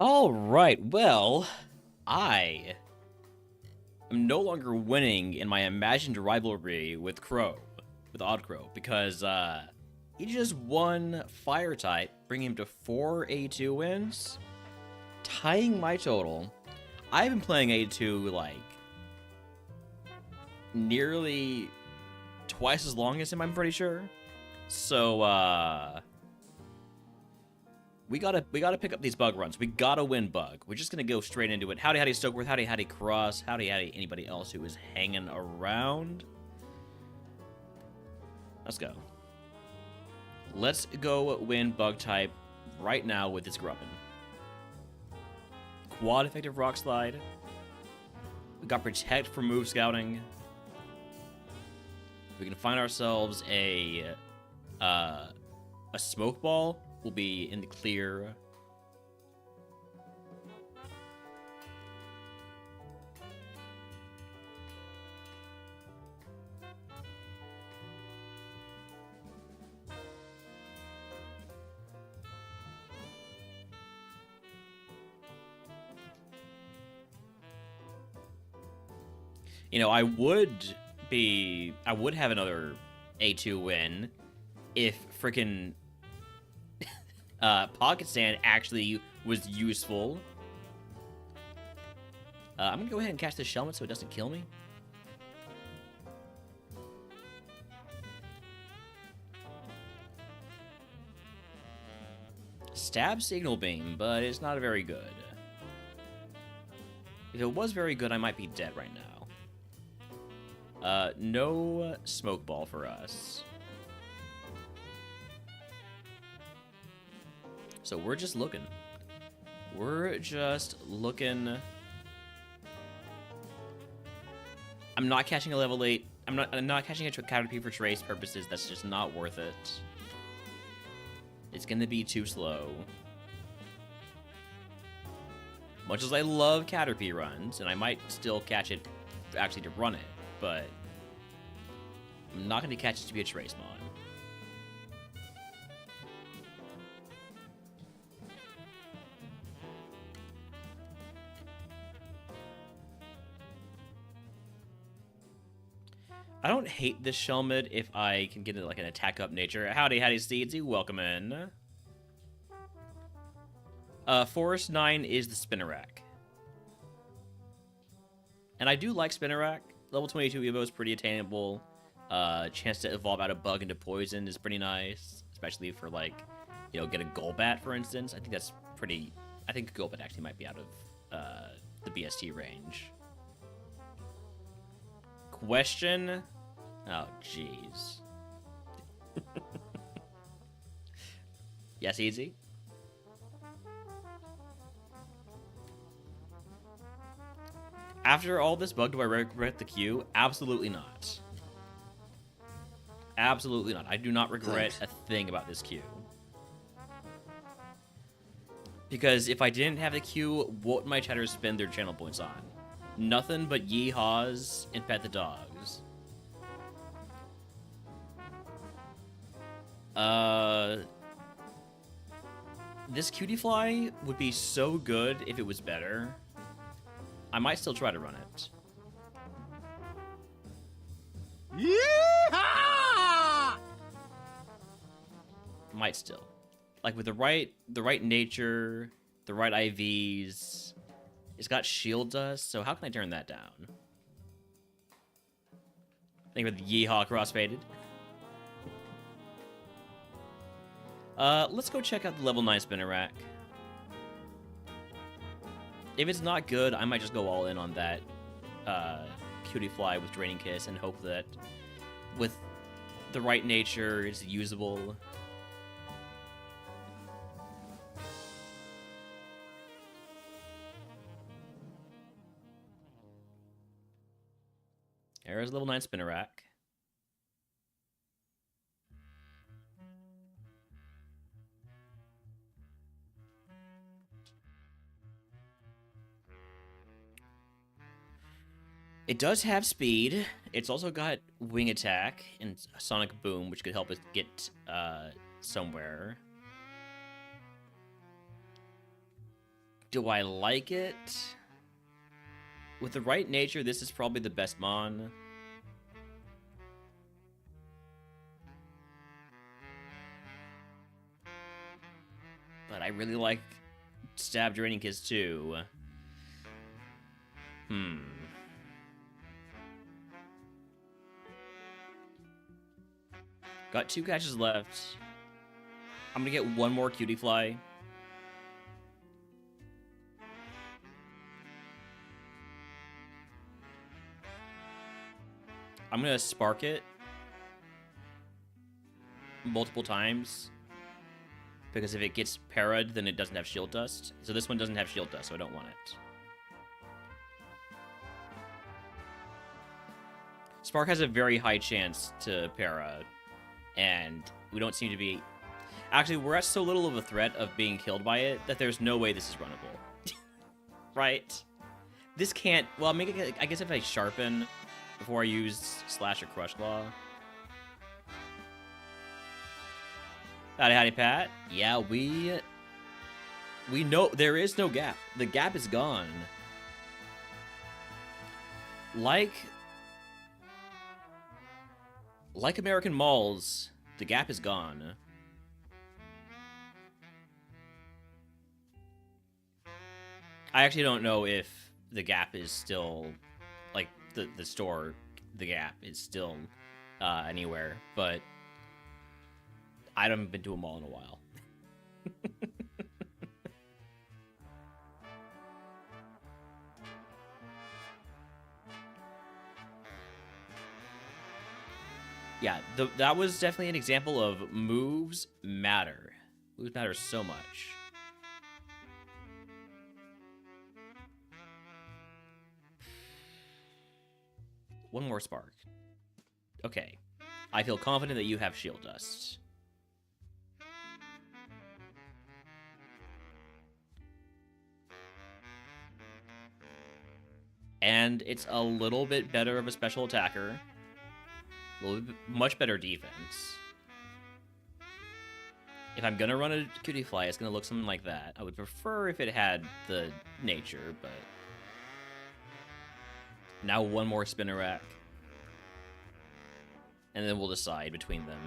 Alright, well, I am no longer winning in my imagined rivalry with Odd Crow, because, he just won Fire type, bringing him to 4 A2 wins, tying my total. I've been playing A2, like, nearly twice as long as him, I'm pretty sure. So, we gotta pick up these bug runs. We gotta win bug. We're just gonna go straight into it. Howdy Stokeworth, howdy Cross, howdy anybody else who is hanging around. Let's go. Let's go win bug type right now with this Grubbin. Quad effective Rock Slide. We got Protect for move scouting. We can find ourselves a Smoke Ball. We'll be in the clear. You know, I would have another A2 win if frickin' Pocket Sand actually was useful. I'm gonna go ahead and catch this Shelmet so it doesn't kill me. Stab Signal Beam, but it's not very good. If it was very good, I might be dead right now. No Smoke Ball for us. So we're just looking. We're just looking. I'm not catching a level 8. I'm not catching a Caterpie for trace purposes. That's just not worth it. It's gonna be too slow. Much as I love Caterpie runs, and I might still catch it actually to run it, but I'm not gonna catch it to be a trace mod. I don't hate this Shelmet if I can get it like an attack up nature. Howdy Seedsy, welcome in. Forest 9 is the Spinnerack. And I do like Spinnerack. Level 22 Evo is pretty attainable. Chance to evolve out of bug into poison is pretty nice. Especially for like, you know, get a Golbat, for instance. I think that's pretty... I think Golbat actually might be out of the BST range. Question? Oh, jeez. Yes, easy. After all this bug, do I regret the queue? Absolutely not. Absolutely not. I do not regret a thing about this queue. Because if I didn't have the queue, what would my chatters spend their channel points on? Nothing but yeehaws and pet the dogs. This cutie fly would be so good if it was better. I might still try to run it. Yeehaw! Might still. Like with the right nature, the right IVs. It's got shield dust, so how can I turn that down? I think with the yeehaw crossfaded. Let's go check out the level 9 Spinnerack. If it's not good, I might just go all in on that Cutie Fly with Draining Kiss and hope that with the right nature, it's usable. There's level 9 Spinnerack. It does have speed. It's also got wing attack and sonic boom, which could help us get somewhere. Do I like it? With the right nature, this is probably the best Mon. But I really like Stab Draining Kiss too. Got 2 catches left. I'm gonna get 1 more Cutie Fly. I'm gonna spark it multiple times, because if it gets parried, then it doesn't have shield dust. So this one doesn't have shield dust, so I don't want it. Spark has a very high chance to para, and we don't seem to be... Actually, we're at so little of a threat of being killed by it that there's no way this is runnable. Right? This can't... Well, I guess if I sharpen before I use Slash or Crush Claw. Howdy, Pat. Yeah, we know there is no gap. The gap is gone. Like American malls, the gap is gone. I actually don't know if the gap is still, like, the store, the gap is still anywhere, but I haven't been to a mall in a while. Yeah, that was definitely an example of moves matter. Moves matter so much. One more spark. Okay. I feel confident that you have shield dust. And it's a little bit better of a special attacker. A little bit, much better defense. If I'm gonna run a Cutie Fly, it's gonna look something like that. I would prefer if it had the nature, but... Now 1 more Spinner Rack. And then we'll decide between them.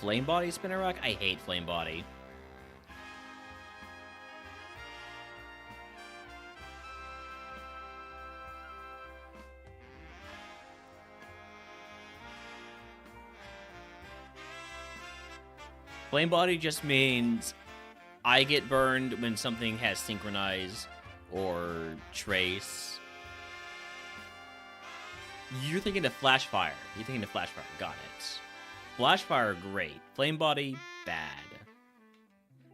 Flame Body Spinner Rack? I hate Flame Body. Flame Body just means I get burned when something has Synchronize or Trace. You're thinking of Flash Fire. You're thinking of Flash Fire. Got it. Flash Fire, great. Flame Body, bad.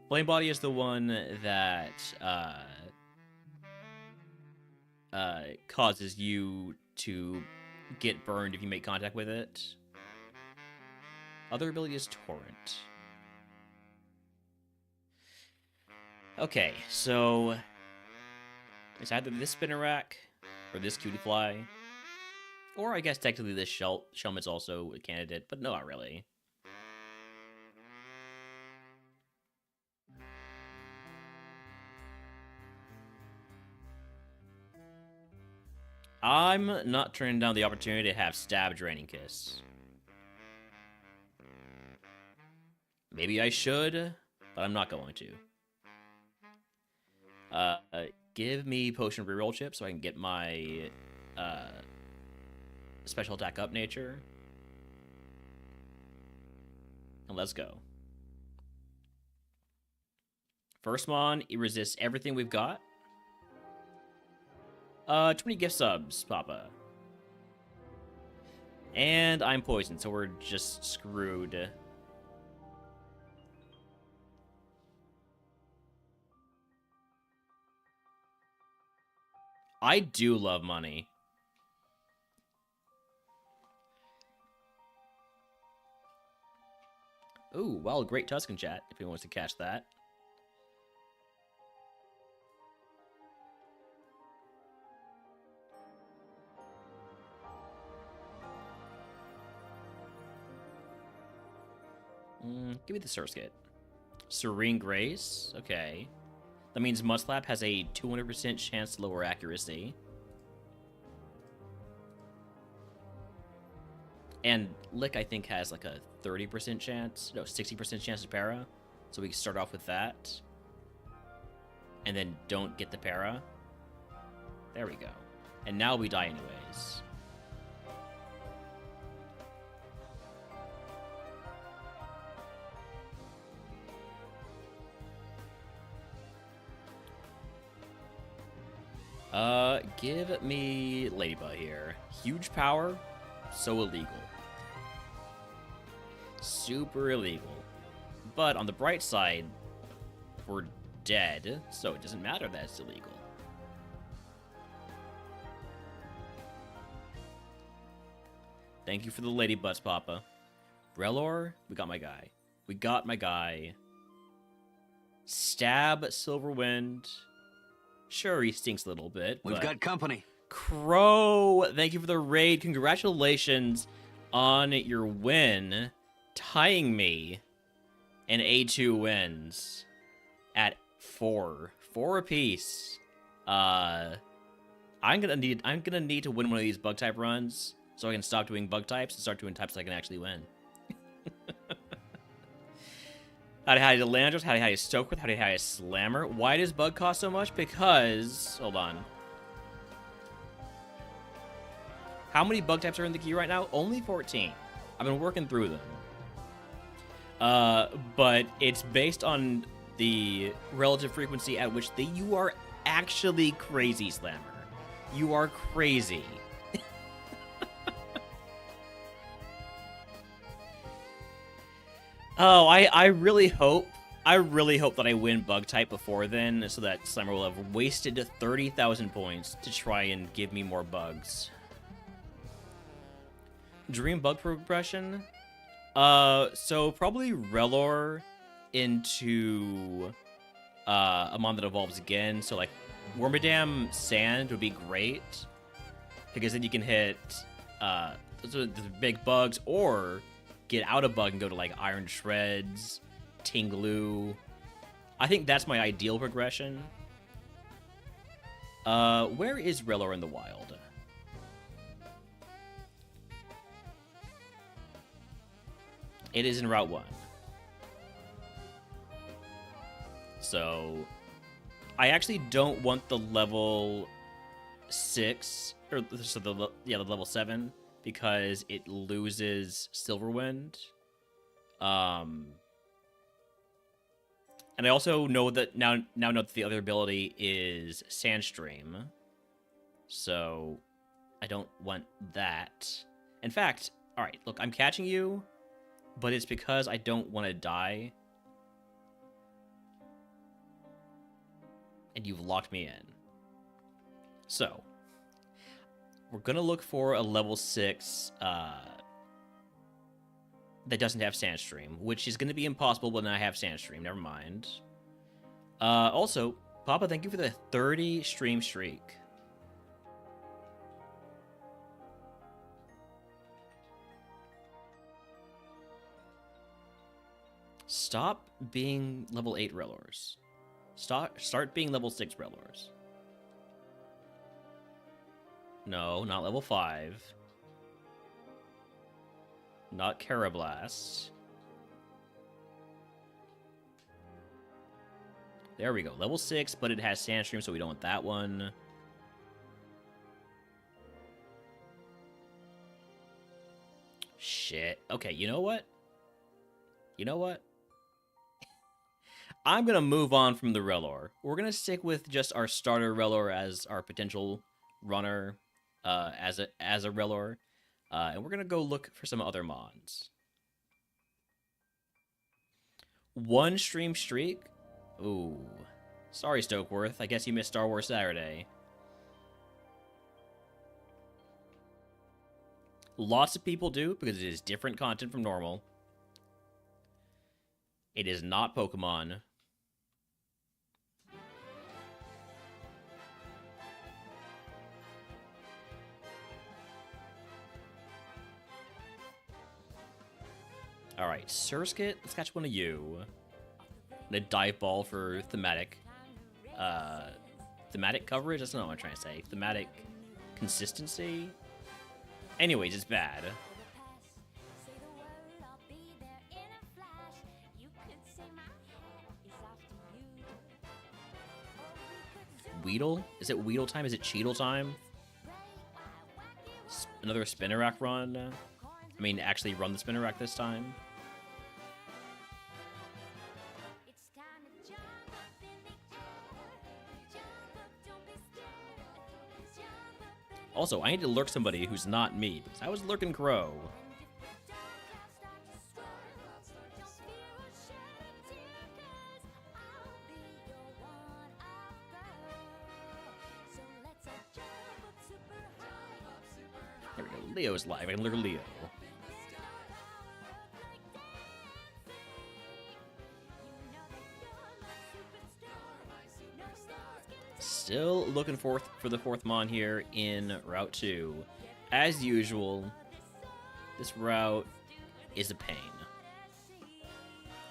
Flame Body is the one that causes you to get burned if you make contact with it. Other ability is Torrent. Okay, so it's either this Spinner Rack or this Cutie Fly. Or I guess technically this Shelmet's also a candidate, but no, not really. I'm not turning down the opportunity to have Stab Draining Kiss. Maybe I should, but I'm not going to. Give me Potion Reroll Chip so I can get my special attack up nature. And let's go. First Mon, it resists everything we've got. 20 gift subs, Papa. And I'm poisoned, so we're just screwed. I do love money. Ooh, well, great Tuscan chat, if he wants to catch that. Give me the Surskit. Serene Grace? Okay. That means Mudslap has a 200% chance to lower accuracy. And Lick, I think, has like a 30% chance. No, 60% chance to para. So we can start off with that. And then don't get the para. There we go. And now we die anyways. Give me Ladybug here. Huge power, so illegal. Super illegal. But on the bright side, we're dead, so it doesn't matter that it's illegal. Thank you for the lady butts, Papa. Relor, we got my guy. We got my guy. Stab Silverwind. Sure, he stinks a little bit. We've got company. Crow, thank you for the raid. Congratulations on your win, tying me in A2 wins at 4 apiece. I'm gonna need to win one of these bug type runs so I can stop doing bug types and start doing types I can actually win. Howdy to Landros, howdy Stokeworth, howdy Slammer. Why does bug cost so much? Because, hold on. How many bug types are in the queue right now? Only 14. I've been working through them. But it's based on the relative frequency at which you are actually crazy, Slammer. You are crazy. Oh, I really hope that I win bug type before then, so that Slammer will have wasted 30,000 points to try and give me more bugs. Dream bug progression? So probably Relor into a mon that evolves again. So like Wormadam Sand would be great, because then you can hit the big bugs, or get out of bug and go to like Iron Shreds, Tinglu. I think that's my ideal progression. Where is Relor in the wild? It is in Route 1. So I actually don't want the level 6, or so the level 7, because it loses Silverwind. And I also know that now know that the other ability is Sandstream. So I don't want that. In fact, all right, look, I'm catching you, but it's because I don't want to die. And you've locked me in. So we're gonna look for a level 6 that doesn't have Sandstream, which is gonna be impossible when I have Sandstream. Never mind. Also, Papa, thank you for the 30 stream streak. Stop being level 8 Relors. Start being level 6 Relors. No, not level 5. Not Carablast. There we go. Level 6, but it has Sandstream, so we don't want that one. Shit. Okay, you know what? You know what? I'm going to move on from the Relor. We're going to stick with just our starter Relor as our potential runner as a Relor. And we're going to go look for some other mons. 1 stream streak? Ooh. Sorry, Stokeworth. I guess you missed Star Wars Saturday. Lots of people do, because it is different content from normal. It is not Pokemon. Alright, Surskit, let's catch one of you. The dive ball for thematic. Thematic coverage? That's not what I'm trying to say. Thematic consistency? Anyways, it's bad. Weedle? Is it Weedle time? Is it Cheetle time? Another Spinnerack run? I mean, actually run the Spinnerack this time. Also, I need to lurk somebody who's not me, because I was lurking Crow. There we go. Leo's live. I can lure Leo. Still looking for the fourth Mon here in Route 2. As usual, this route is a pain.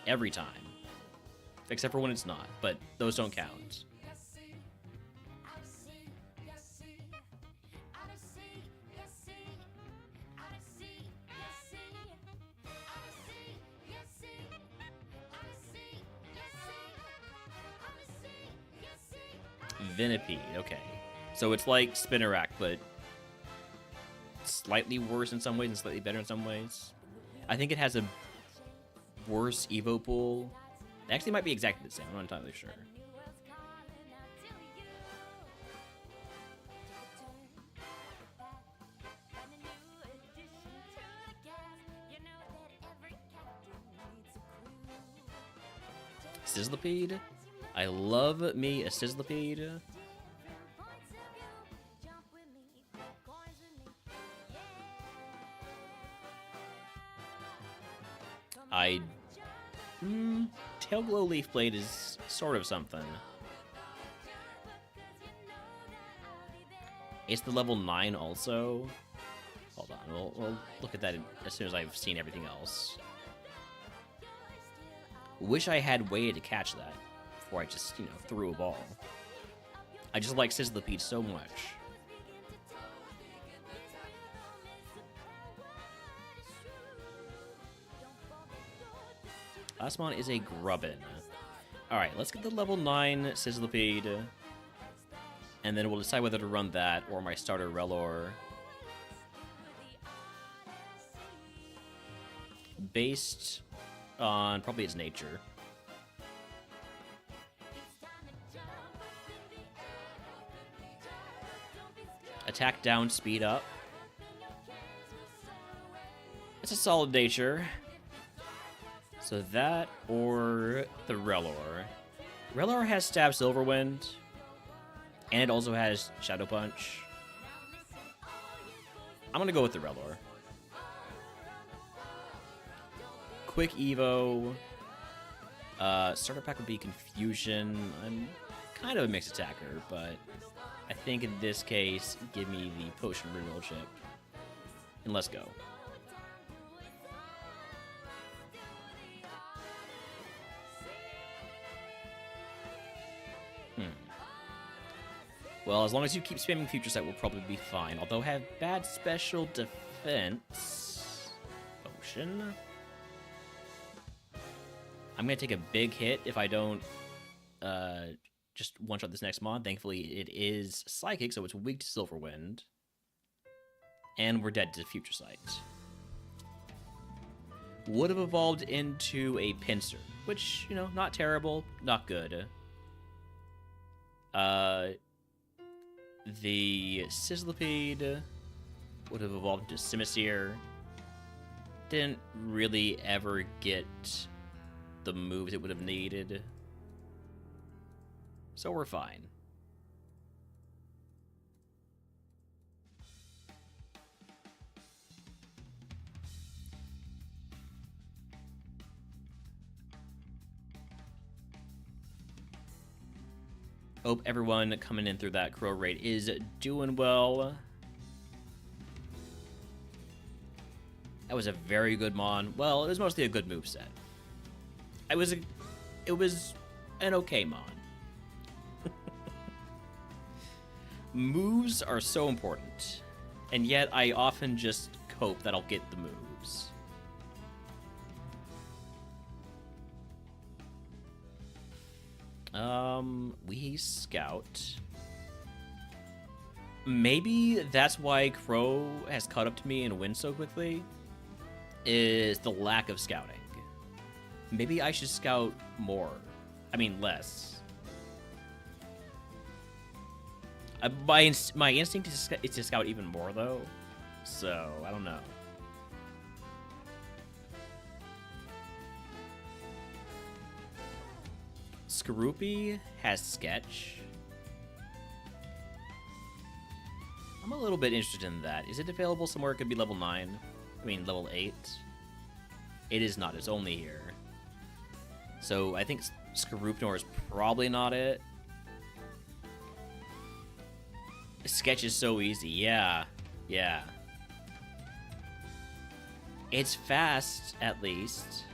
Every time. Except for when it's not, but those don't count. Venipede, okay. So it's like Spinnerack, but slightly worse in some ways and slightly better in some ways. I think it has a worse Evo pool. It actually might be exactly the same, I'm not entirely sure. Sizzlipede? I love me a Sizzlipede. Tailglow Leaf Blade is sort of something. It's the level 9 also. Hold on, we'll look at that as soon as I've seen everything else. Wish I had waited to catch that before I just, threw a ball. I just like Sizzlipede so much. Asmon is a Grubbin. Alright, let's get the level 9 Sizzlipede. And then we'll decide whether to run that or my starter Relor. Based on probably its nature. Attack down, speed up. It's a solid nature. So that or the Relor. Relor has Stab Silverwind. And it also has Shadow Punch. I'm gonna go with the Relor. Quick Evo. Starter pack would be Confusion. I'm kind of a mixed attacker, but I think in this case, give me the Potion Reroll chip. And let's go. Well, as long as you keep spamming Future Sight, we'll probably be fine. Although I have bad special defense. Potion. I'm going to take a big hit if I don't just one-shot this next mod. Thankfully, it is Psychic, so it's weak to Silverwind. And we're dead to Future Sight. Would have evolved into a Pinsir, which, not terrible, not good. The Sizzlipede would have evolved into Simisear. Didn't really ever get the moves it would have needed. So we're fine. Hope everyone coming in through that Crow raid is doing well. That was a very good mon. Well, it was mostly a good moveset. It was an okay mon. Moves are so important, and yet I often just hope that I'll get the moves. We scout. Maybe that's why Crow has caught up to me and wins so quickly, is the lack of scouting. Maybe I should scout more. I mean, less. My instinct is to scout even more, though. So, I don't know. Skorupi has Sketch. I'm a little bit interested in that. Is it available somewhere? It could be level 9. I mean, level 8. It is not. It's only here. So, I think Skarupnor is probably not it. Sketch is so easy. Yeah. Yeah. It's fast, at least.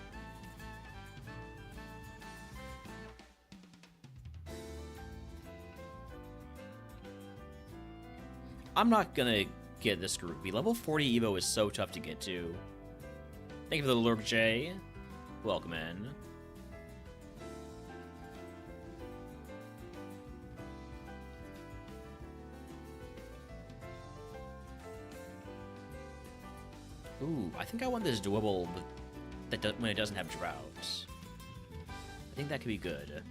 I'm not gonna get this Skorupi. Level 40 Evo is so tough to get to. Thank you for the Lurk J. Welcome in. Ooh, I think I want this doable when it doesn't have droughts. I think that could be good.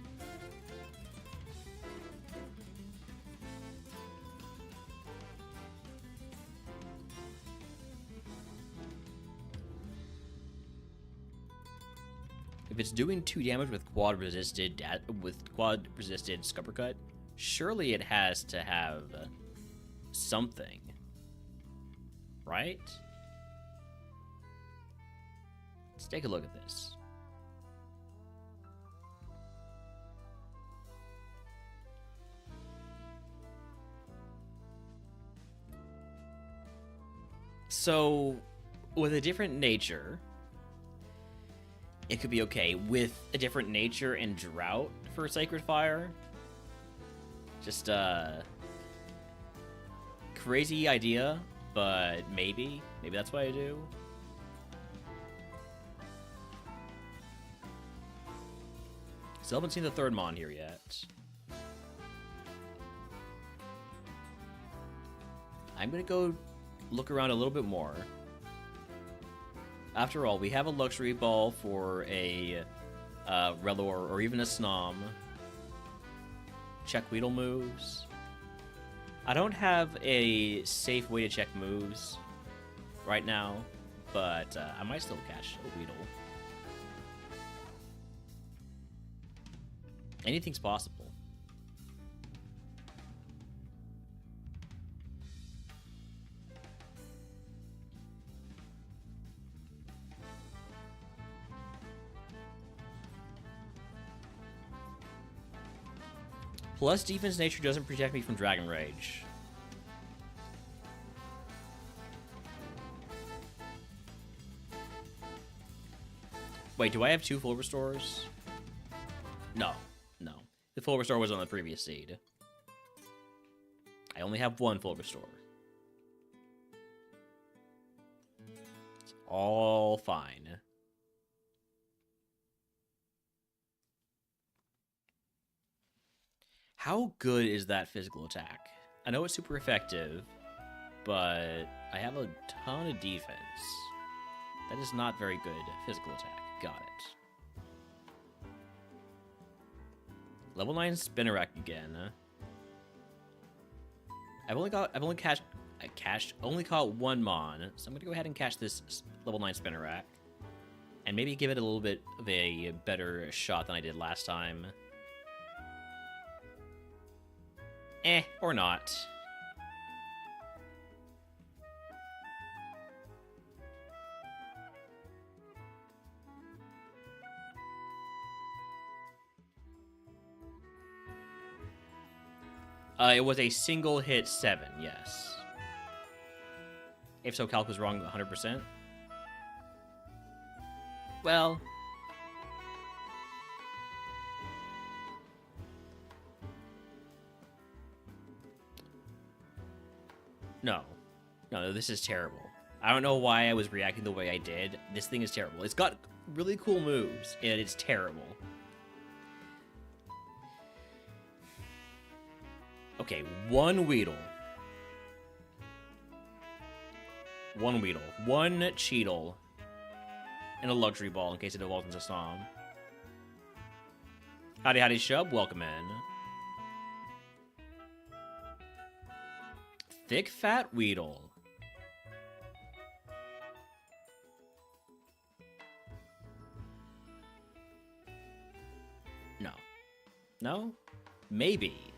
If it's doing 2 damage with quad resisted scupper cut, surely it has to have something, right? Let's take a look at this. So, with a different nature, it could be okay. With a different nature and drought for Sacred Fire, just crazy idea, but maybe that's what I do. Still haven't seen the third mon here yet. I'm gonna go look around a little bit more. After all, we have a luxury ball for a Relor or even a Snom. Check Weedle moves. I don't have a safe way to check moves right now, but I might still catch a Weedle. Anything's possible. Plus, defense nature doesn't protect me from Dragon Rage. Wait, do I have 2 full restores? No. No. The full restore was on the previous seed. I only have 1 full restore. It's all fine. How good is that physical attack? I know it's super effective, but I have a ton of defense. That is not very good physical attack. Got it. Level 9 Spinnerack again. I've only caught 1 mon, so I'm gonna go ahead and catch this level 9 Spinnerack, and maybe give it a little bit of a better shot than I did last time. Or not. It was a single hit 7, yes. If so, Calc was wrong 100%. Well... No. No, this is terrible. I don't know why I was reacting the way I did. This thing is terrible. It's got really cool moves, and it's terrible. Okay, one Weedle. One Weedle. One Cheetle. And a Luxury Ball in case it evolves into Snom. Howdy, howdy, Shub. Welcome in. Thick Fat Weedle. No. No? Maybe.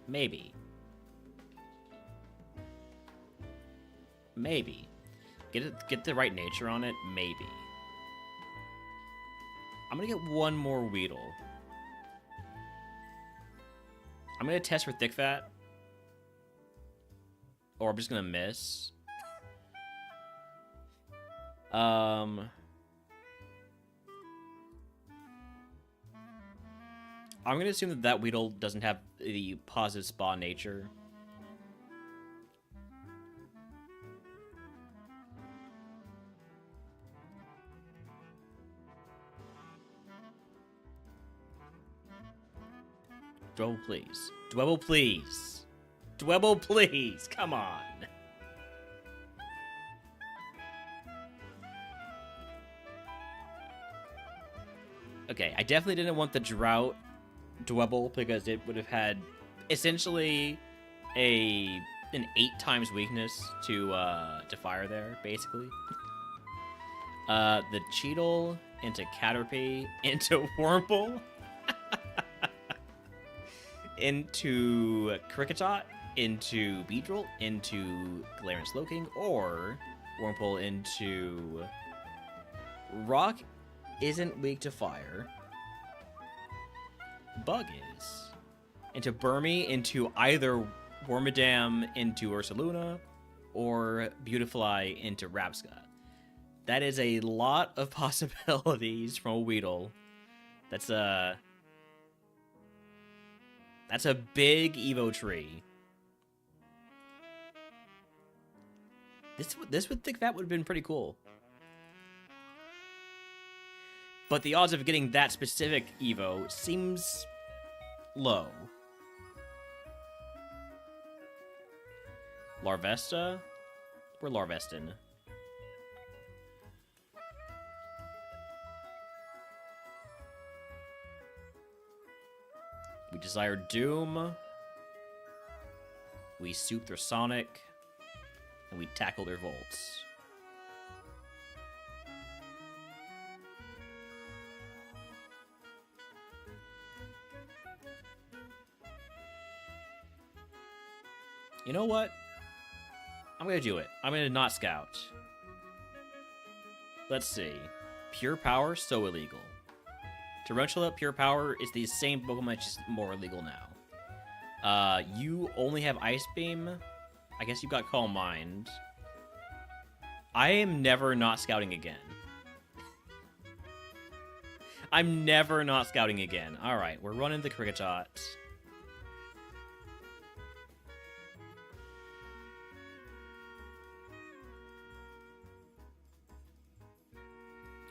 Maybe. Maybe. Get the right nature on it? Maybe. I'm gonna get one more Weedle. I'm gonna test for Thick Fat. Or I'm just gonna miss. I'm gonna assume that Weedle doesn't have the positive spa nature. Dwebble, please. Dwebble, please. Dwebble, please. Come on. Okay, I definitely didn't want the Drought Dwebble because it would have had essentially an 8 times weakness to fire there, basically. The Cheetle into Caterpie into Wurmple into Kricketot into Beedrill into Galarian Slowking or Wurmple into Rock isn't weak to fire. Bug is. Into Burmy, into either Wormadam into Ursaluna, or Beautifly into Rapska. That is a lot of possibilities from a Weedle. That's a big Evo tree. This with Thick Fat would have been pretty cool. But the odds of getting that specific Evo seems low. Larvesta? We're Larvestin. We desire Doom. We soup their Sonic. And we tackle their Volts. You know what? I'm gonna do it. I'm gonna not scout. Let's see. Pure Power, so illegal. Tarantula, Pure Power is the same Pokemon, just more illegal now. You only have Ice Beam. I guess you got Calm Mind. I am never not scouting again. I'm never not scouting again. Alright, we're running the Kricketot.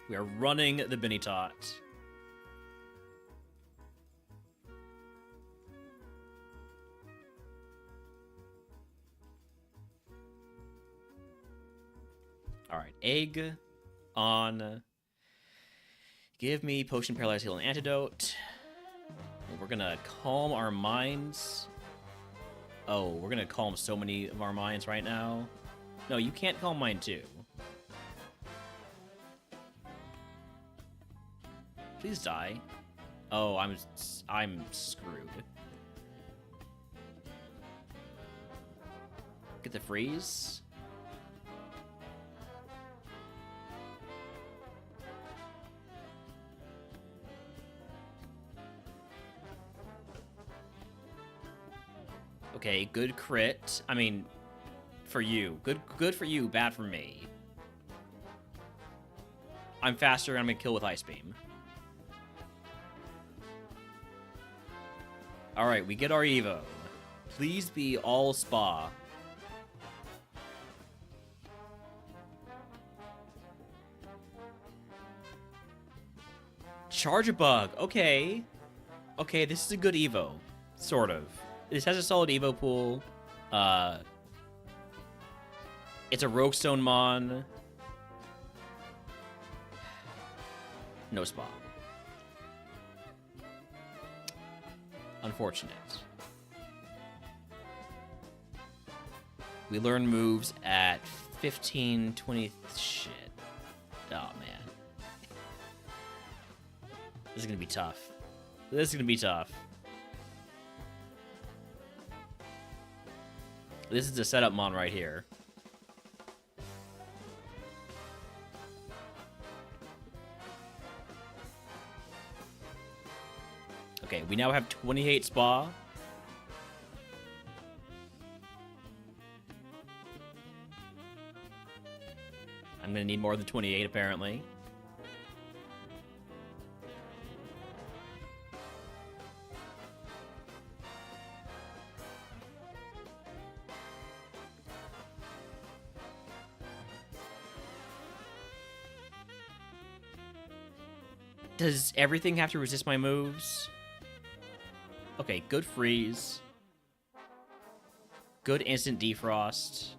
We are running the Binitot. Alright, Egg on. Give me Potion, Paralyze, Heal, and Antidote. And we're gonna calm our minds. Oh, we're gonna calm so many of our minds right now. No, you can't calm mine too. Please die. Oh, I'm screwed. Get the freeze. Okay, good crit. I mean, for you. Good for you, bad for me. I'm faster and I'm gonna kill with Ice Beam. Alright, we get our Evo. Please be all spa. Charge a bug. Okay. Okay, this is a good Evo. Sort of. This has a solid Evo pool. It's a Rogue Stone Mon. No spa. Unfortunate. We learn moves at 15, 20... Shit. Oh, man. This is gonna be tough. This is gonna be tough. This is a setup mon right here. Okay, we now have 28 spa. I'm gonna need more than 28, apparently. Does everything have to resist my moves? Okay, good freeze. Good instant defrost.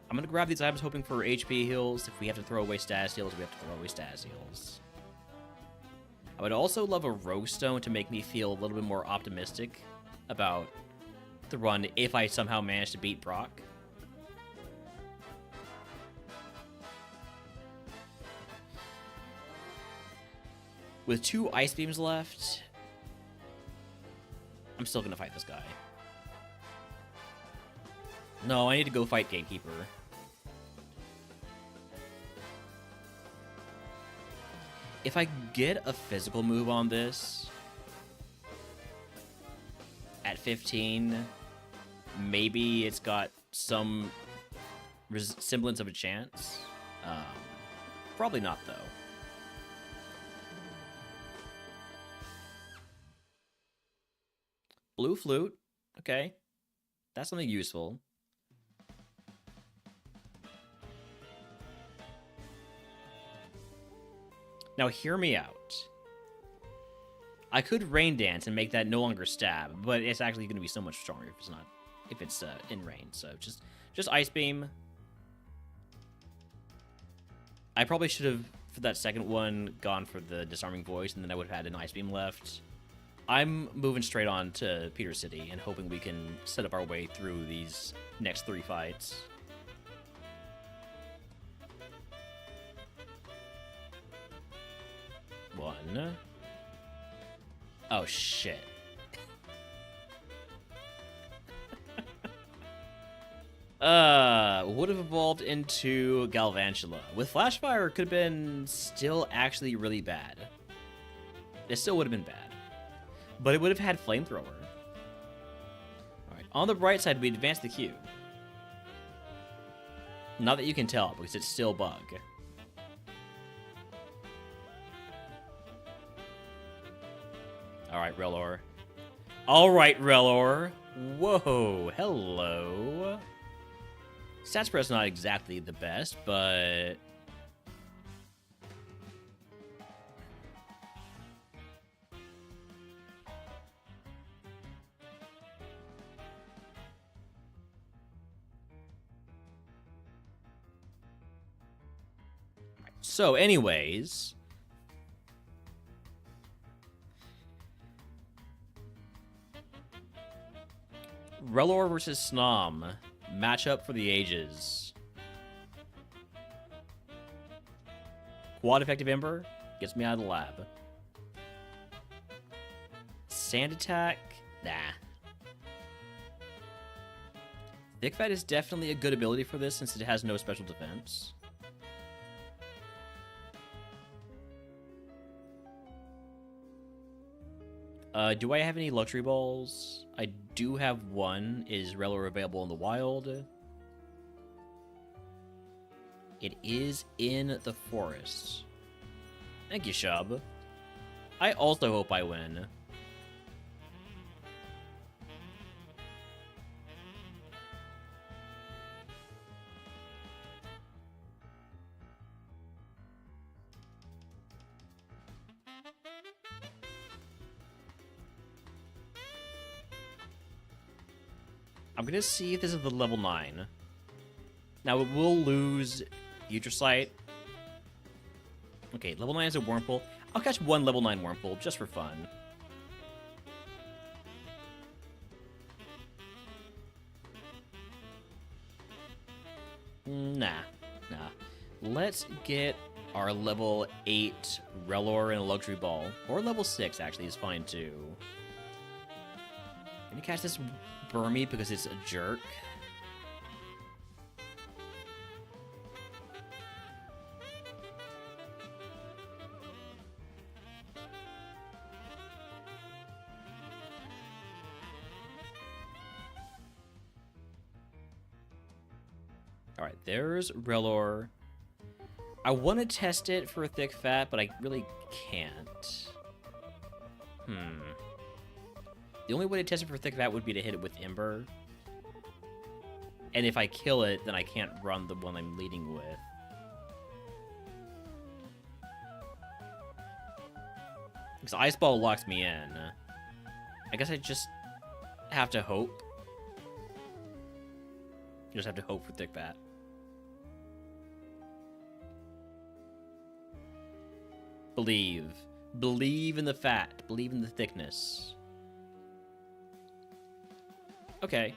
I'm gonna grab these items hoping for HP heals. If we have to throw away status heals, we have to throw away status heals. I would also love a Rogue Stone to make me feel a little bit more optimistic about the run if I somehow manage to beat Brock. With 2 Ice Beams left, I'm still gonna fight this guy. No, I need to go fight Gatekeeper. If I get a physical move on this at 15, maybe it's got some semblance of a chance. Probably not, though. Blue Flute. Okay. That's something useful. Now, hear me out. I could Rain Dance and make that no longer stab, but it's actually going to be so much stronger if it's in rain. So just Ice Beam. I probably should have, for that second one, gone for the Disarming Voice, and then I would have had an Ice Beam left. I'm moving straight on to Peter City and hoping we can set up our way through these next 3 fights. One. Oh, shit. Would have evolved into Galvantula. With Flashfire, it could have been still actually really bad. It still would have been bad. But it would have had Flamethrower. Alright, on the bright side, we advance the queue. Not that you can tell, because it's still bug. Alright, Relor. Alright, Relor. Whoa, hello. Stat spread's not exactly the best, but... So, anyways... Relor versus Snom. Matchup for the ages. Quad Effective Ember gets me out of the lab. Sand Attack? Nah. Thick Fat is definitely a good ability for this since it has no special defense. Do I have any luxury balls? I do have one. Is Relor available in the wild? It is in the forest. Thank you, Shub. I also hope I win. I'm gonna see if this is the level 9. Now, it will lose Future Sight. Okay, level 9 is a Wurmple. I'll catch one level 9 Wurmple, just for fun. Nah. Let's get our level 8 Relor and a Luxury Ball. Or level 6, actually, is fine, too. Gonna catch this Burmy because it's a jerk. Alright, there's Relor. I want to test it for Thick Fat, but I really can't. The only way to test it for Thick Fat would be to hit it with Ember. And if I kill it, then I can't run the one I'm leading with. Because Ice Ball locks me in. I guess I just have to hope. You just have to hope for Thick Fat. Believe. Believe in the fat. Believe in the thickness. Okay.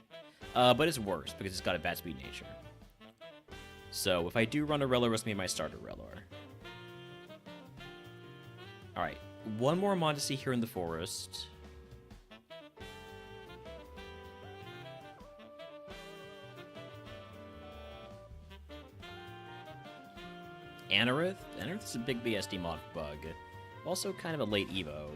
But it's worse because it's got a bad speed nature. So if I do run a Relor, risk me my starter Relor. Alright. One more mon to see here in the forest. Anorith? Anorith is a big BSD mod bug. Also kind of a late Evo.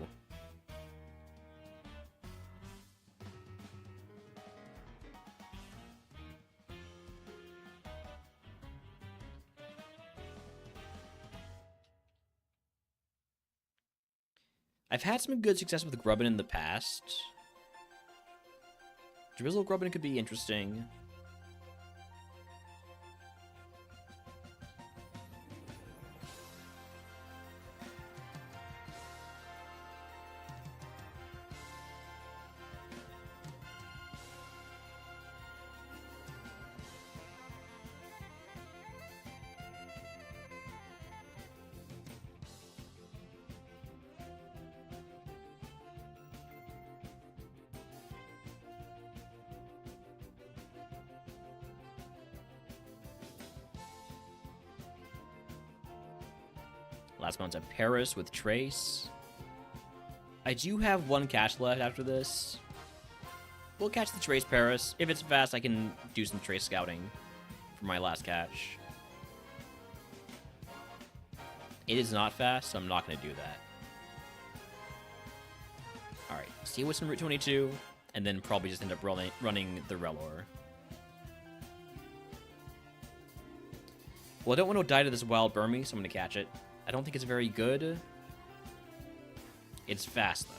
I've had some good success with Grubbin in the past. Drizzle Grubbin could be interesting. Last one's a Paris with Trace. I do have one catch left after this. We'll catch the Trace Paris. If it's fast, I can do some Trace scouting for my last catch. It is not fast, so I'm not going to do that. Alright, see what's in Route 22, and then probably just end up running the Relor. Well, I don't want to die to this wild Burmy, so I'm going to catch it. I don't think it's very good. It's fast, though.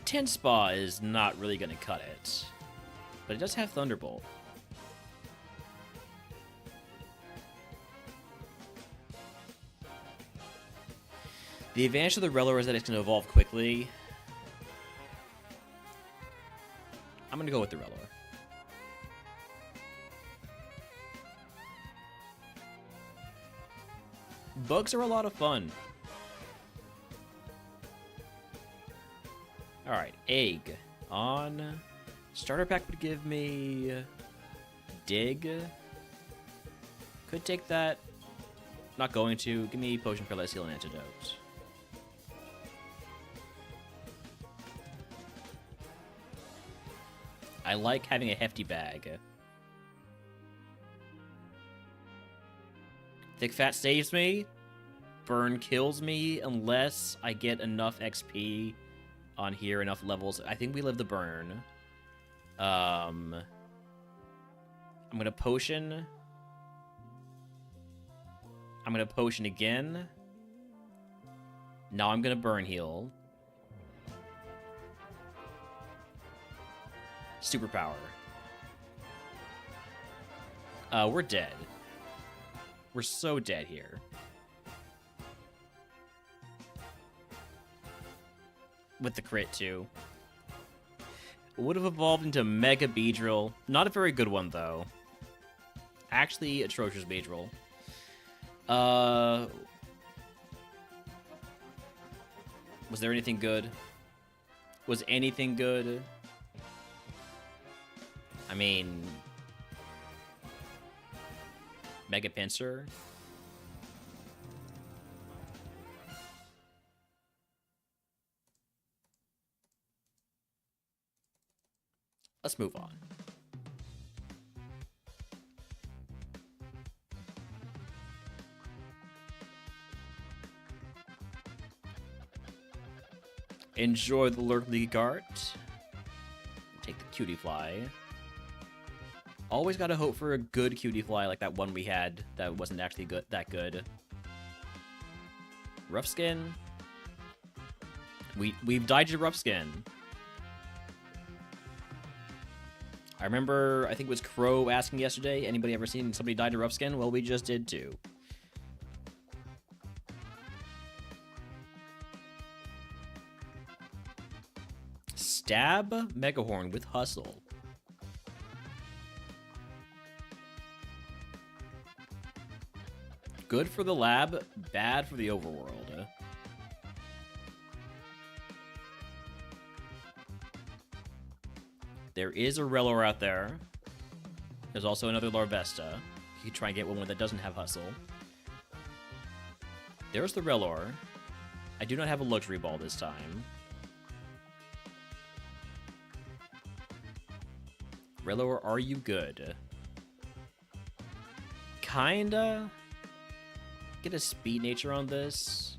Ten Spa is not really going to cut it. But it does have Thunderbolt. The advantage of the Relor is that it's going to evolve quickly. I'm going to go with the Relor. Bugs are a lot of fun. Alright, Egg. On. Starter pack would give me Dig. Could take that. Not going to. Give me Potion, Paralysis, Heal, and Antidote. I like having a hefty bag. Thick Fat saves me. Burn kills me unless I get enough XP on here, enough levels. I think we live the burn. I'm gonna potion. I'm gonna potion again. Now I'm gonna burn heal. Superpower. We're dead. We're so dead here. With the crit, too. Would have evolved into Mega Beedrill. Not a very good one, though. Actually, atrocious Beedrill. Was there anything good? Was anything good? I mean... Mega Pinsir? Let's move on. Enjoy the Lurkly Cart. Take the Cutie Fly. Always gotta hope for a good Cutie Fly like that one we had that wasn't actually that good. Rough Skin. We've died to Rough Skin. I remember, I think it was Crow asking yesterday, anybody ever seen somebody die to Rough Skin? Well, we just did too. Stab Megahorn with Hustle. Good for the lab, bad for the overworld. There is a Rellor out there. There's also another Larvesta. You can try and get one that doesn't have Hustle. There's the Rellor. I do not have a Luxury Ball this time. Rellor, are you good? Kinda. Get a Speed Nature on this.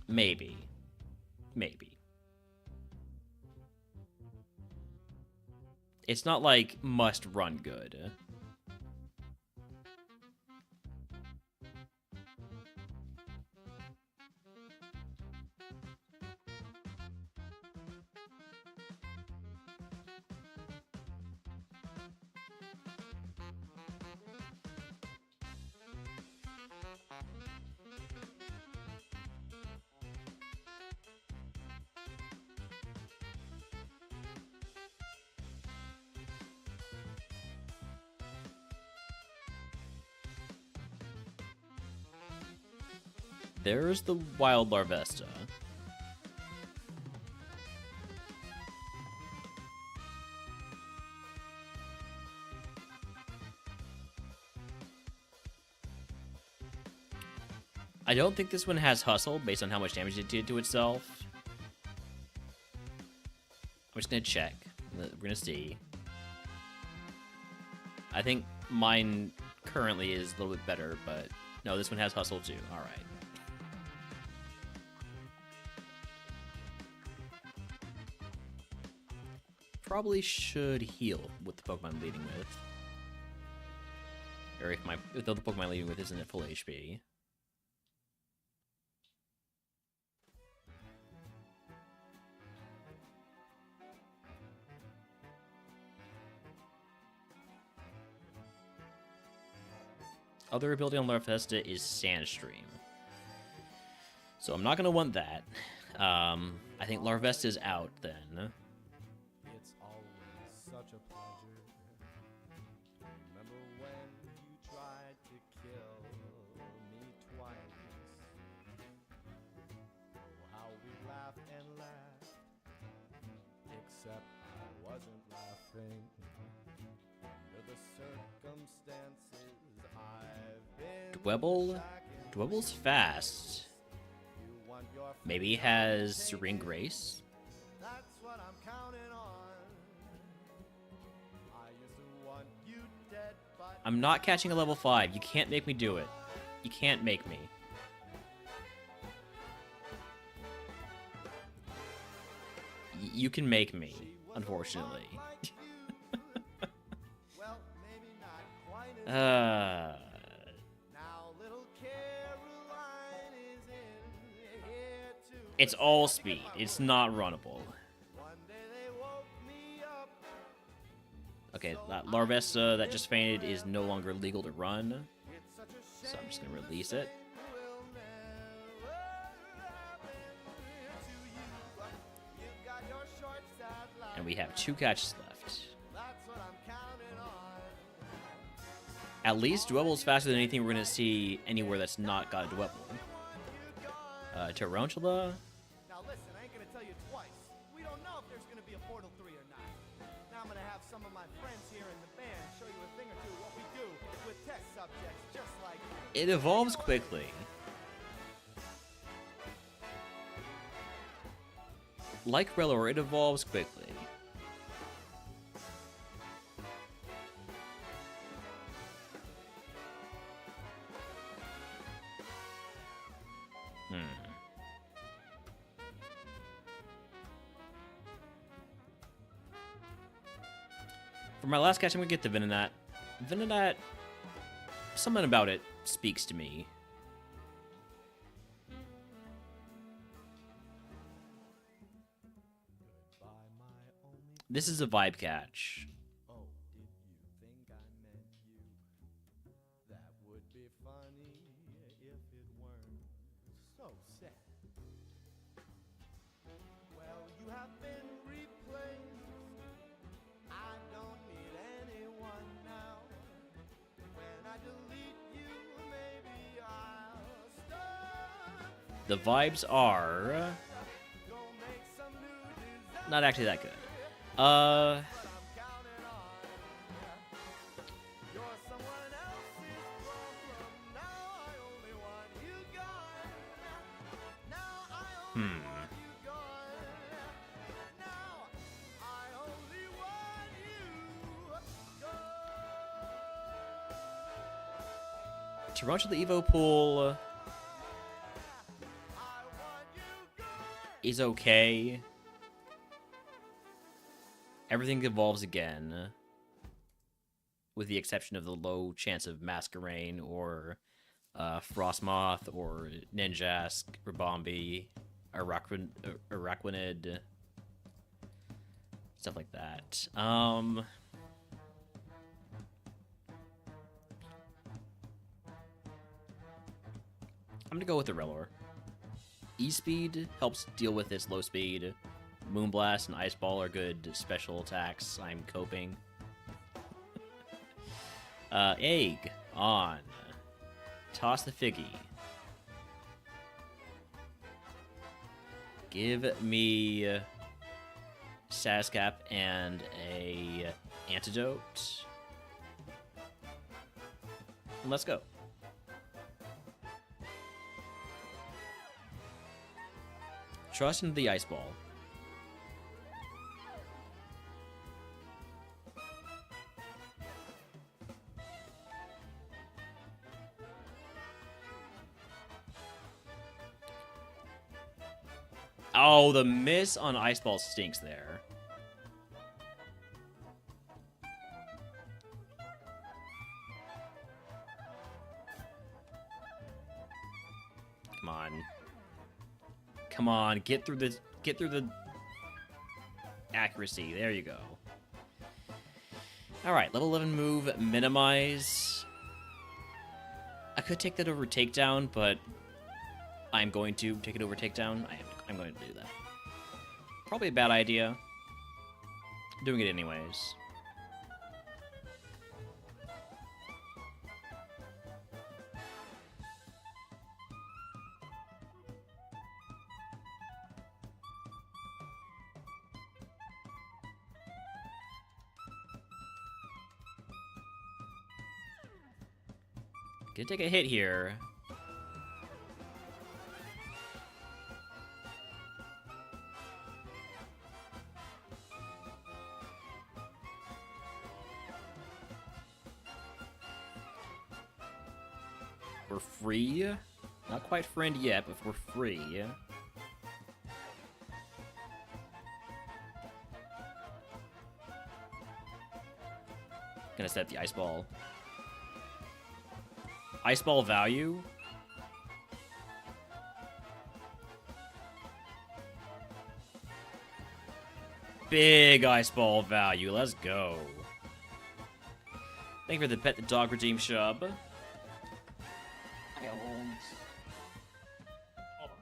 Maybe. Maybe. It's not like must run good. There's the Wild Larvesta. I don't think this one has Hustle, based on how much damage it did to itself. I'm just gonna check. We're gonna see. I think mine currently is a little bit better, but no, this one has Hustle too. Alright. Probably should heal with the Pokemon I'm leading with. Or if the Pokemon I'm leading with isn't at full HP. Other ability on Larvesta is Sandstream. So I'm not going to want that. I think Larvesta is out then. It's always such a pleasure. Remember when you tried to kill me twice? Oh, how we laughed and laughed. Except I wasn't laughing. Under the circumstances I've been Dwebble? Dwebble's fast. Maybe he has Serene Grace? That's what I'm I'm not catching a level 5. You can't make me do it. You can't make me. You can make me, unfortunately. Well, maybe not quite as Uh, now little Caroline is in here too. it's all speed. It's not runnable. One day they woke me up. Okay, that Larvesta that just fainted is no longer legal to run, It's such a so I'm just gonna shame release it. will never happen to you. You've got your short sideline. And we have 2 catches left. That's what I'm counting on. At least Dwebble is faster than anything we're gonna see anywhere that's not got a Dwebble. Tarantula. Now listen, I ain't gonna tell you twice. We don't know if there's gonna be a Portal 3 or not. Now I'm gonna have some of my friends here in the band show you a thing or two what we do with test subjects just like It evolves quickly. Like Rellor, it evolves quickly. For my last catch, I'm gonna get the Venonat. Venonat, something about it speaks to me. by my only. This is a vibe catch. Oh, did you think I meant you? That would be funny if it weren't so sad. Well, you have been replaced. I don't need anyone now. When I delete you, maybe I'll start. The vibes are Go make some new design. not actually that good. But I'm counting on. You're someone else's problem. Now I only want you gone. Now I only want you gone. Now I only want you gone. Tarantula Evo Pool I want you gone. is okay. Everything evolves again, with the exception of the low chance of Masquerain or Frostmoth or Ninjask, Rabombi, Araquanid, stuff like that. I'm gonna go with the Rellor. E-Speed helps deal with its low speed. Moonblast and Ice Ball are good special attacks. I'm coping. Egg on. Toss the Figgy. Give me Sazcap and a antidote. And let's go. Trust into the Ice Ball. Oh, the miss on Ice Ball stinks there. Come on. Come on, get through the accuracy. There you go. All right, level 11 move, minimize. I could take that over takedown, but I'm going to take it over takedown. I'm going to do that. Probably a bad idea. Doing it anyways. Gonna take a hit here. we're free. Not quite friend yet, but we're free. Gonna set the ice ball. Ice ball value? Big ice ball value. Let's go. Thank you for the Pet the Dog Redeem Shub. I got holes. Hold on.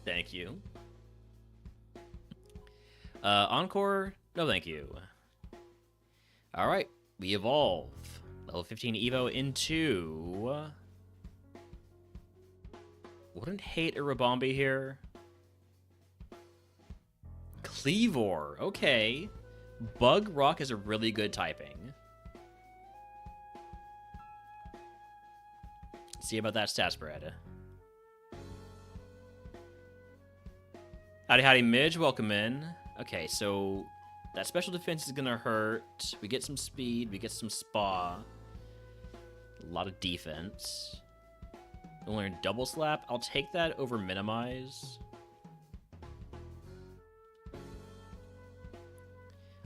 Thank you. Thank you. Encore? No, thank you. Alright, we evolve. Level 15 Evo into... Wouldn't hate a Rabombi here. Cleavor, okay. Bug Rock is a really good typing. See about that stat spread. Howdy, howdy, Midge. Welcome in. Okay, so that special defense is gonna hurt. We get some speed. We get some spa. A lot of defense. We'll learn double slap. I'll take that over minimize.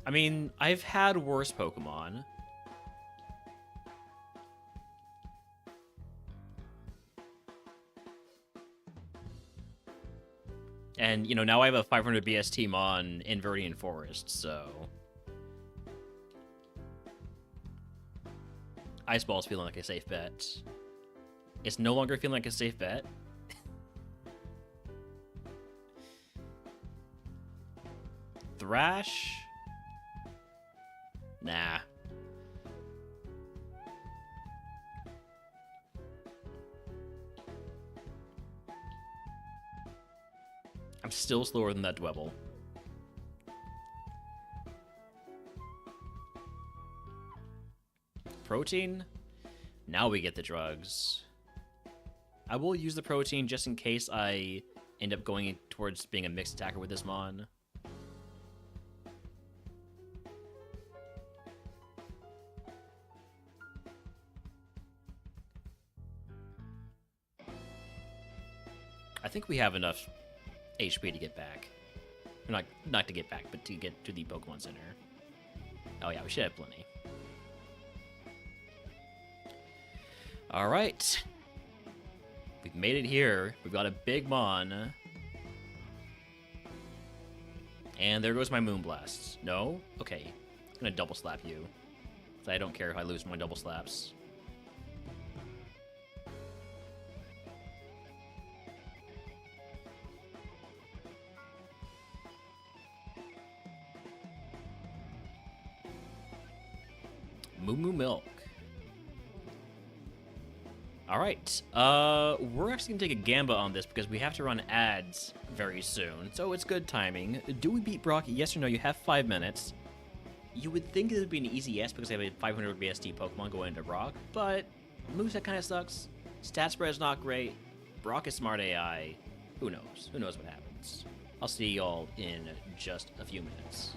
I mean, I've had worse Pokemon. And, you know, now I have a 500 BS team on Inverdian Forest, so... Ice Ball's feeling like a safe bet. It's no longer feeling like a safe bet. Thrash? Nah. I'm still slower than that Dwebble. Protein? Now we get the drugs. I will use the protein just in case I end up going towards being a mixed attacker with this Mon. I think we have enough HP to get back. Not to get back, but to get to the Pokemon Center. Oh yeah, we should have plenty. Alright. We've made it here. We've got a big Mon. And there goes my Moonblast. No? Okay. I'm gonna double slap you. I don't care if I lose my double slaps. Moo Moo Milk. Alright, we're actually gonna take a gamba on this because we have to run ads very soon, so it's good timing. Do we beat Brock? Yes or no? You have 5 minutes. You would think it would be an easy yes because I have a 500 BST Pokemon going into Brock, but Moveset kind of sucks. Stat spread is not great. Brock is smart AI. Who knows? Who knows what happens? I'll see y'all in just a few minutes.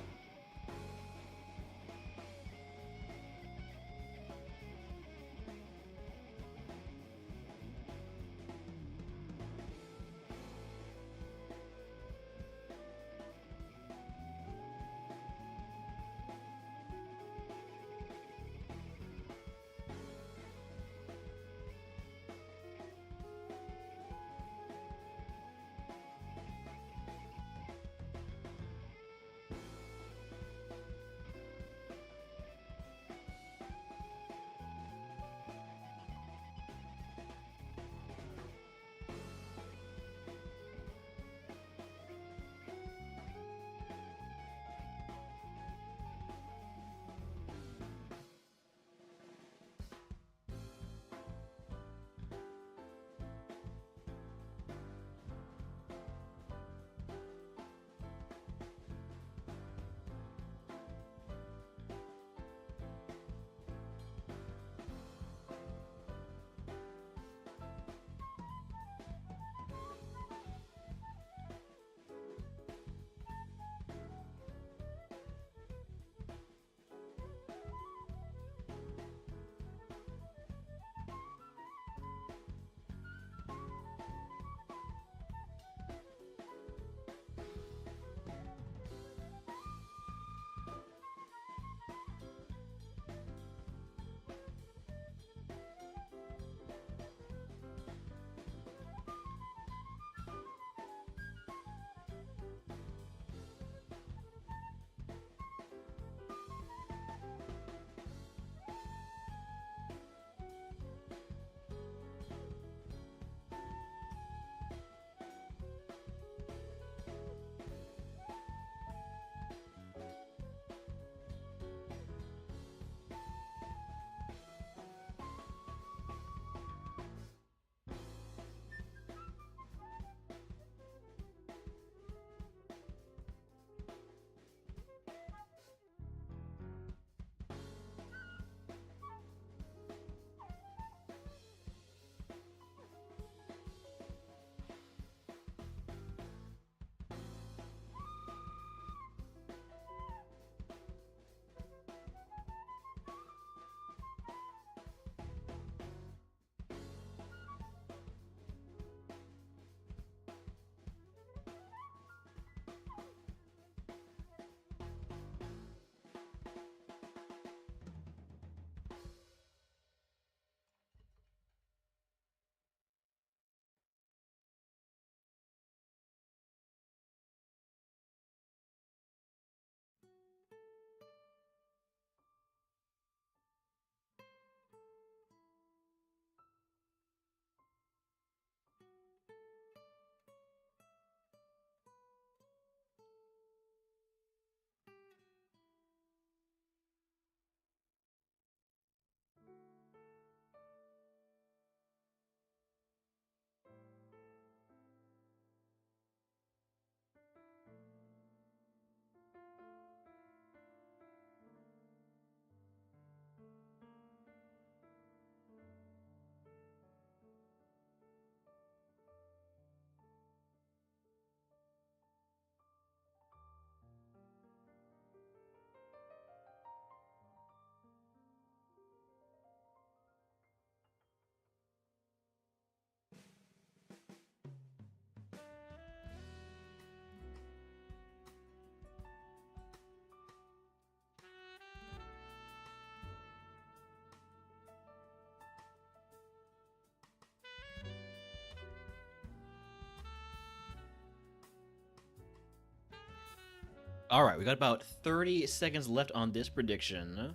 Alright, we got about 30 seconds left on this prediction.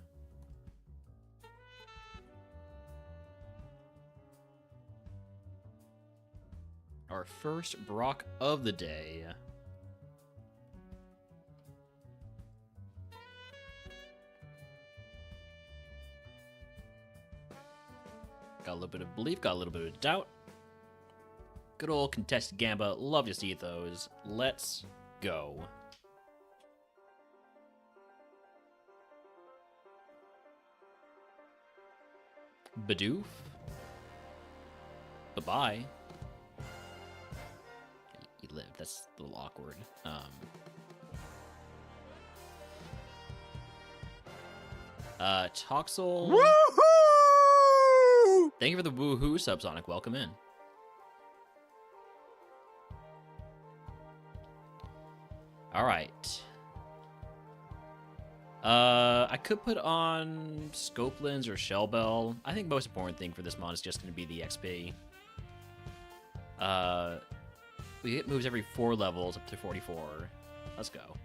Our first Brock of the day. Got a little bit of belief, got a little bit of doubt. Good old contested Gamba, love to see those. Let's go. Bidoof. Bye-bye. He lived, that's a little awkward. Toxel. Woohoo! Thank you for the woohoo, Subsonic. Welcome in. Alright. I could put on Scope Lens or Shell Bell. I think most important thing for this mod is just going to be the XP. We get moves every 4 levels up to 44. Let's go.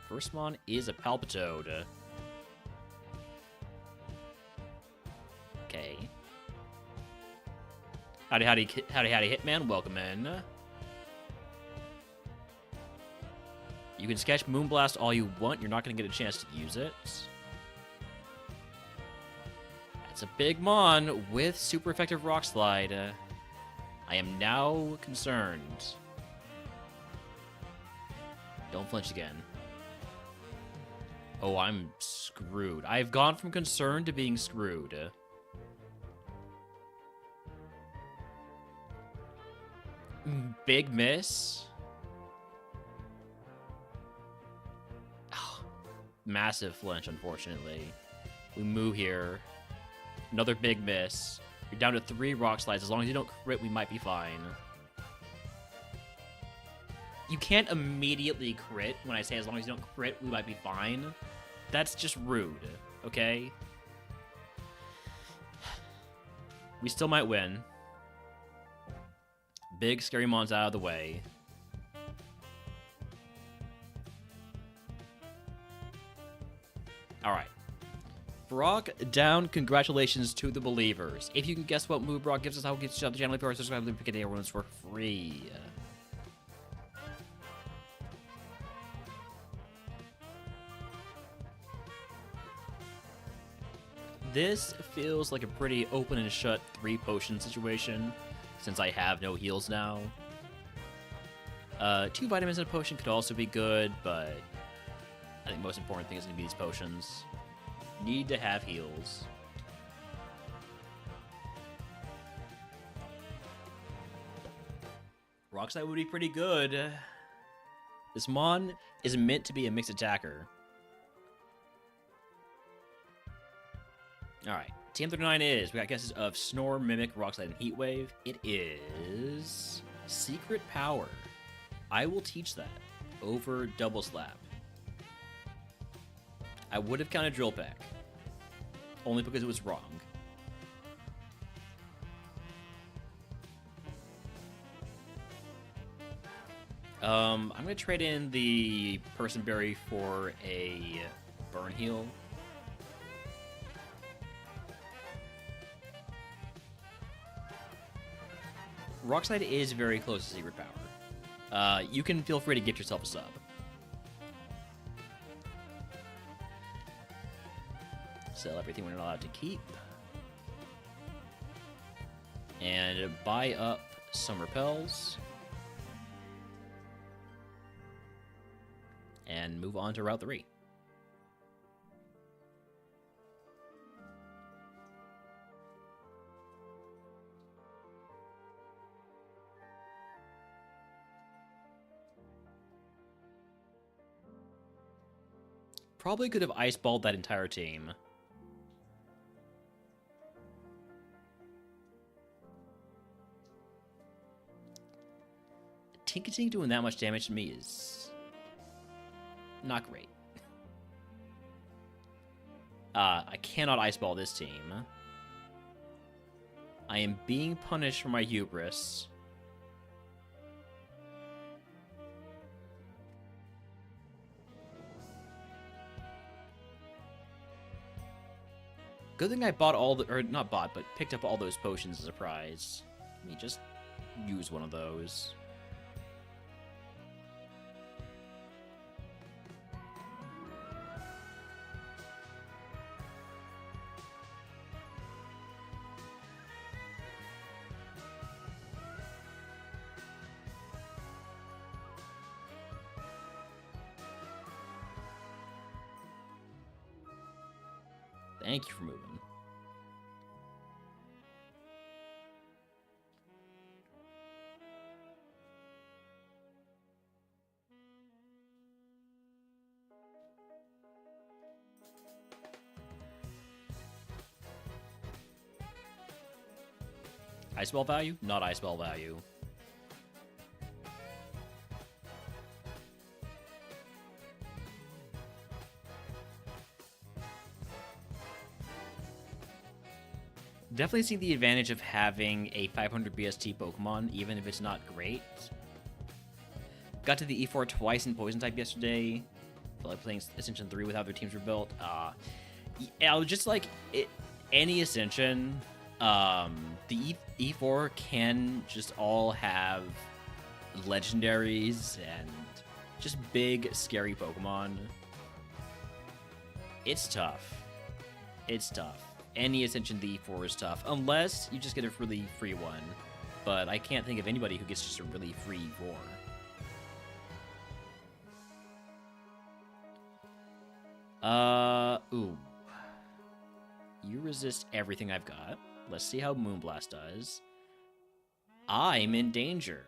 First mon is a Palpitoad. Okay. Howdy, Hitman. Welcome in. You can sketch Moonblast all you want. You're not going to get a chance to use it. That's a big mon with super effective Rock Slide. I am now concerned. Don't flinch again. Oh, I'm screwed. I've gone from concerned to being screwed. Big miss. Massive flinch, unfortunately. We move here. Another big miss. You're down to 3 Rock Slides. As long as you don't crit, we might be fine. You can't immediately crit when I say as long as you don't crit, we might be fine. That's just rude, okay? We still might win. Big scary mon's out of the way. Alright. Brock down. Congratulations to the believers. If you can guess what move Brock gives us, I will get you up the channel. Subscribe to the everyone's for free. This feels like a pretty open and shut 3 potion situation, since I have no heals now. 2 vitamins and a potion could also be good, but I think the most important thing is going to be these potions. Need to have heals. Rock Slide would be pretty good. This mon is meant to be a mixed attacker. Alright, TM39 is, we got guesses of Snore, Mimic, Rock Slide, and Heat Wave. It is Secret Power. I will teach that over Double Slap. I would have counted Drill Peck, only because it was wrong. I'm going to trade in the Person Berry for a Burn Heal. Rock Slide is very close to Secret Power. You can feel free to get yourself a sub. Sell everything we're not allowed to keep. And buy up some repels. And move on to Route 3. Probably could have ice-balled that entire team. Tinkating doing that much damage to me is not great. I cannot ice-ball this team. I am being punished for my hubris. Good thing I bought all the, or not bought, but picked up all those potions as a prize. Let me just use one of those. Thank you for moving. Ice ball value? Not ice ball value. Definitely see the advantage of having a 500 BST Pokemon, even if it's not great. Got to the E4 twice in Poison type yesterday. Felt like playing Ascension 3 with how their teams were built. Yeah, just like any Ascension, the E4 can just all have legendaries and just big, scary Pokemon. It's tough. It's tough. Any Ascension the E4 is tough, unless you just get a really free one. But I can't think of anybody who gets just a really free E4. Ooh. You resist everything I've got. Let's see how Moonblast does. I'm in danger.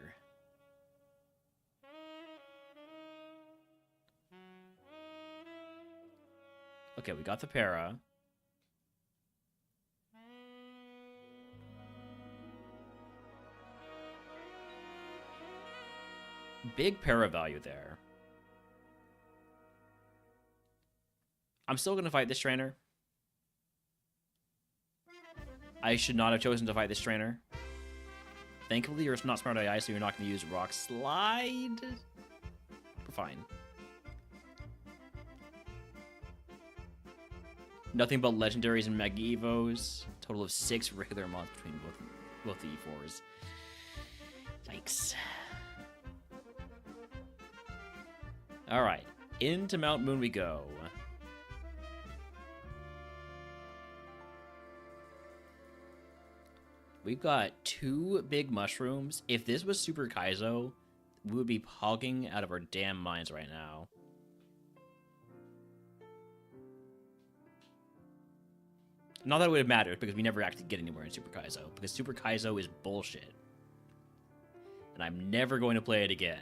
Okay, we got the para. Big para value there. I'm still going to fight this trainer. I should not have chosen to fight this trainer. Thankfully, you're not Smart AI, so you're not going to use Rock Slide. We're fine. Nothing but legendaries and Mega Evos. Total of 6 regular months between both the E4s. Yikes. Alright, into Mount Moon we go. We've got 2 big mushrooms. If this was Super Kaizo, we would be hogging out of our damn minds right now. Not that it would have mattered, because we never actually get anywhere in Super Kaizo, because Super Kaizo is bullshit. And I'm never going to play it again.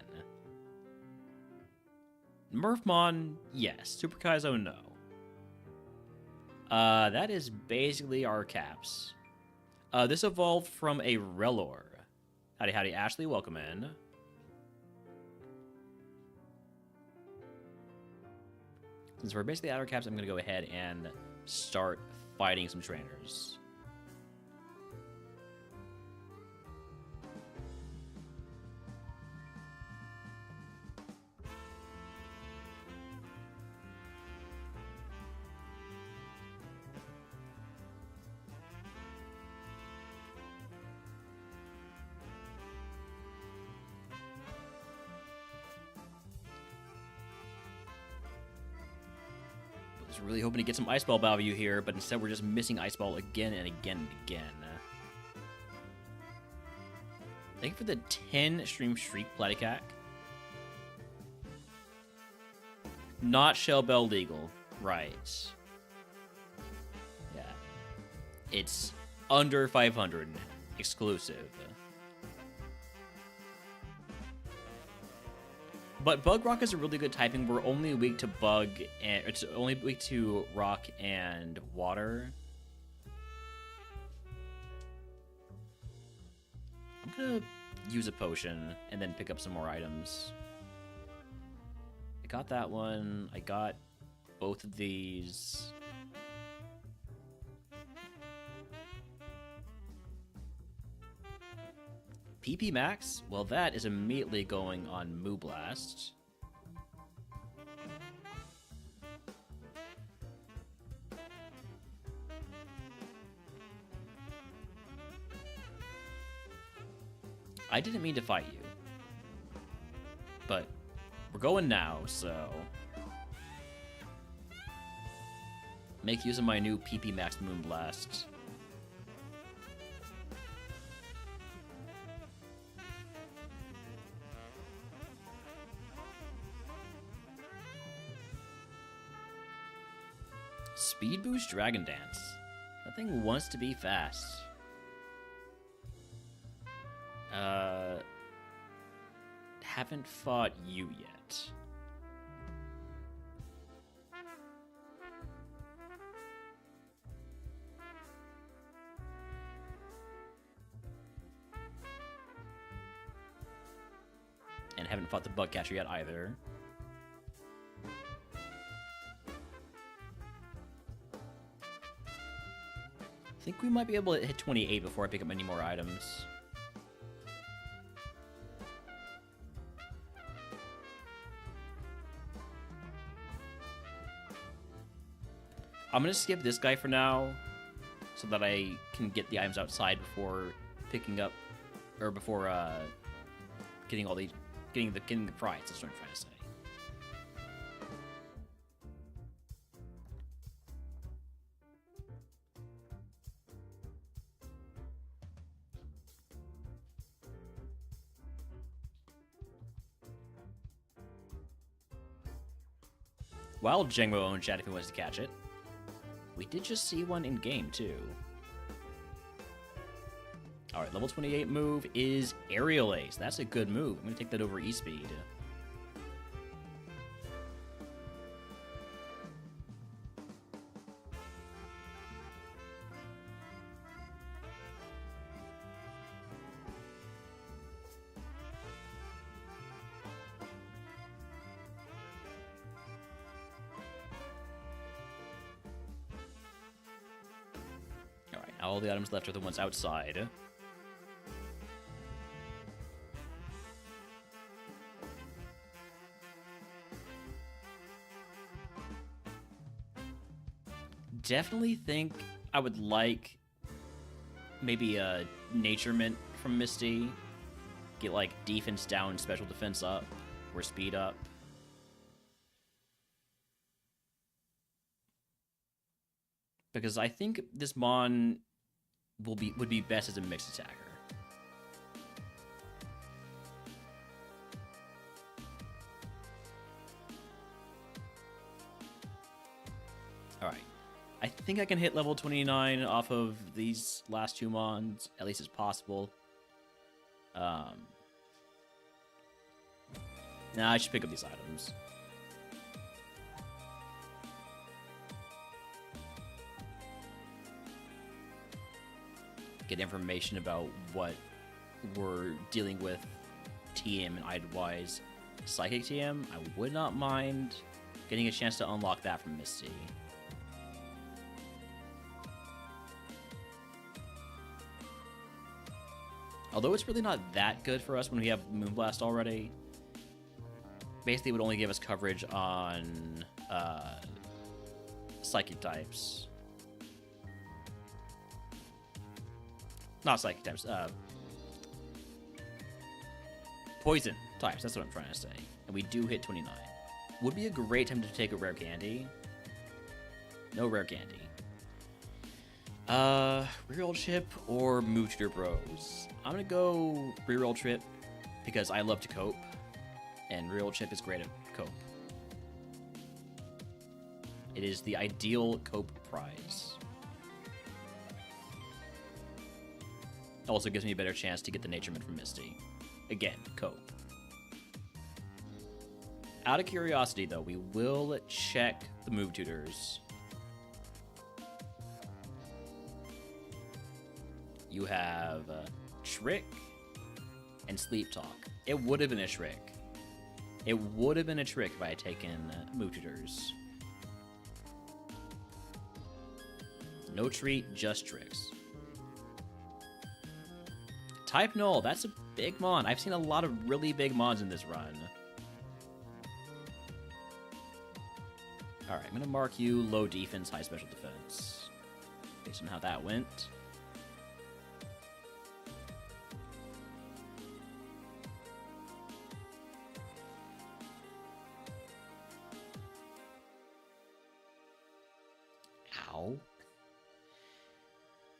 Murphmon, yes. Super Kaizo, no. That is basically our caps. This evolved from a Relor. Howdy, howdy, Ashley. Welcome in. Since we're basically at our caps, I'm going to go ahead and start fighting some trainers. I was really hoping to get some Ice Ball value here, but instead we're just missing Ice Ball again and again and again. Thank you for the 10 Stream Shriek, Platycac. Not Shell Bell legal. Right. Yeah. It's under 500. Exclusive. But Bug Rock is a really good typing. We're only weak to Bug, and it's only weak to Rock and Water. I'm gonna use a potion and then pick up some more items. I got that one. I got both of these. PP Max? Well, that is immediately going on Mooblast. I didn't mean to fight you. But we're going now, so... Make use of my new PP Max Moonblast. Speed Boost Dragon Dance. That thing wants to be fast. Haven't fought you yet. And haven't fought the bug catcher yet either. I think we might be able to hit 28 before I pick up any more items. I'm gonna skip this guy for now, so that I can get the items outside before picking up, or before getting the prize. That's what I'm trying to say. Wild Jengmo own chat if he wants to catch it. We did just see one in game too. Alright, level 28 move is Aerial Ace. That's a good move. I'm going to take that over E-Speed. Alright, all the items left are the ones outside. Definitely think I would like maybe a Nature Mint from Misty. Get like defense down, special defense up, or speed up. Because I think this Mon would be best as a mixed attacker. Alright. I think I can hit level 29 off of these last two Mons, at least as possible. Nah, I should pick up these items. Get information about what we're dealing with TM and item-wise. Psychic TM, I would not mind getting a chance to unlock that from Misty. Although it's really not that good for us when we have Moonblast already. Basically, it would only give us coverage on Psychic types. Not Psychic types, Poison types, that's what I'm trying to say. And we do hit 29. Would be a great time to take a rare candy. No rare candy. Reroll Chip or Move Tutor Bros? I'm gonna go Reroll Chip because I love to cope, and Reroll Chip is great at cope. It is the ideal cope prize. Also gives me a better chance to get the Nature Mint from Misty. Again, cope. Out of curiosity, though, we will check the Move Tutors. You have Trick and Sleep Talk. It would have been a trick. It would have been a trick if I had taken Move Tutors. No treat, just tricks. Type Null, that's a big Mon. I've seen a lot of really big Mons in this run. Alright, I'm gonna mark you low defense, high special defense. Based on how that went. Ow.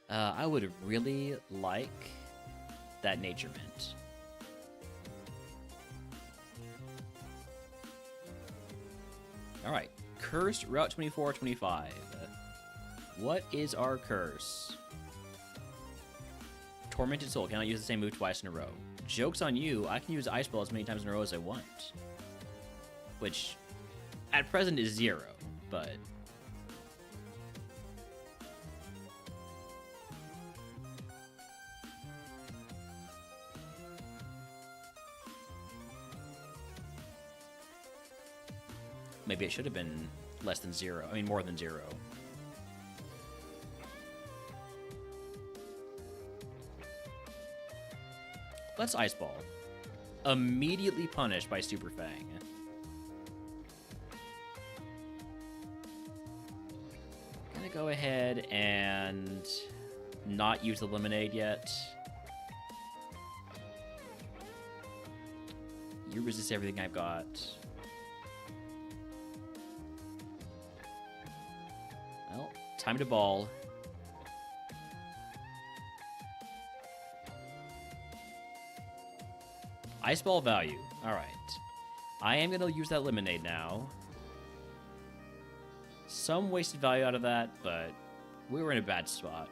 I would really like that Nature Mint. Alright. Cursed Route 2425. What is our curse? Tormented Soul. Cannot use the same move twice in a row. Joke's on you. I can use Ice Ball as many times in a row as I want. Which, at present, is 0, but... maybe it should have been less than 0. I mean, more than 0. Let's Ice Ball. Immediately punished by Super Fang. Gonna go ahead and not use the Lemonade yet. You resist everything I've got. Well, time to ball. Ice Ball value. Alright. I am going to use that Lemonade now. Some wasted value out of that, but we were in a bad spot.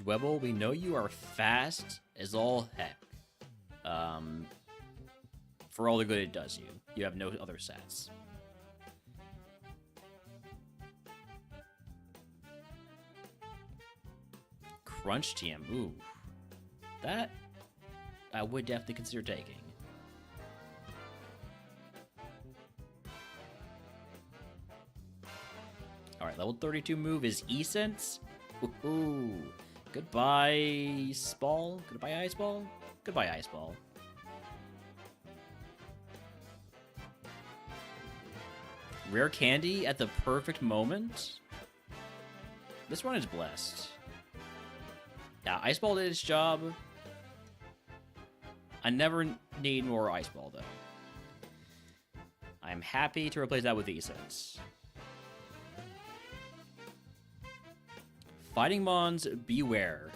Dwebble, we know you are fast as all heck. For all the good it does you. You have no other stats. Crunch TM, ooh. That I would definitely consider taking. Alright, level 32 move is Essence. Woohoo! Goodbye, Spall. Goodbye, Ice Ball. Goodbye, Ice Ball. Rare candy at the perfect moment. This run is blessed. Yeah, Ice Ball did its job. I never need more Ice Ball, though. I'm happy to replace that with Essence. Fighting Mons, beware.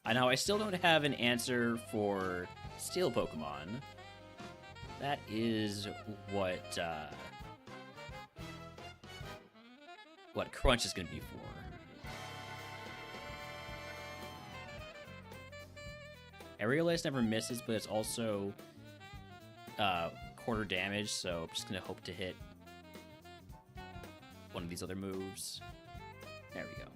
I know I still don't have an answer for Steel Pokemon. That is what Crunch is going to be for. Aerialist never misses, but it's also quarter damage, so I'm just going to hope to hit one of these other moves. There we go.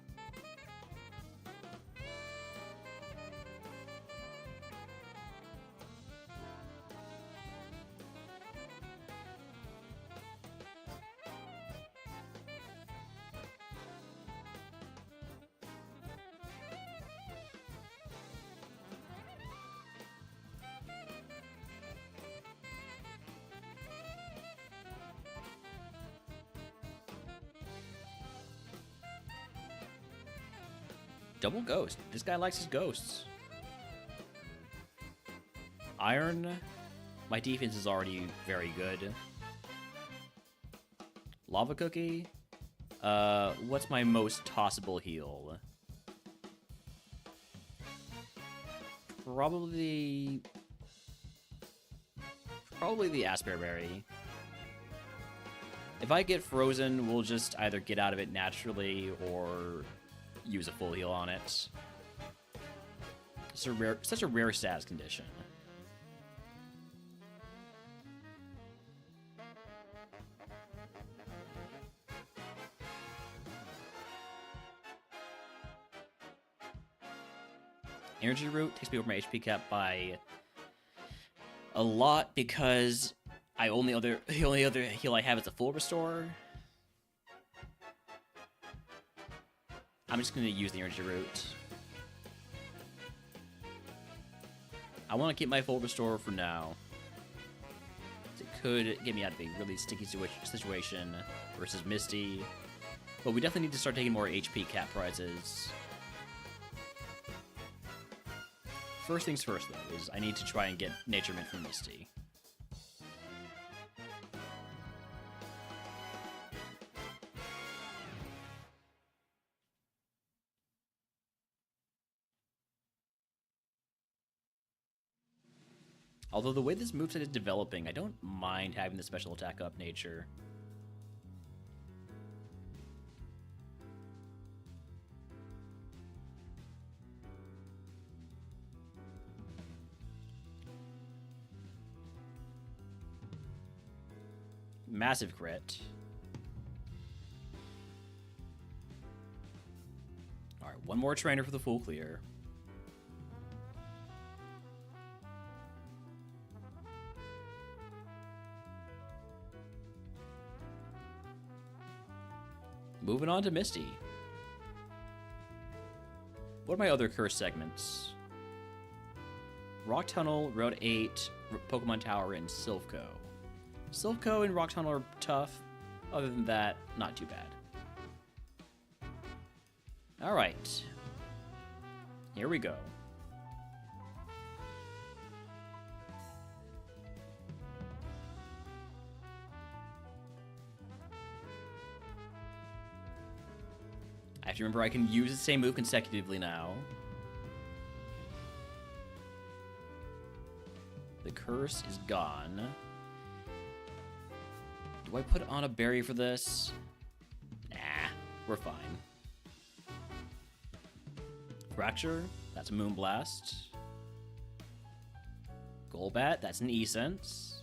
Double Ghost. This guy likes his ghosts. Iron. My defense is already very good. Lava Cookie. What's my most tossable heal? Probably the Asper Berry. If I get frozen, we'll just either get out of it naturally or use a full heal on it. It's such a rare status condition. Energy Root takes me over my HP cap by a lot because the only other heal I have is a full restore. I'm just gonna use the Energy Root. I want to keep my full restore for now. It could get me out of a really sticky situation versus Misty. But we definitely need to start taking more HP cap prizes. First things first, though, is I need to try and get Nature Mint from Misty. Although the way this moveset is developing, I don't mind having the special attack up Nature. Massive crit. Alright, one more trainer for the full clear. Moving on to Misty. What are my other curse segments? Rock Tunnel, Road 8, Pokemon Tower, and Silph.Co. Silph.Co and Rock Tunnel are tough. Other than that, not too bad. Alright. Here we go. I have to remember I can use the same move consecutively now. The curse is gone. Do I put on a berry for this? Nah, we're fine. Fracture, that's a Moonblast. Golbat, that's an E-Sense.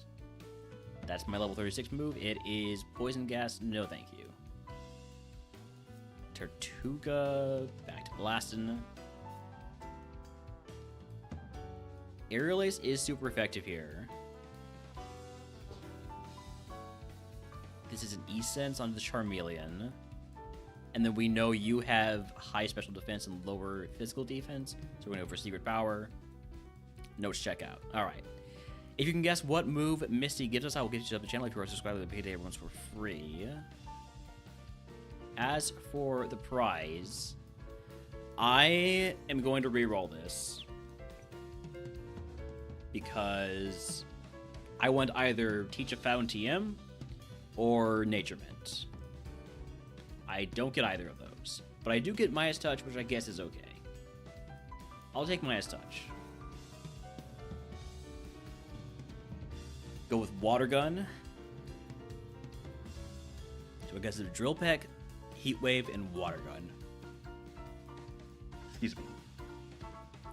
That's my level 36 move. It is Poison Gas, no thank you. Tortuga, back to Blastin'. Aerial Ace is super effective here. This is an E-Sense onto the Charmeleon. And then we know you have high special defense and lower physical defense, so we're going to go for Secret Power. Notes check out. Alright. If you can guess what move Misty gives us, I will get you to the channel. If you are subscribed to the payday everyone's for free. As for the prize, I am going to reroll this because I want either Teach a Fountain TM or Nature Mint. I don't get either of those, but I do get Midas Touch, which I guess is okay. I'll take Midas Touch. Go with Water Gun. So I guess it's Drill Peck, Heat Wave, and Water Gun. Excuse me.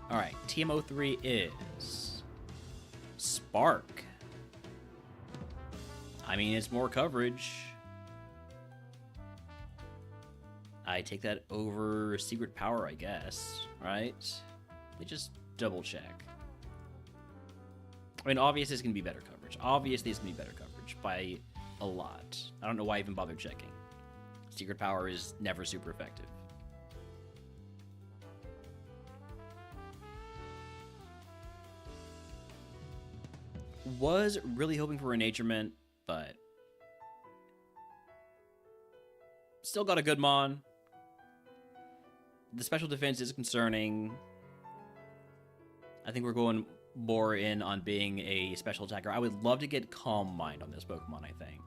Alright, TM03 is Spark. I mean, it's more coverage. I take that over Secret Power, I guess, right? Let me just double check. I mean, obviously it's going to be better coverage. Obviously it's going to be better coverage by a lot. I don't know why I even bothered checking. Secret Power is never super effective. Was really hoping for a Nature Mint, but still got a good Mon. The special defense is concerning. I think we're going more in on being a special attacker. I would love to get Calm Mind on this Pokemon, I think.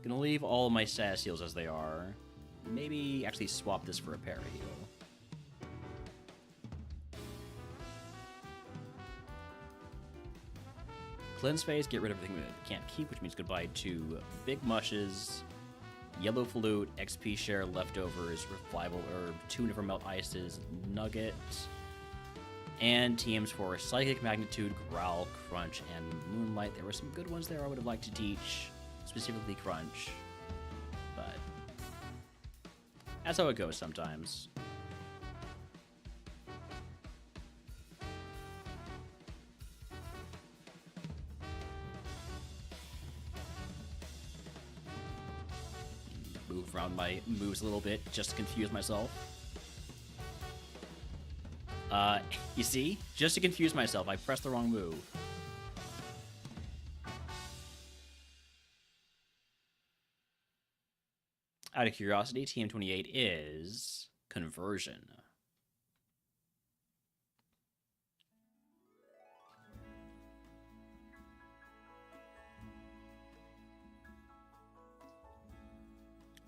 Gonna leave all of my status heals as they are. Maybe actually swap this for a Para Heal. Cleanse Phase, get rid of everything that can't keep, which means goodbye to Big Mushes, Yellow Flute, XP Share, Leftovers, Revival Herb, 2 Never Melt Ices, Nugget, and TMs for Psychic Magnitude, Growl, Crunch, and Moonlight. There were some good ones there I would have liked to teach, specifically Crunch, but that's how it goes sometimes. move around my moves a little bit just to confuse myself. You see? Just to confuse myself, I pressed the wrong move. Out of curiosity, TM28 is Conversion.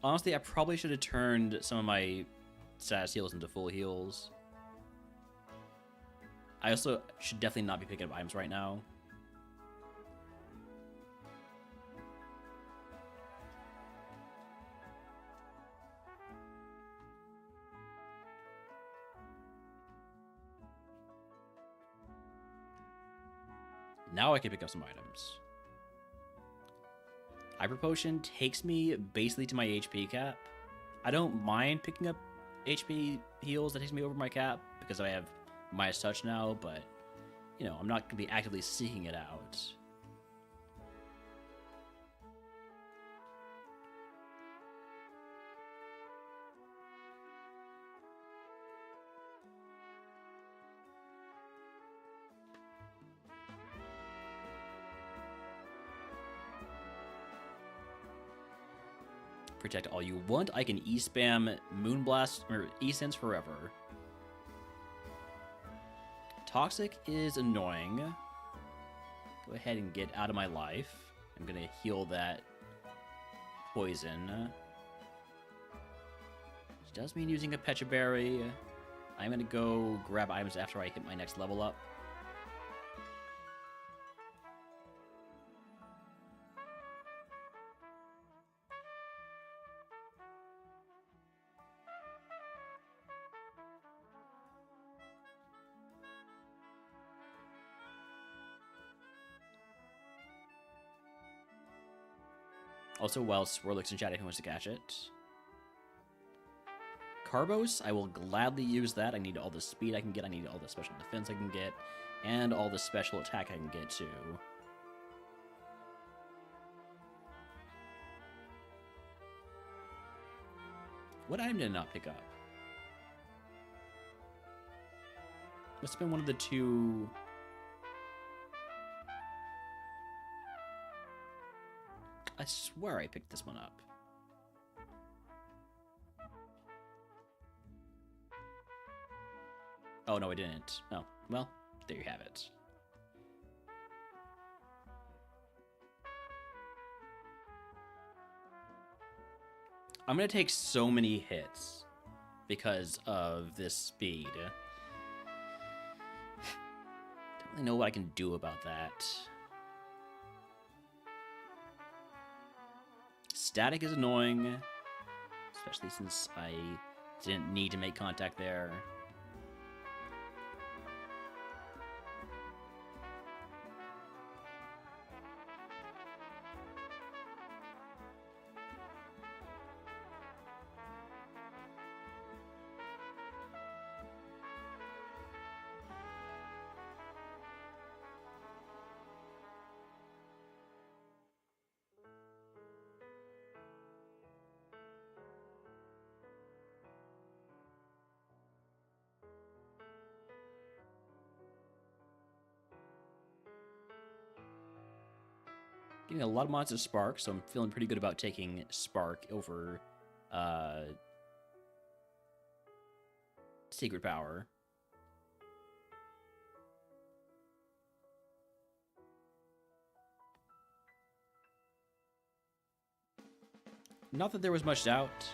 Honestly, I probably should have turned some of my status heals into full heals. I also should definitely not be picking up items right now. Now I can pick up some items. Hyper Potion takes me basically to my HP cap. I don't mind picking up HP heals that takes me over my cap because I have Midas Touch now, but, you know, I'm not going to be actively seeking it out. Protect all you want. I can E-spam Moonblast or E-sense forever. Toxic is annoying. Go ahead and get out of my life. I'm gonna heal that poison. Which does mean using a Pecha Berry. I'm gonna go grab items after I hit my next level up. Also, while Swirlix and chat, if he wants to catch it. Carbos, I will gladly use that. I need all the speed I can get, I need all the special defense I can get, and all the special attack I can get, too. What item did I not pick up? Must have been one of the two... I swear I picked this one up. Oh, no, I didn't. Oh, well, there you have it. I'm gonna take so many hits because of this speed. Don't really know what I can do about that. Static is annoying, especially since I didn't need to make contact there. Getting a lot of mods of Spark, so I'm feeling pretty good about taking Spark over Secret Power. Not that there was much doubt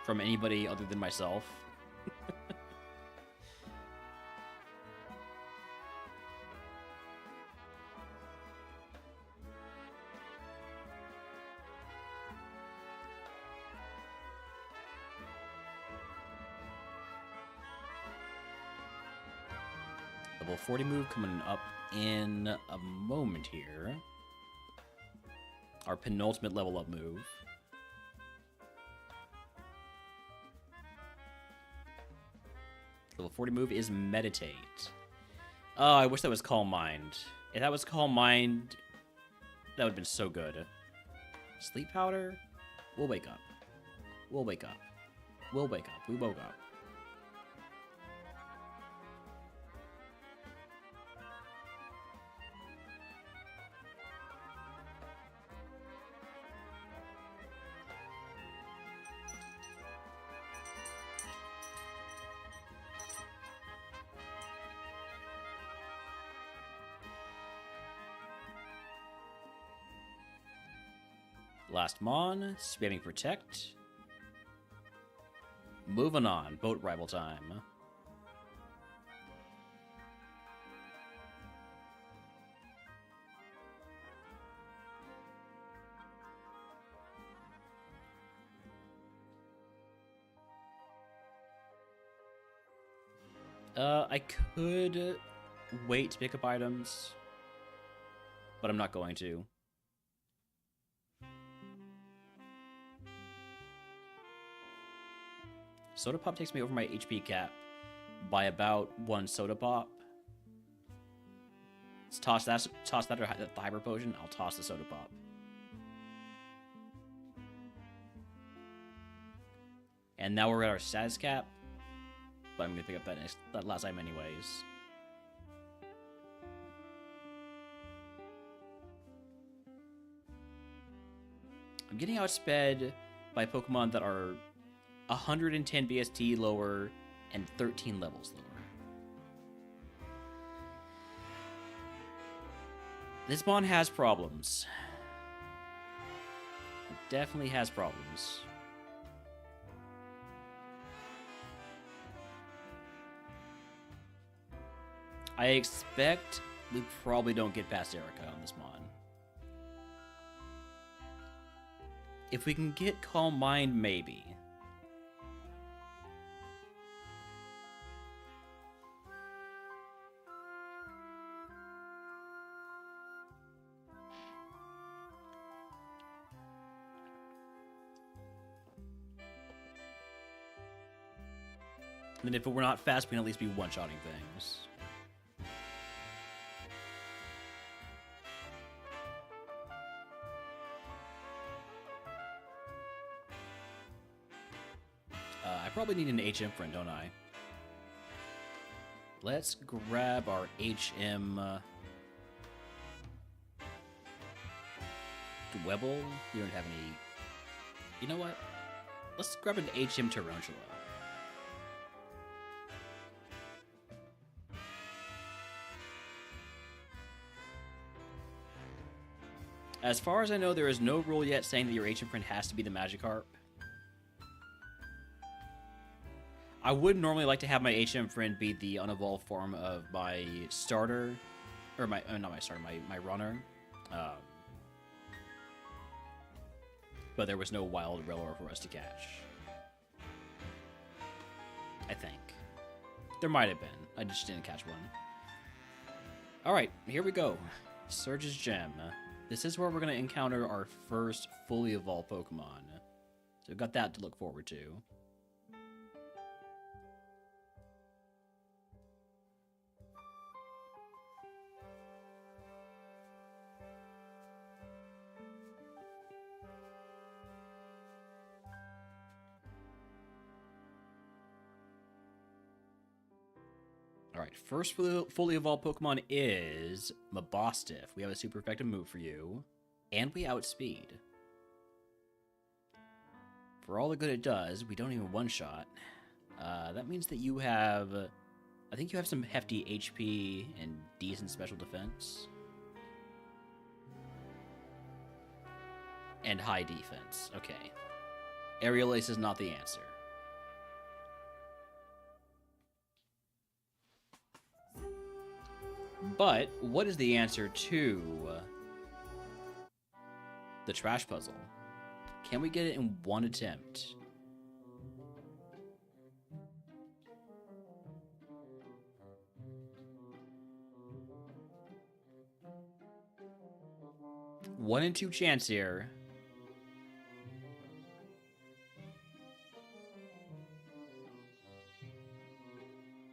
from anybody other than myself. Level 40 move coming up in a moment here. Our penultimate level up move. Level 40 move is Meditate. Oh, I wish that was Calm Mind. If that was Calm Mind, that would have been so good. Sleep Powder? We'll wake up. We'll wake up. We'll wake up. We woke up. Last Mon, spamming protect. Moving on, boat rival time. I could wait to pick up items, but I'm not going to. Soda Pop takes me over my HP cap by about 1 Soda Pop. Let's toss that or the Hyper Potion. I'll toss the Soda Pop. And now we're at our status cap, but I'm gonna pick up that last item anyways. I'm getting outsped by Pokemon that are 110 BST lower and 13 levels lower. This Mon has problems. It definitely has problems. I expect we probably don't get past Erica on this Mon. If we can get Calm Mind, maybe. And if we're not fast, we can at least be one-shotting things. I probably need an HM friend, don't I? Let's grab our HM... Dwebble? You don't have any... You know what? Let's grab an HM Tarantula. As far as I know, there is no rule yet saying that your HM friend has to be the Magikarp. I would normally like to have my HM friend be the unevolved form of my starter, or my not my starter, my runner. But there was no wild Rellor for us to catch. I think. There might have been. I just didn't catch one. Alright, here we go. Surge's Gem. This is where we're going to encounter our first fully evolved Pokemon. So we've got that to look forward to. Alright, first fully evolved Pokemon is Mabostiff. We have a super effective move for you. And we outspeed. For all the good it does, we don't even one-shot. That means that you have... I think you have some hefty HP and decent special defense. And high defense. Okay. Aerial Ace is not the answer. But what is the answer to the trash puzzle? Can we get it in one attempt? One in two chance here.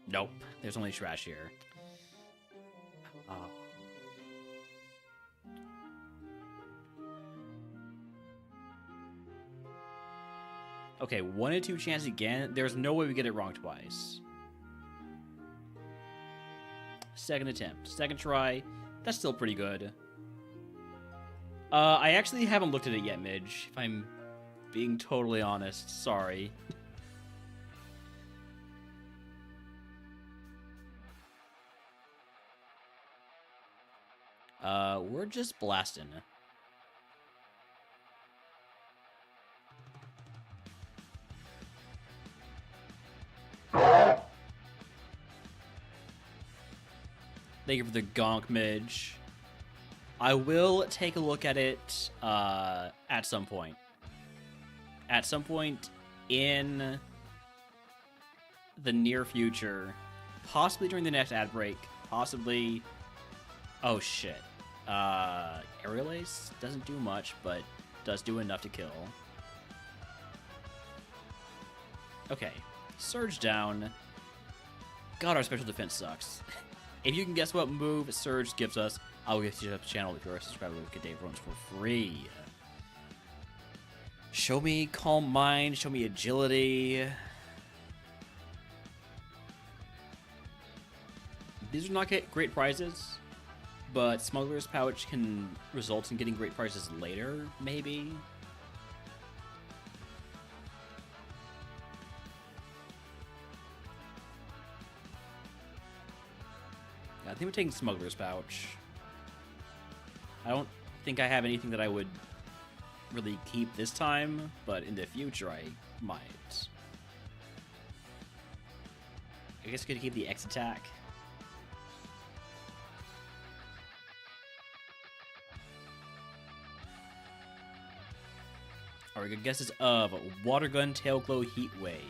Nope, there's only trash here. Okay, 1 in 2 chance again. There's no way we get it wrong twice. Second attempt. Second try. That's still pretty good. I actually haven't looked at it yet, Midge. If I'm being totally honest. Sorry. We're just blasting. Thank you for the gonk, Midge. I will take a look at it at some point. At some point in the near future. Possibly during the next ad break. Possibly... Oh, shit. Aerial Ace doesn't do much, but does do enough to kill. Okay. Surge down. God, our special defense sucks. If you can guess what move Surge gives us, I'll get you up the channel if you're a subscriber with Dave Runs for free. Show me Calm Mind, show me Agility. These are not great prizes, but Smuggler's Pouch can result in getting great prizes later, maybe? Yeah, I think we're taking Smuggler's Pouch. I don't think I have anything that I would really keep this time, but in the future I might. I guess I could keep the X attack. Alright, good guesses of Water Gun, Tail Glow, Heat Wave.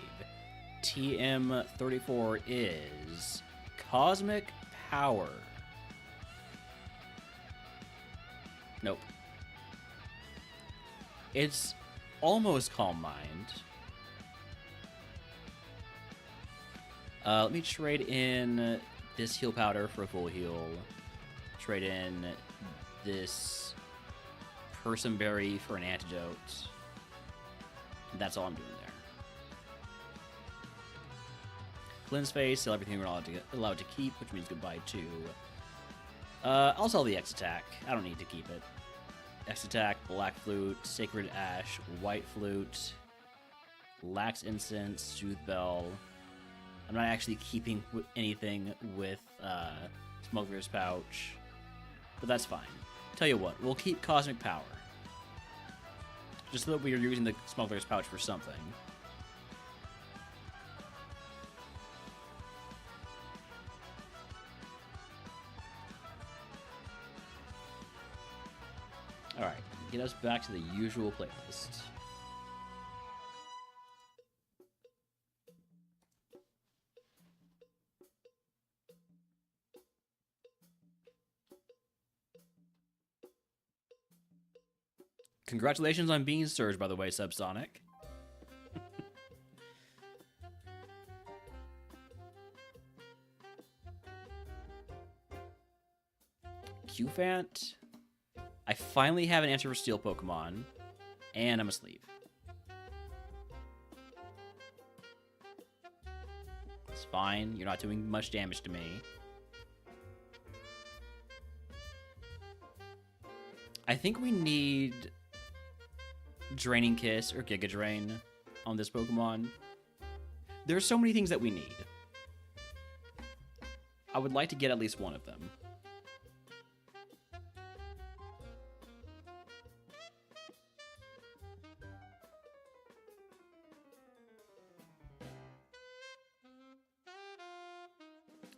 TM34 is Cosmic Power. Nope. It's almost Calm Mind. Let me trade in this heal powder for a full heal. Trade in this Persimberry for an antidote. And that's all I'm doing there. Cleanse Face, sell everything we're allowed to keep, which means goodbye to. I'll sell the X attack. I don't need to keep it. X attack, Black Flute, Sacred Ash, White Flute, Lax Incense, Soothe Bell. I'm not actually keeping anything with Smuggler's Pouch, but that's fine. Tell you what, we'll keep Cosmic Power. Just so that we are using the Smuggler's Pouch for something. Alright, get us back to the usual playlist. Congratulations on being Surge, by the way, Subsonic. Qfant. I finally have an answer for Steel Pokemon, and I'm asleep. It's fine. You're not doing much damage to me. I think we need Draining Kiss or Giga Drain on this Pokemon. There's so many things that we need. I would like to get at least one of them.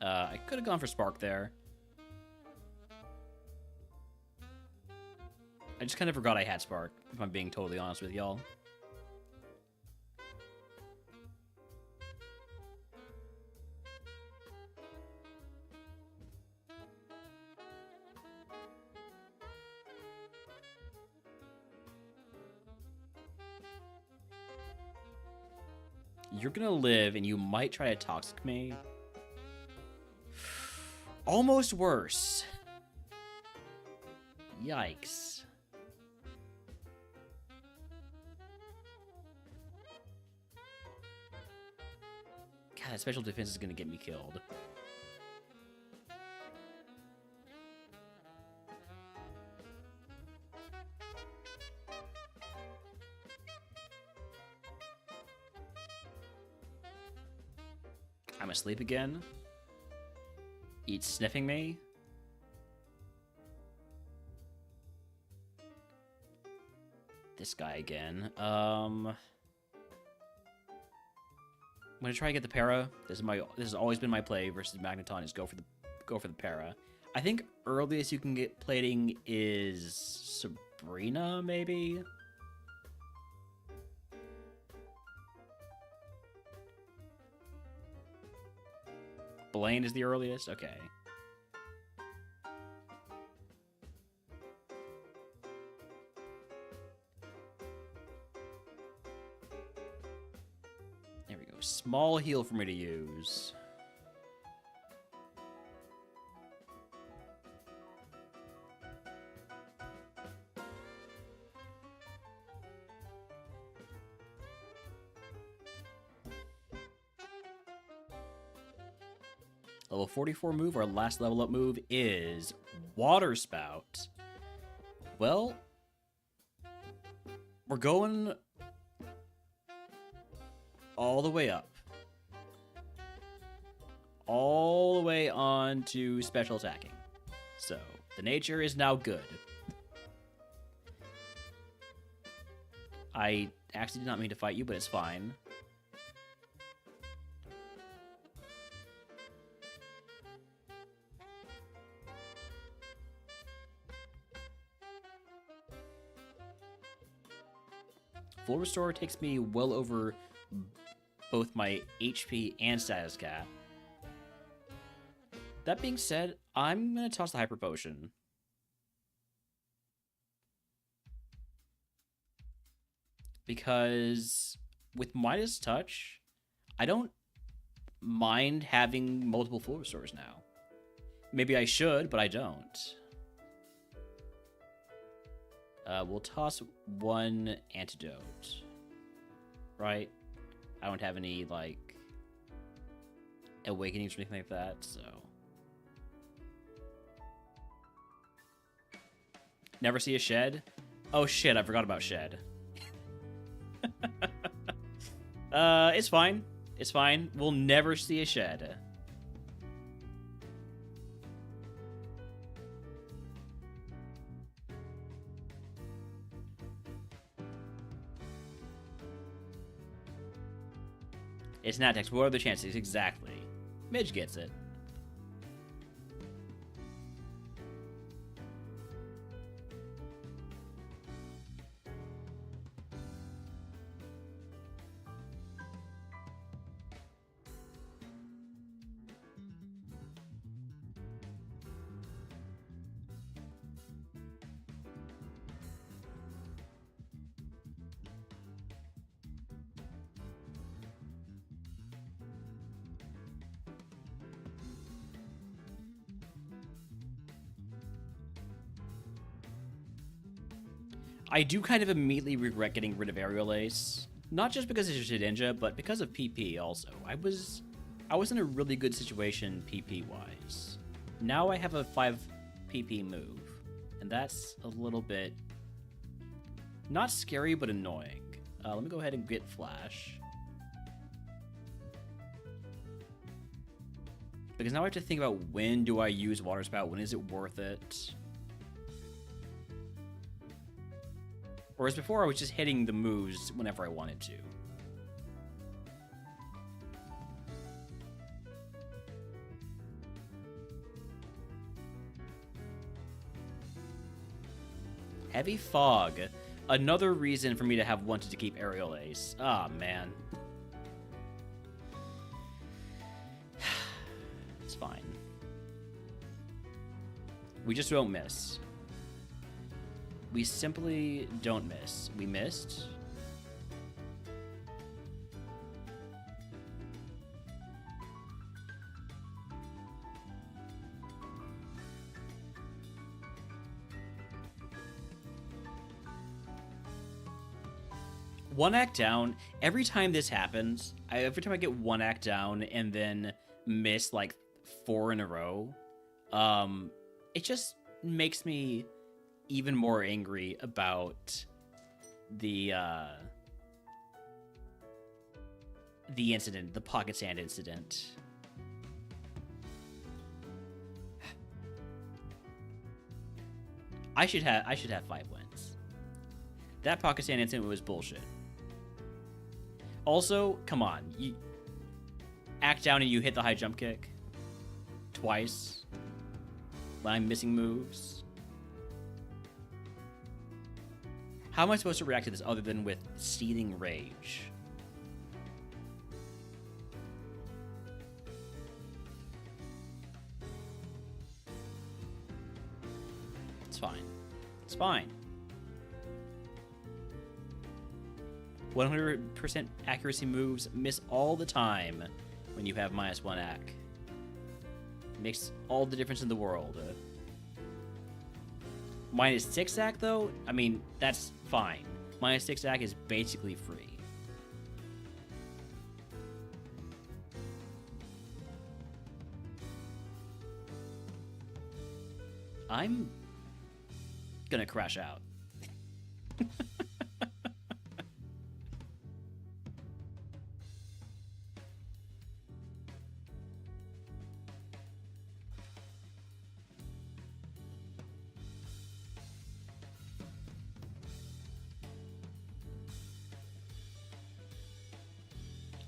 I could have gone for Spark there. I just kind of forgot I had Spark, if I'm being totally honest with y'all. You're gonna live, and you might try to Toxic me. Almost worse. Yikes. his special defense is gonna get me killed. I'm asleep again. Eats sniffing me. This guy again. I'm gonna try to get the para. This has always been my play versus Magneton, is go for the para. I think earliest you can get plating is Sabrina, maybe. Blaine is the earliest? Okay. There we go. Small heal for me to use. Level 44 move, our last level up move, is Water Spout. Well, we're going all the way up. All the way on to special attacking. So, the nature is now good. I actually did not mean to fight you, but it's fine. Full Restore takes me well over both my HP and status cap. That being said, I'm going to toss the Hyper Potion. Because with Midas Touch, I don't mind having multiple Full Restores now. Maybe I should, but I don't. We'll toss one antidote. Right? I don't have any, like, awakenings or anything like that, so. Never see a Shed? Oh shit, I forgot about Shed. It's fine. It's fine. We'll never see a Shed. It's not text. What are the chances? Exactly. Midge gets it. I do kind of immediately regret getting rid of Aerial Ace. Not just because it's a ninja, but because of PP also. I was in a really good situation PP-wise. Now I have a 5 PP move, and that's a little bit not scary, but annoying. Let me go ahead and get Flash. Because now I have to think about when do I use Water Spout, when is it worth it? Whereas before, I was just hitting the moves whenever I wanted to. Heavy Fog. Another reason for me to have wanted to keep Aerial Ace. Ah, man. It's fine. We just don't miss. We simply don't miss. We missed. One act down, every time this happens, every time I get one act down and then miss like 4 in a row, it just makes me even more angry about the incident, the pocket sand incident. I should have 5 wins. That pocket sand incident was bullshit. Also, come on, you act down and you hit the high jump kick twice when I'm missing moves. How am I supposed to react to this other than with seething rage? It's fine. It's fine. 100% accuracy moves miss all the time when you have -1 AC. Makes all the difference in the world. -6 AC though, I mean, that's fine. -6 AC is basically free. I'm gonna crash out.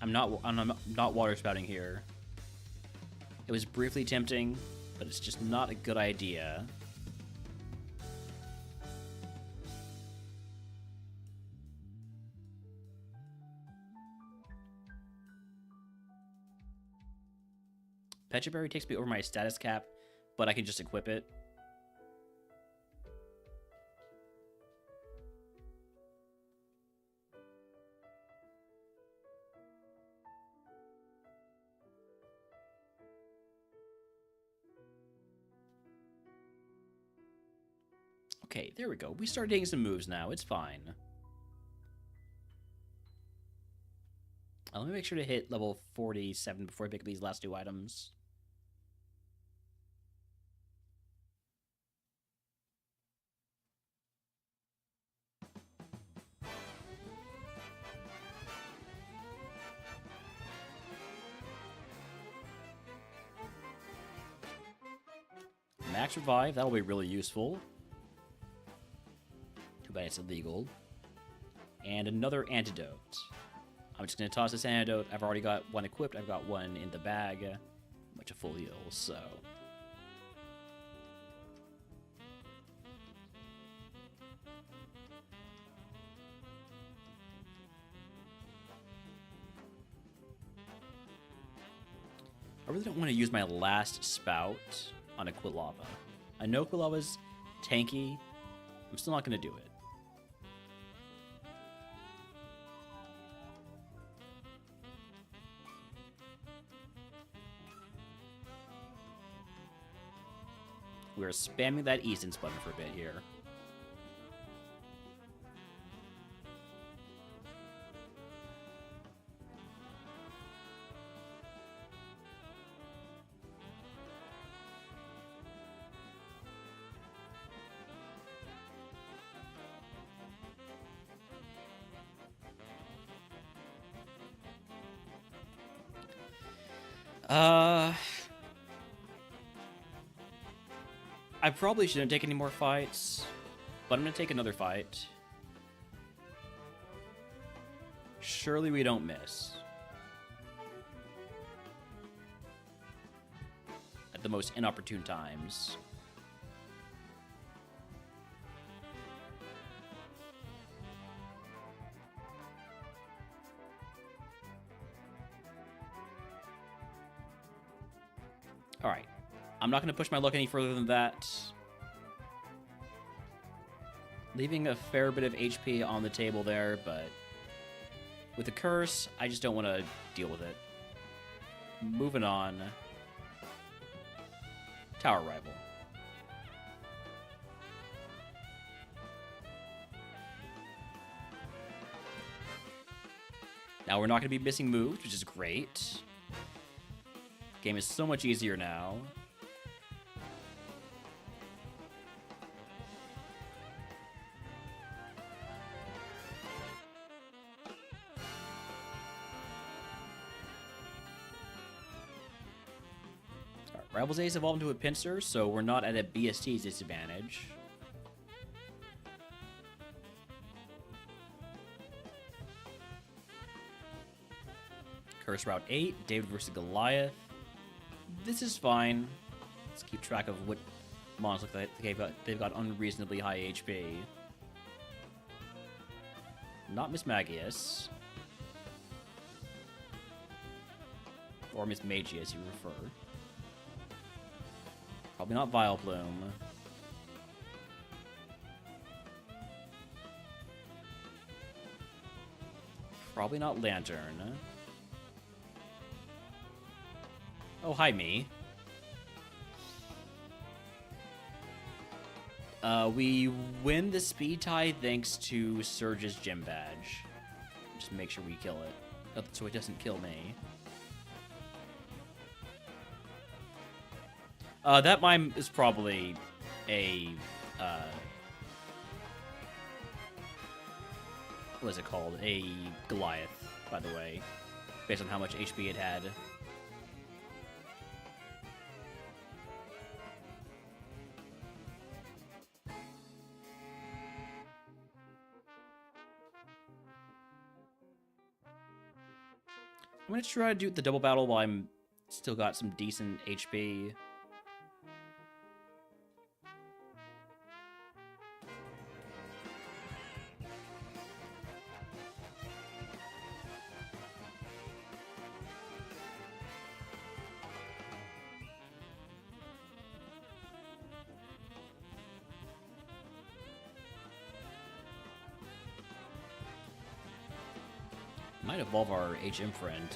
I'm not water spouting here. It was briefly tempting, but it's just not a good idea. Petra Berry takes me over my status cap, but I can just equip it. Okay, there we go. We start taking some moves now. It's fine. Let me make sure to hit level 47 before I pick up these last 2 items. Max revive, that'll be really useful. Too bad it's illegal. And another antidote. I'm just going to toss this antidote. I've already got 1 equipped. I've got 1 in the bag. Much a full heal, so... I really don't want to use my last spout on a Quilava. I know Quilava's tanky. I'm still not going to do it. We're spamming that Easton's button for a bit here. I probably shouldn't take any more fights, but I'm going to take another fight. Surely we don't miss. At the most inopportune times. Alright. I'm not going to push my luck any further than that. Leaving a fair bit of HP on the table there, but with the curse, I just don't want to deal with it. Moving on. Tower Rival. Now we're not going to be missing moves, which is great. Game is so much easier now. Rivals Ace evolved into a pincer, so we're not at a BST's disadvantage. Curse Route 8, David versus Goliath. This is fine. Let's keep track of what mons look like they've got unreasonably high HP. Not Miss Magius. Or Miss Magie, as you refer. Probably not Vileplume. Probably not Lantern. Oh, hi, me. We win the speed tie thanks to Surge's gym badge. Just make sure we kill it, so it doesn't kill me. That mime is probably a, what is it called? A Goliath, by the way, based on how much HP it had. I'm gonna try to do the double battle while I'm still got some decent HP. Might evolve our HM friend.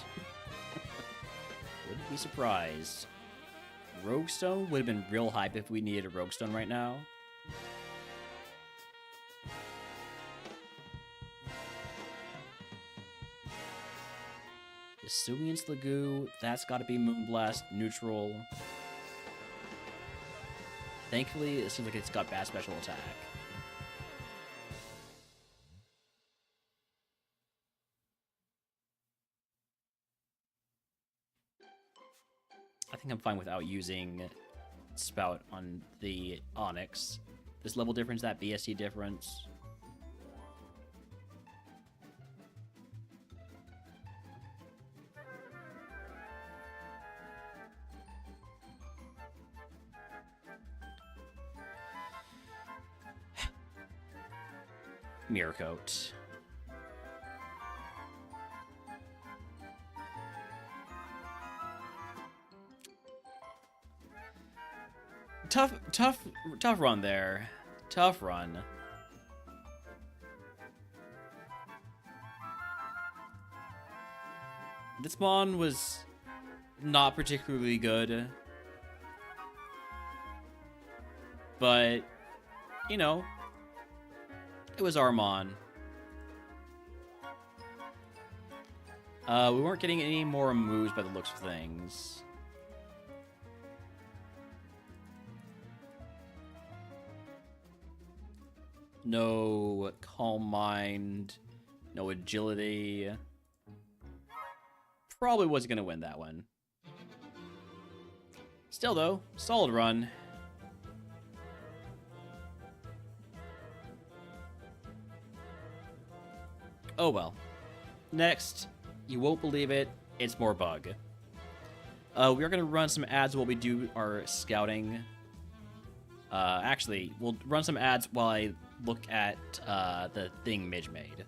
Wouldn't be surprised. Rogue Stone would have been real hype if we needed a Rogue Stone right now. Hisuian Sliggoo, that's gotta be Moonblast, neutral. Thankfully, it seems like it's got bad special attack. I think I'm fine without using Spout on the Onyx. This level difference, that BSC difference. Mirror Coat. Tough run there. Tough run. This mon was not particularly good. But, you know, it was our mon. We weren't getting any more moves by the looks of things. No Calm Mind, no Agility. Probably wasn't going to win that one. Still, though, solid run. Oh well. Next, you won't believe it, it's more bug. We are going to run some ads while we do our scouting. Actually, we'll run some ads while I look at the thing Midge made.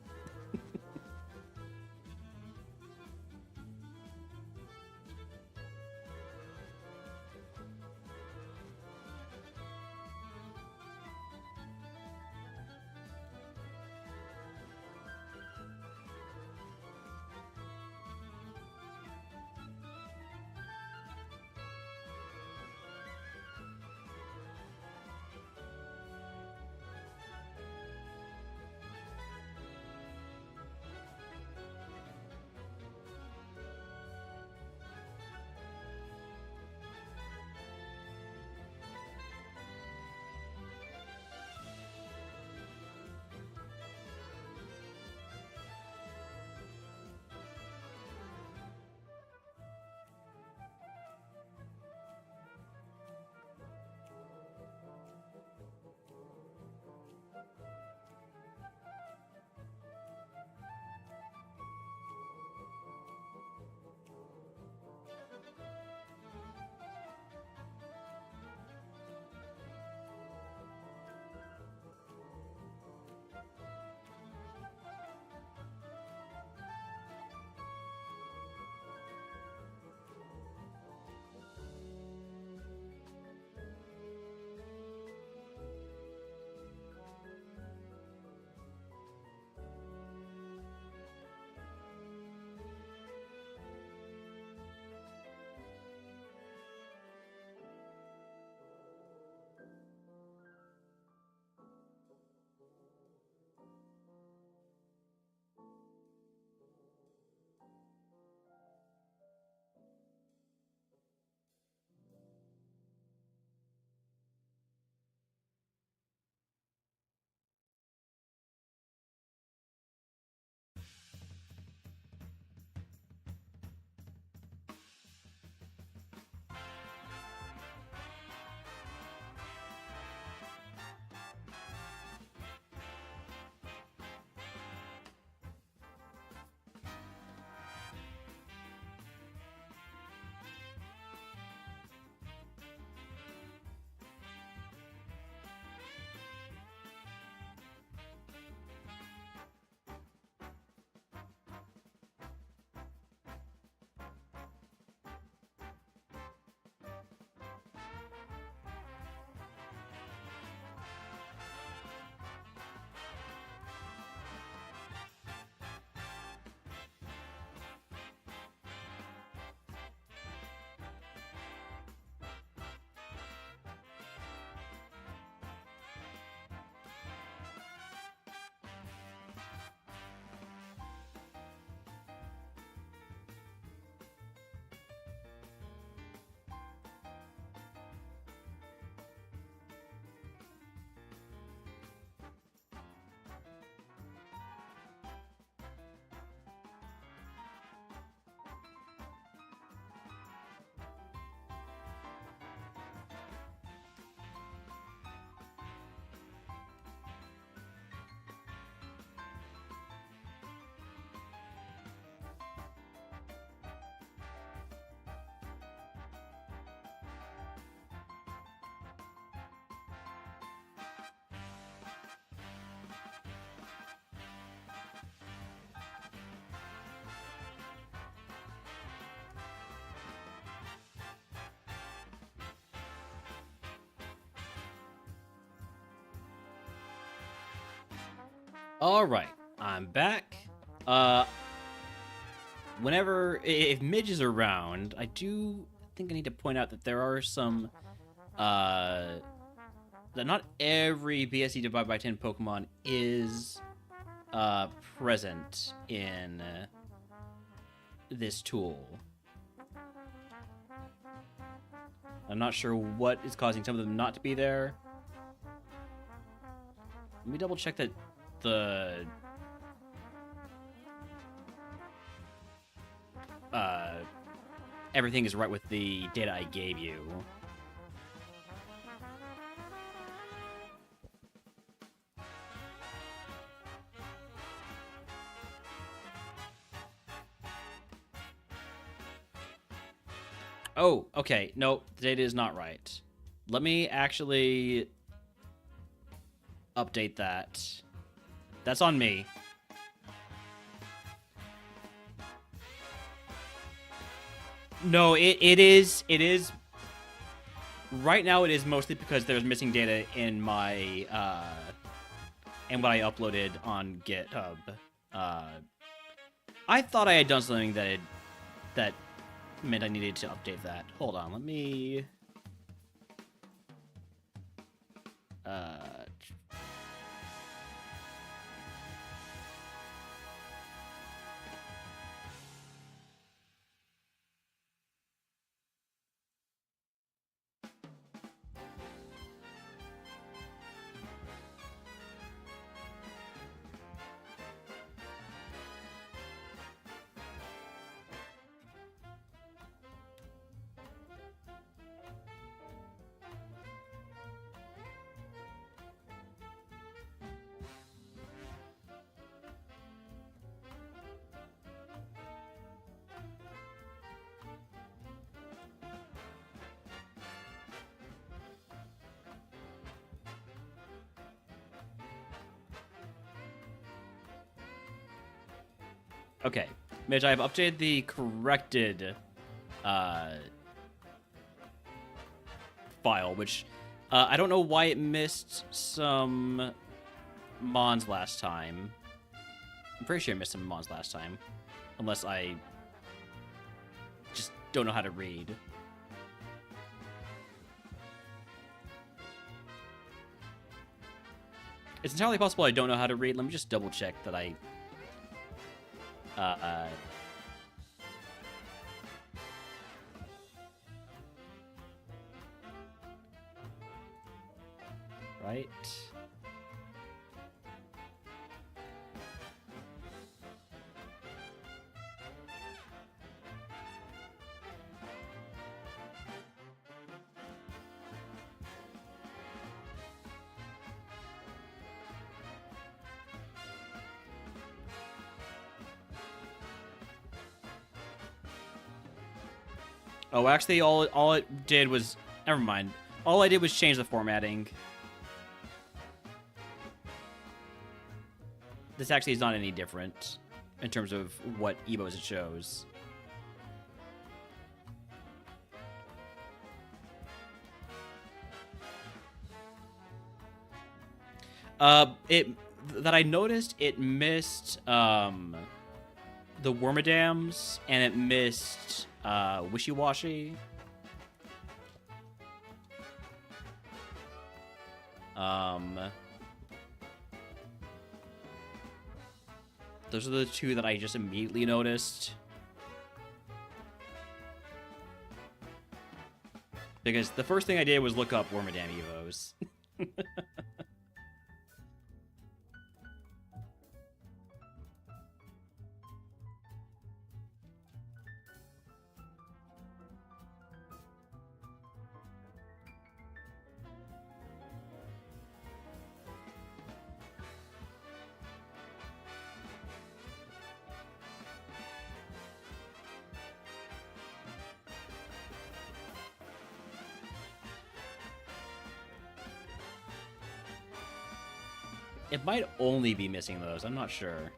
Alright, I'm back. If Midge is around, I do think I need to point out that there are some, that not every BSE Divide by 10 Pokemon is, present in this tool. I'm not sure what is causing some of them not to be there. Let me double check that the everything is right with the data I gave you. Oh, okay. No, the data is not right. Let me actually update that. That's on me. No, it is. Right now, it is mostly because there's missing data in my and what I uploaded on GitHub. I thought I had done something that meant I needed to update that. Hold on, let me. Okay, Mitch, I've updated the corrected file, which I don't know why it missed some Mons last time. I'm pretty sure I missed some Mons last time, unless I just don't know how to read. It's entirely possible I don't know how to read. Let me just double check that I... right. Oh, actually, all it did was... Never mind. All I did was change the formatting. This actually is not any different in terms of what EBOs it shows. That I noticed it missed the Wormadams and it missed Wishy-Washy. Those are the two that I just immediately noticed. Because the first thing I did was look up Wormadam Evos. It might only be missing those, I'm not sure.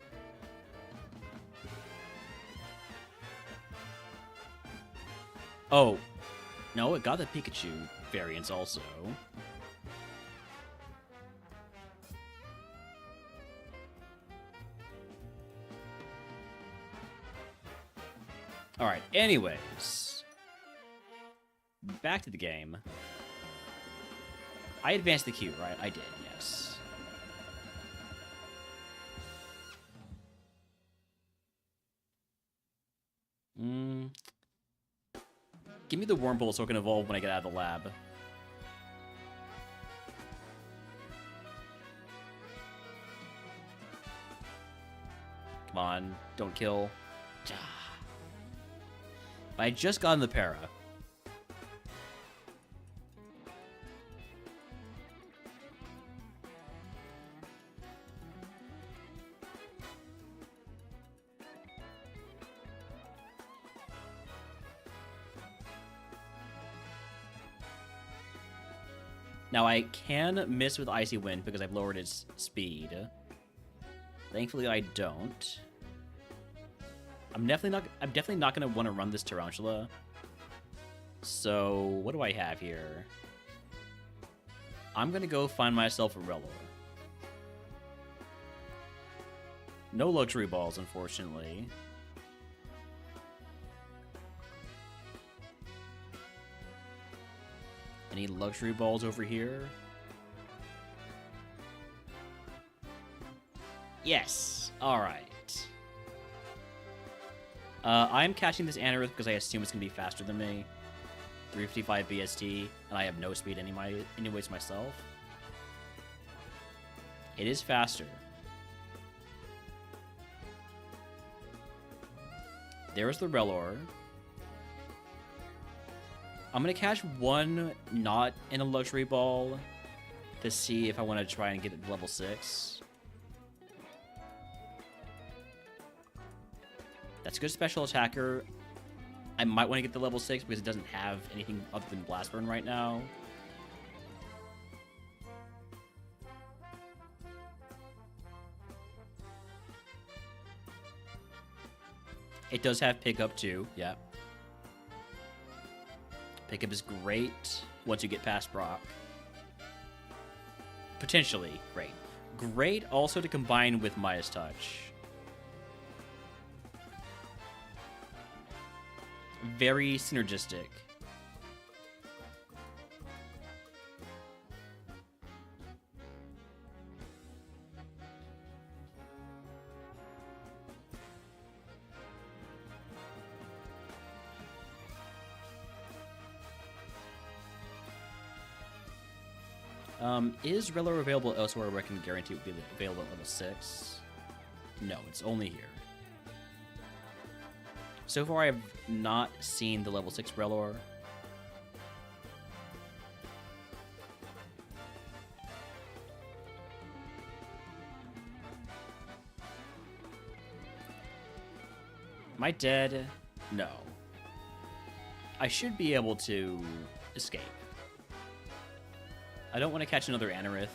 Oh, no, it got the Pikachu variants also. Alright, anyways. Back to the game. I advanced the queue, right? I did, yes. Give me the wormhole so it can evolve when I get out of the lab. Come on, don't kill. But I just got in the para. Now I can miss with Icy Wind because I've lowered its speed. Thankfully I don't. I'm definitely not gonna want to run this Tarantula. So what do I have here? I'm gonna go find myself a Relor. No luxury balls, unfortunately. Any luxury balls over here? Yes! Alright. I'm catching this Anorith because I assume it's going to be faster than me. 355 BST, and I have no speed anyways myself. It is faster. There's the Relor. I'm going to catch one not in a luxury ball to see if I want to try and get it to level 6. That's a good special attacker. I might want to get the level 6 because it doesn't have anything other than Blast Burn right now. It does have pickup too, yeah. Pickup is great once you get past Brock. Potentially great. Great also to combine with Midas Touch. Very synergistic. Is Relor available elsewhere where I can guarantee it will be available at level 6? No, it's only here. So far, I have not seen the level 6 Relor. Am I dead? No. I should be able to escape. I don't want to catch another Anorith.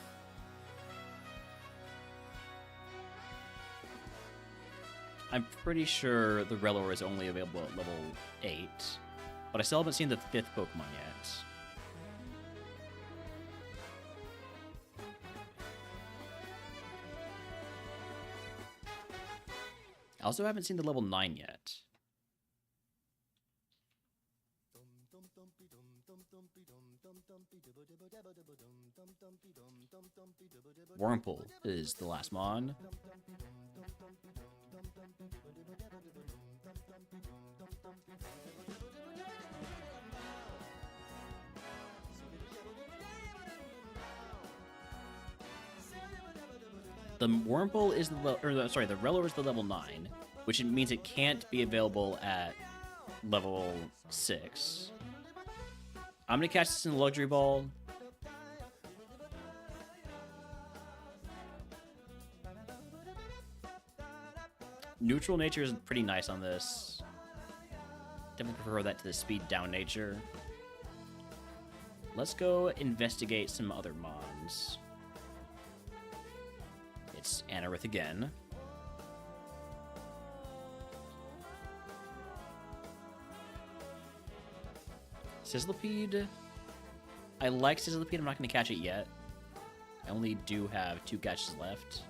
I'm pretty sure the Relor is only available at level 8, but I still haven't seen the 5th Pokemon yet. I also haven't seen the level 9 yet. Wurmple is the last mon. The Wurmple is the Relor is the level 9, which means it can't be available at level 6. I'm gonna catch this in the luxury ball. Neutral nature is pretty nice on this. Definitely prefer that to the speed down nature. Let's go investigate some other mons. It's Anorith again. Sizzlipede. I like Sizzlipede. I'm not going to catch it yet. I only do have 2 catches left.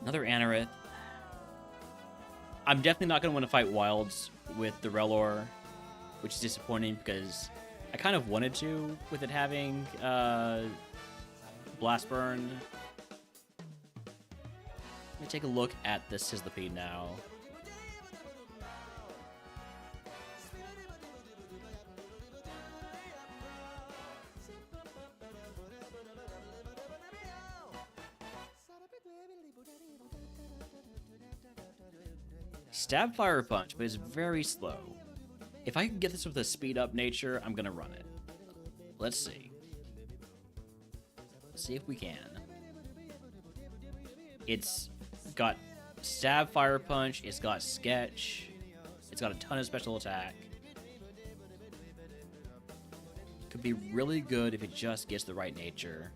Another Anorith. I'm definitely not going to want to fight Wilds with the Relor, which is disappointing because I kind of wanted to with it having Blast Burn. Let me take a look at the Sizzlipede now. Stab Fire Punch, but it's very slow. If I can get this with a speed up nature, I'm gonna run it. Let's see. Let's see if we can. It's got Stab Fire Punch, it's got Sketch, it's got a ton of special attack. Could be really good if it just gets the right nature.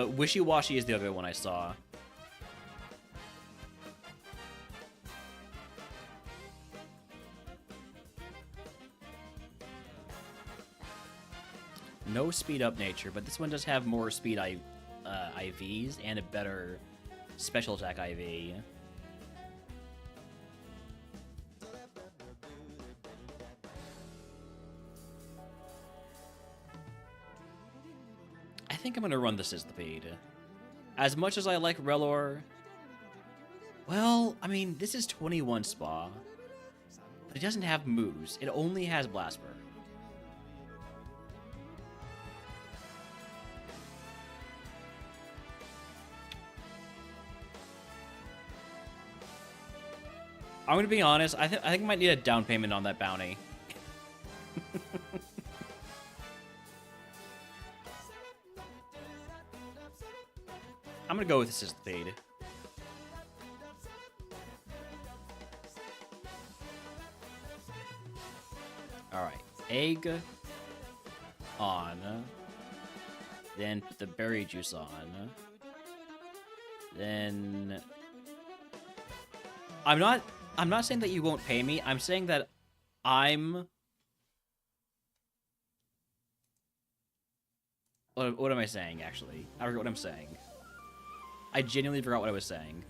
Wishy-Washy is the other one I saw. No speed up nature, but this one does have more speed IVs and a better special attack IV. I think I'm gonna run the Sizzlipede. As much as I like Relor, well, I mean, this is 21 Spa, but it doesn't have moves. It only has Blast Burn. I'm gonna be honest. I think I might need a down payment on that bounty. I'm gonna go with the Sizzlipede. Alright. Egg on. Then put the berry juice on. Then I'm not saying that you won't pay me. I'm saying that what am I saying, actually? I forget what I'm saying. I genuinely forgot what I was saying.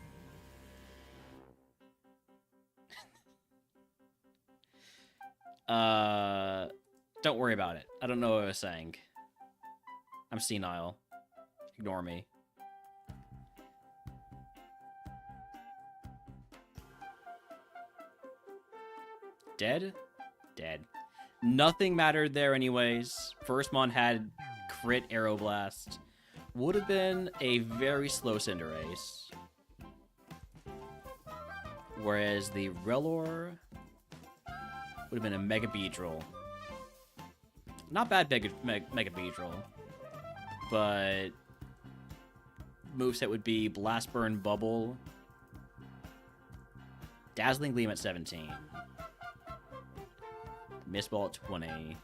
Don't worry about it. I don't know what I was saying. I'm senile. Ignore me. Dead? Dead. Nothing mattered there anyways. First Mon had crit Aeroblast. Would have been a very slow Cinderace. Whereas the Relor would have been a Mega Beedrill. Not bad Mega Beedrill. But moveset would be Blast Burn Bubble. Dazzling Gleam at 17. Miss Ball at 20.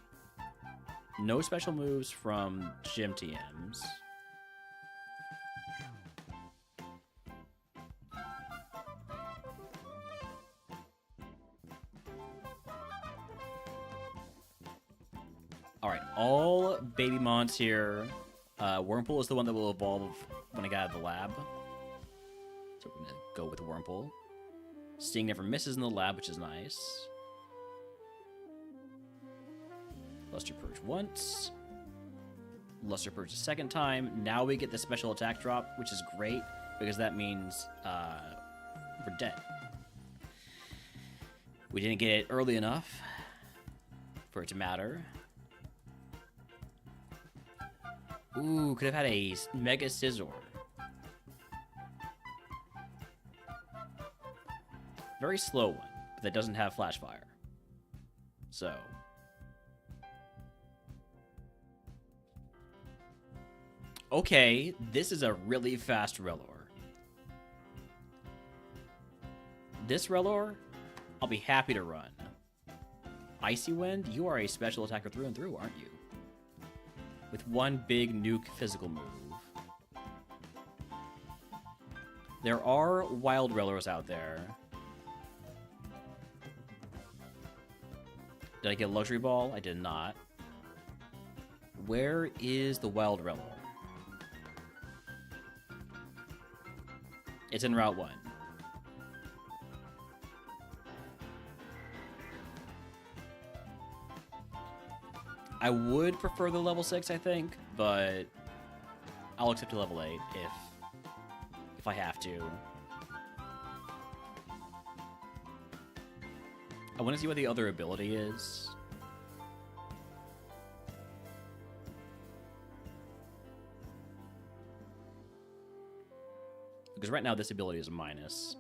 No special moves from Gym TMs. Alright, all baby mons here. Wurmple is the one that will evolve when I get out of the lab. So we're gonna go with Wurmple. Sting never misses in the lab, which is nice. Luster Purge once. Luster Purge a second time. Now we get the special attack drop, which is great, because that means we're dead. We didn't get it early enough for it to matter. Ooh, could have had a Mega Scizor. Very slow one, but that doesn't have Flash Fire. So. Okay, this is a really fast Relor. This Relor, I'll be happy to run. Icy Wind, you are a special attacker through and through, aren't you? with one big nuke physical move. There are wild railers out there. Did I get a luxury ball? I did not. Where is the wild railer? It's in Route 1. I would prefer the level 6, I think, but I'll accept a level 8 if I have to. I want to see what the other ability is. Because right now this ability is a minus.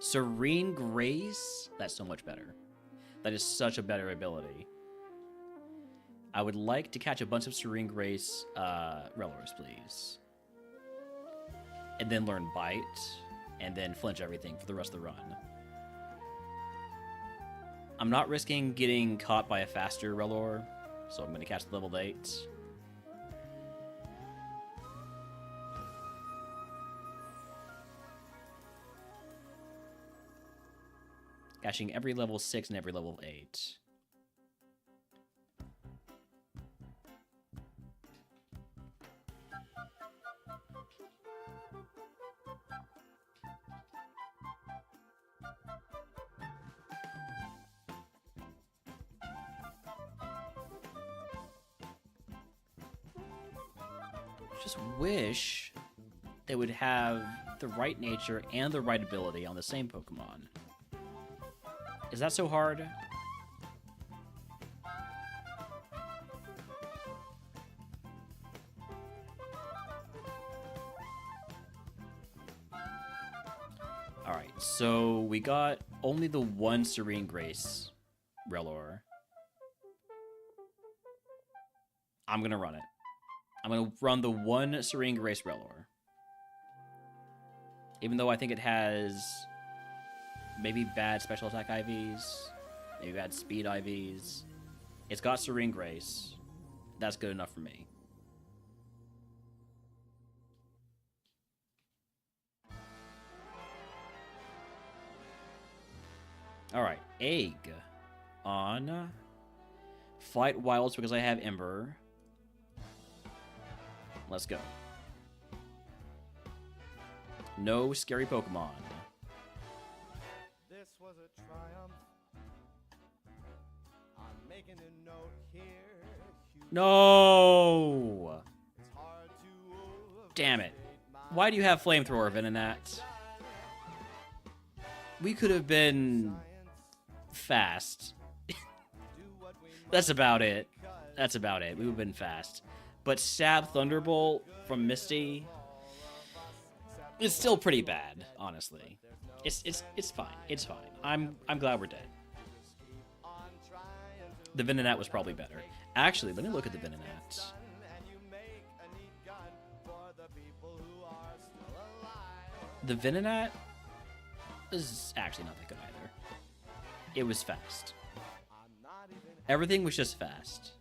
Serene Grace? That's so much better. That is such a better ability. I would like to catch a bunch of Serene Grace Railers, please. And then learn Bite, and then flinch everything for the rest of the run. I'm not risking getting caught by a faster Railor, so I'm going to catch the level 8. Catching every level 6 and every level 8. Just wish they would have the right nature and the right ability on the same Pokemon. Is that so hard? Alright, so we got only the one Serene Grace Railor. I'm gonna run it. I'm going to run the one Serene Grace Railor. Even though I think it has maybe bad special attack IVs, maybe bad speed IVs. It's got Serene Grace. That's good enough for me. Alright, Egg on Fight Wilds because I have Ember. Let's go. No scary Pokemon. This was a triumph. I'm making a note here. No! It's hard to Damn it. Why do you have Flamethrower, Venonat? We could have been fast. That's about it. That's about it. We would have been fast. But Stab Thunderbolt from Misty is still pretty bad, honestly. It's fine. It's fine. I'm glad we're dead. The Venonat was probably better. Actually, let me look at the Venonat. The Venonat is actually not that good either. It was fast. Everything was just fast.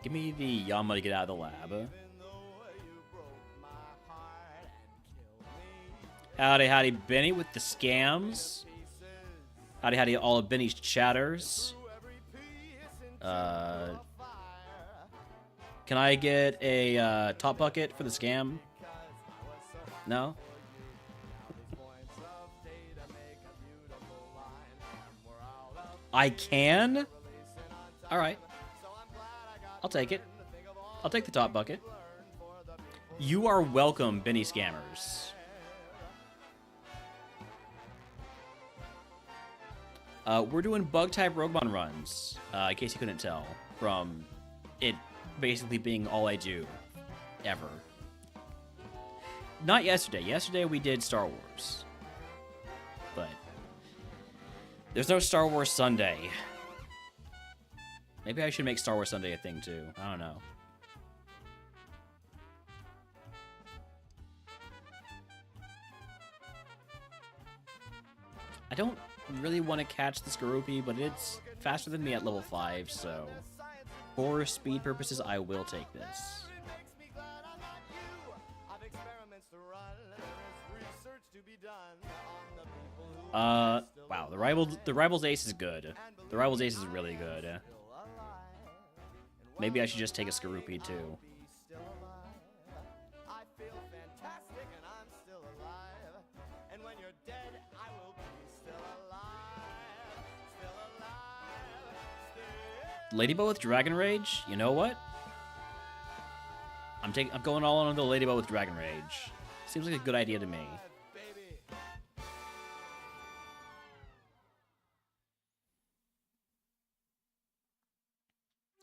Give me the Yama to get out of the lab. Howdy, howdy, Benny with the scams. Howdy, howdy, all of Benny's chatters. Can I get a top bucket for the scam? No? I can? Alright. I'll take it. I'll take the top bucket. You are welcome, Benny Scammers. We're doing bug-type RogueMon runs, in case you couldn't tell, from it basically being all I do, ever. Not yesterday. Yesterday we did Star Wars. But there's no Star Wars Sunday. Maybe I should make Star Wars Sunday a thing, too. I don't know. I don't really want to catch the Skorupi, but it's faster than me at level 5, so for speed purposes, I will take this. Wow, the Rivals Ace is good. The Rivals Ace is really good. Maybe I should just take a Skorupi too. Ladybug with Dragon Rage? You know what? I'm going all on the Ladybug with Dragon Rage. Seems like a good idea to me.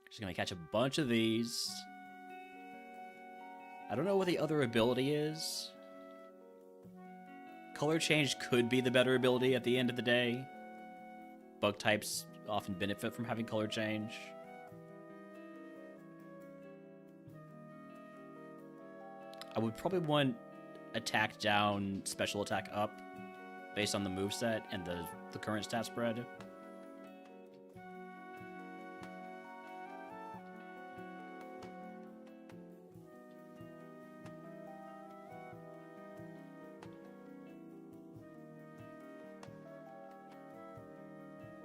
She's gonna catch a bunch of these. I don't know what the other ability is. Color change could be the better ability at the end of the day. Bug types often benefit from having color change. I would probably want attack down, special attack up, based on the moveset and the current stat spread.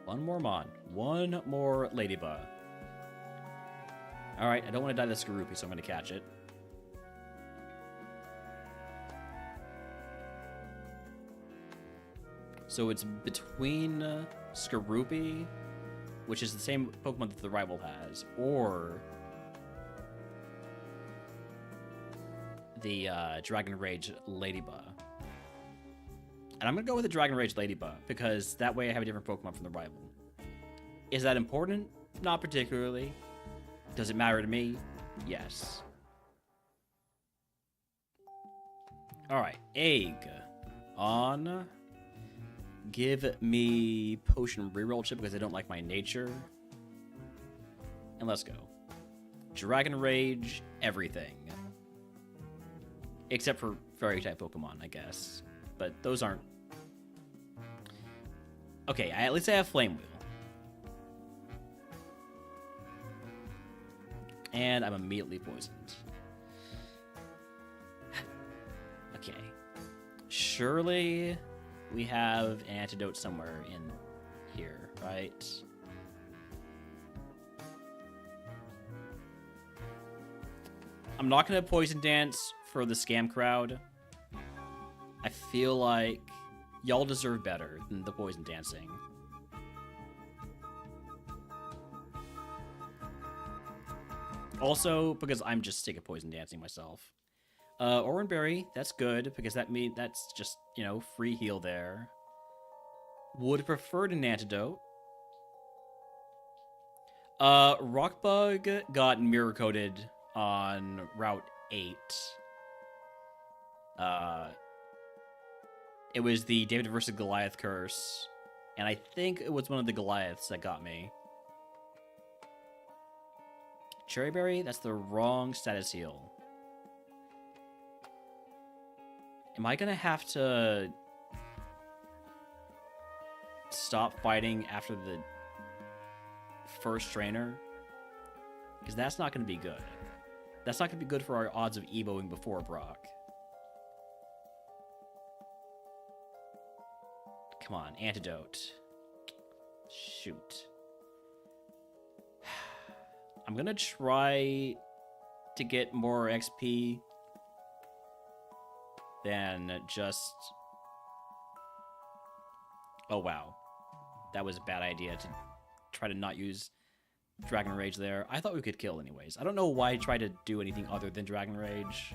One more Mon. One more Ladybug. Alright, I don't want to die to Skorupi, so I'm going to catch it. So it's between Skorupi, which is the same Pokemon that the rival has, or the Dragon Rage Ladybug. And I'm going to go with the Dragon Rage Ladybug, because that way I have a different Pokemon from the rival. Is that important? Not particularly. Does it matter to me? Yes. Alright, Egg. On. Give me Potion Reroll Chip, because I don't like my nature. And let's go. Dragon Rage, everything. Except for Fairy-type Pokemon, I guess. But those aren't... Okay, at least I have Flame Wheel. And I'm immediately poisoned. Okay. Surely we have an antidote somewhere in here, right? I'm not going to Poison Dance for the scam crowd. I feel like y'all deserve better than the poison dancing. Also, because I'm just sick of poison dancing myself. Oran Berry, that's good, because that's just, you know, free heal there. Would have preferred an antidote. Rockbug got mirror coated on Route 8. It was the David versus Goliath curse, and I think it was one of the Goliaths that got me. Cherry Berry, that's the wrong status heal. Am I gonna have to stop fighting after the first trainer? Because that's not gonna be good. That's not gonna be good for our odds of evoing before Brock. Come on, antidote. Shoot. I'm gonna try to get more XP than just... Oh, wow. That was a bad idea to try to not use Dragon Rage there. I thought we could kill anyways. I don't know why I tried to do anything other than Dragon Rage.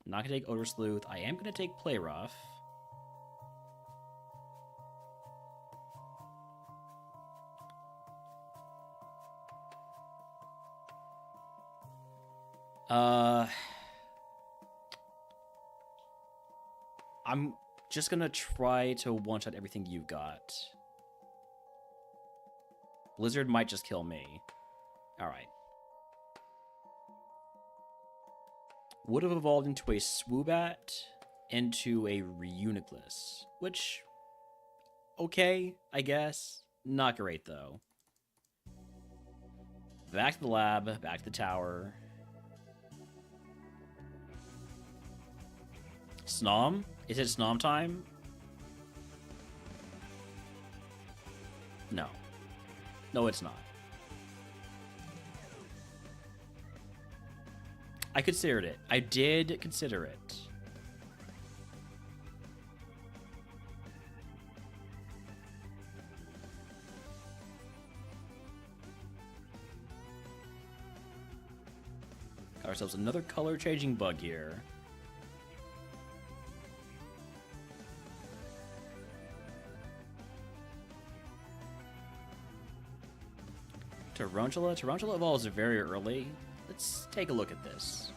I'm not going to take Odor Sleuth. I am going to take Play Rough. I'm just going to try to one-shot everything you've got. Blizzard might just kill me. Alright. Would have evolved into a Swoobat, into a Reuniclus, which Okay, I guess. Not great, though. Back to the lab, back to the tower. Snom? Is it Snom time? No. No, it's not. I considered it. I did consider it. Got ourselves another color changing bug here. Tarantula? Tarantula evolves very early. Let's take a look at this.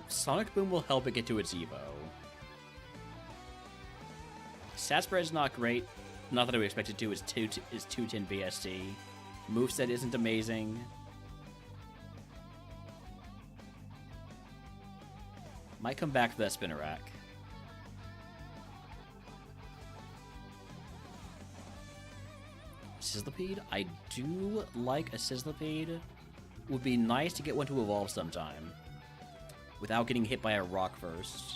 Sonic Boom will help it get to its Evo. Stat spread's not great. Not that I would expect it to. Is 210 BST. Moveset isn't amazing. Might come back for that Spinnerack. Sizzlipede? I do like a Sizzlipede. Would be nice to get one to evolve sometime. Without getting hit by a rock first.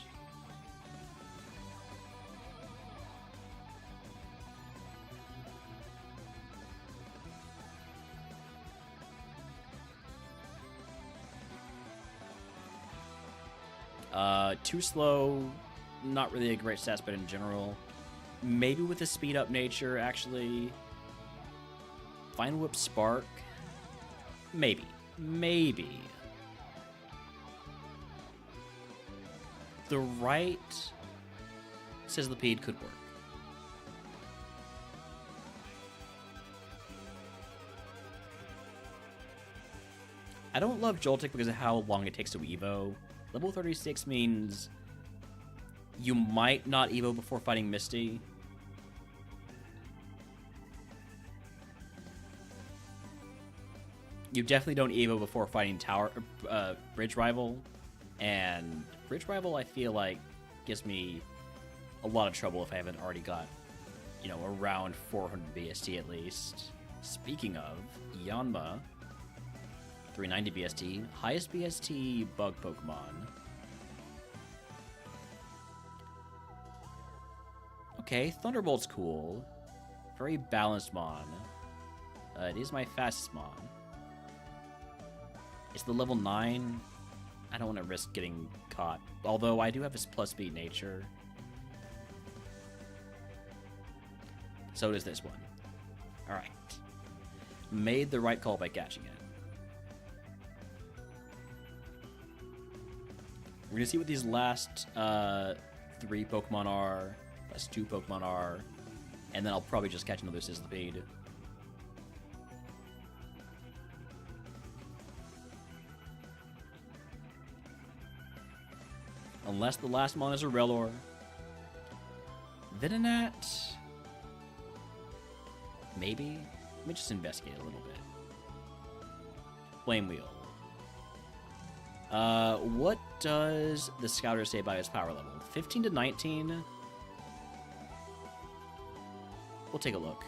Too slow. Not really a great stats, but in general. Maybe with a speed up nature, actually. Fine Whip Spark? Maybe. Maybe. The right Sizzlipede could work. I don't love Joltik because of how long it takes to Evo. Level 36 means you might not Evo before fighting Misty. You definitely don't Evo before fighting Bridge Rival. And Bridge Rival, I feel like, gives me a lot of trouble if I haven't already got, you know, around 400 BST at least. Speaking of, Yanma, 390 BST, highest BST bug Pokemon. Okay, Thunderbolt's cool. Very balanced Mon. It is my fastest Mon. It's the level 9. I don't want to risk getting caught. Although I do have his plus speed nature. So does this one. Alright. Made the right call by catching it. We're going to see what these last 3 Pokemon are. Last 2 Pokemon are. And then I'll probably just catch another Sizzlipede. Unless the last mon is a Rellor. Venonat? Maybe? Let me just investigate a little bit. Flame Wheel. What does the Scouter say about his power level? 15 to 19? We'll take a look.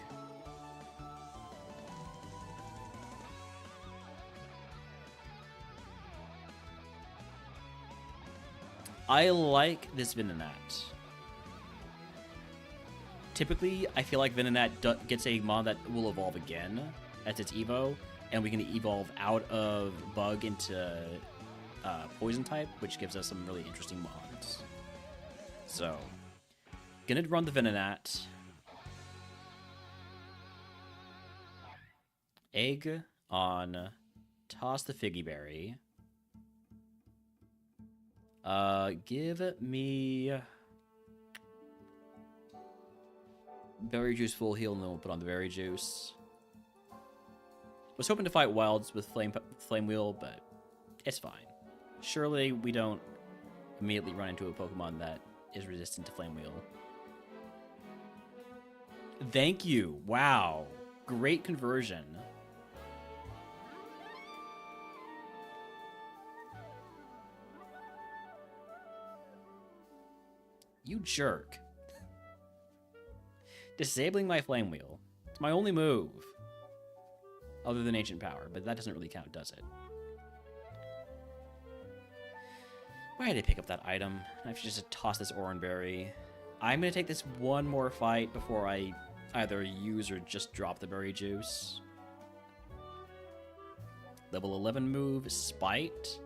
I like this Venonat. Typically, I feel like Venonat gets a mon that will evolve again as its Evo, and we can evolve out of Bug into Poison type, which gives us some really interesting mons. So, gonna run the Venonat. Egg on Toss the Figgy Berry. Give me Berry Juice full heal, and then we'll put on the Berry Juice. Was hoping to fight Wilds with Flame Wheel, but it's fine. Surely we don't immediately run into a Pokemon that is resistant to Flame Wheel. Thank you. Wow. Great conversion. You jerk. Disabling my flame wheel. It's my only move. Other than ancient power, but that doesn't really count, does it? Why did I pick up that item? I should just toss this Oranberry. I'm gonna take this one more fight before I either use or just drop the berry juice. Level 11 move, Spite.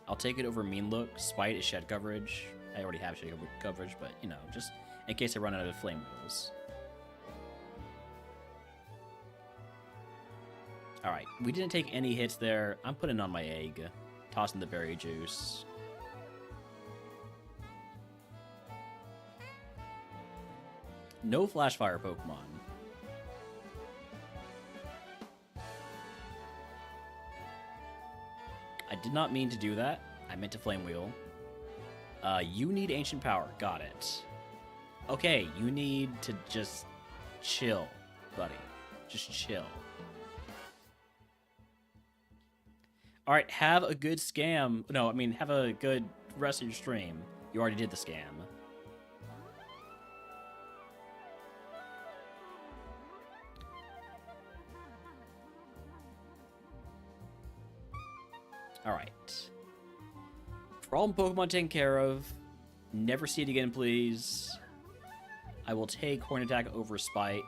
I'll take it over Mean Look. Spite is shed coverage. I already have shed coverage, but, you know, just in case I run out of flame wheels. Alright, we didn't take any hits there. I'm putting on my egg. Tossing the berry juice. No Flash Fire Pokemon. I did not mean to do that. I meant to Flame Wheel. You need Ancient Power. Got it. Okay, you need to just chill, buddy. Just chill. Alright, have a good scam. No, I mean, have a good rest of your stream. You already did the scam. Alright. Problem Pokemon taken care of. Never see it again, please. I will take Horn Attack over Spite.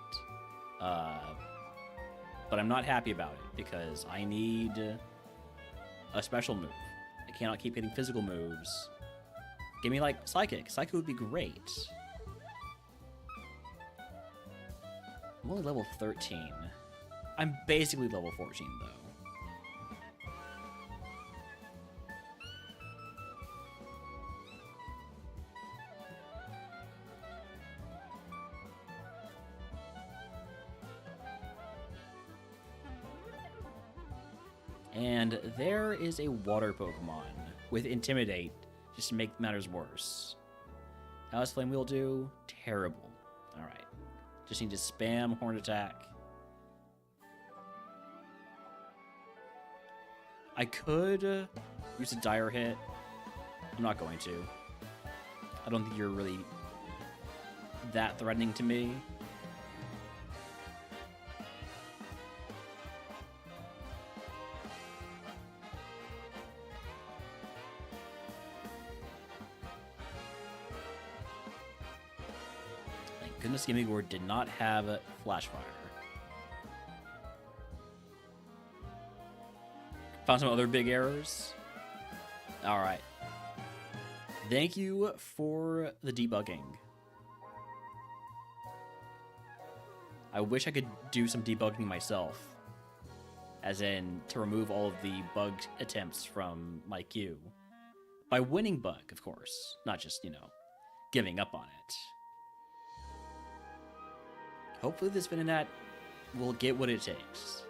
But I'm not happy about it, because I need a special move. I cannot keep getting physical moves. Give me, like, Psychic. Psychic would be great. I'm only level 13. I'm basically level 14, though. And there is a water Pokemon with Intimidate, just to make matters worse. How does Flame Wheel do? Terrible. Alright. Just need to spam Horn Attack. I could use a Dire Hit. I'm not going to. I don't think you're really that threatening to me. Goodness, Gimmigore did not have Flash Fire. Found some other big errors. Alright. Thank you for the debugging. I wish I could do some debugging myself. As in, to remove all of the bugged attempts from my queue. By winning bug, of course. Not just, you know, giving up on it. Hopefully this Venonat will get what it takes.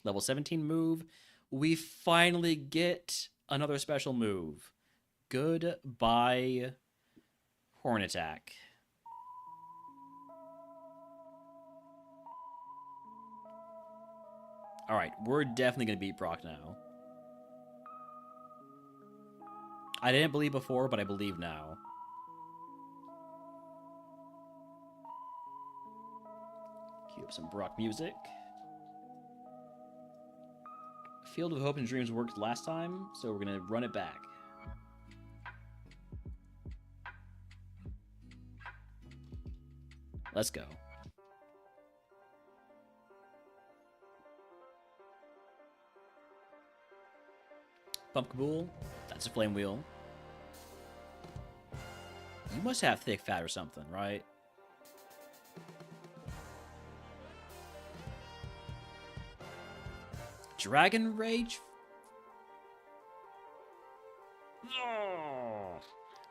Level 17 move. We finally get another special move. Goodbye, Horn Attack. Alright, we're definitely going to beat Brock now. I didn't believe before, but I believe now. Cue up some Brock music. Field of Hope and Dreams worked last time, so we're gonna run it back. Let's go. Pumpkabool, that's a Flame Wheel. You must have thick fat or something, right? Dragon Rage? Oh,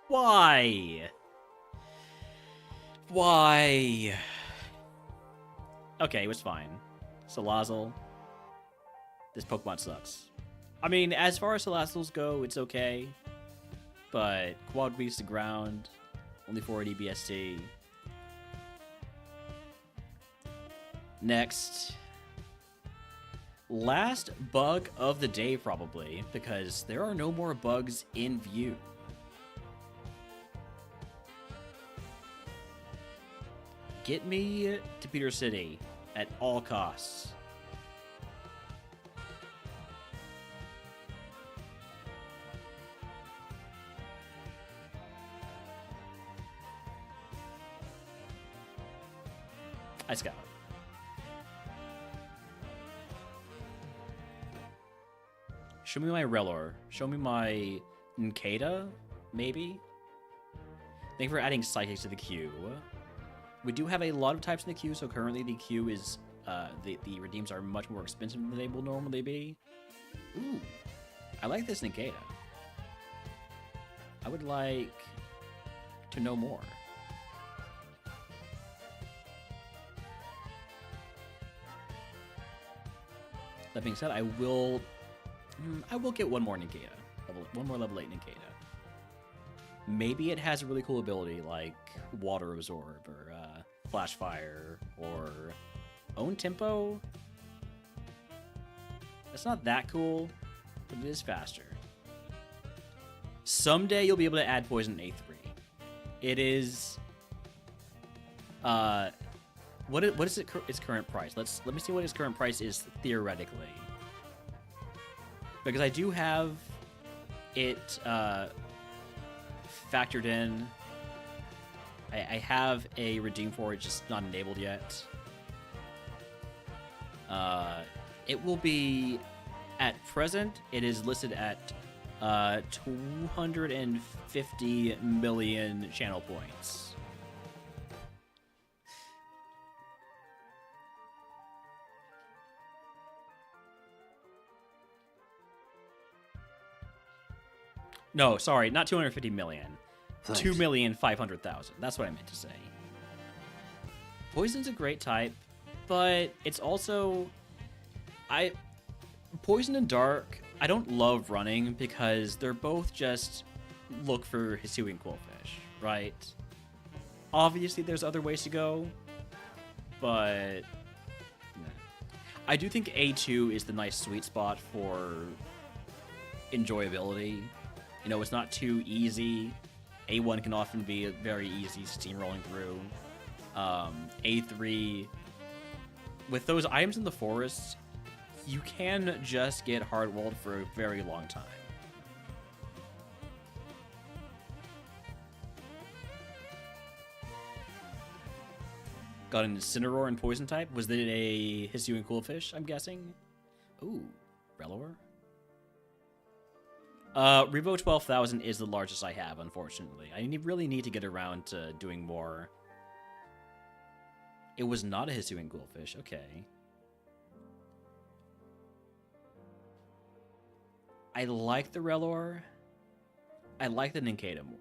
why? Why? Okay, it was fine. Salazzle. This Pokemon sucks. I mean, as far as Salazzles go, it's okay. But Quad Beast to ground. Only 4 DBST. Next. Last bug of the day, probably, because there are no more bugs in view. Get me to Peter City at all costs. I scout. Show me my Relor. Show me my Nkeda, maybe? Thank you for adding Psychics to the queue. We do have a lot of types in the queue, so currently the queue is, the redeems are much more expensive than they will normally be. Ooh, I like this Nkeda. I would like to know more. That being said, I will get one more Nkeda. One more level 8 Nkeda. Maybe it has a really cool ability like Water Absorb or Flash Fire or Own Tempo. That's not that cool, but it is faster. Someday you'll be able to add Poison A3. It is... What is its current price? Let me see what its current price is theoretically. Because I do have it factored in. I have a redeem for it, just not enabled yet. It will be, at present, it is listed at 250 million channel points. No, sorry, not 250 million. Thanks. 2,500,000. That's what I meant to say. Poison's a great type, but it's also... Poison and Dark, I don't love running because they're both just look for Hisuian Quillfish, right? Obviously, there's other ways to go, but... Nah. I do think A2 is the nice sweet spot for enjoyability. You know, it's not too easy. A1 can often be very easy steamrolling through. A3, with those items in the forest, you can just get hard-walled for a very long time. Got an Incineroar and Poison type. Was it a Hisuian Quillfish, I'm guessing? Ooh, Relor? Revo 12,000 is the largest I have, unfortunately. I really need to get around to doing more. It was not a Hisuian Quillfish, okay. I like the Relor. I like the Nkeda more.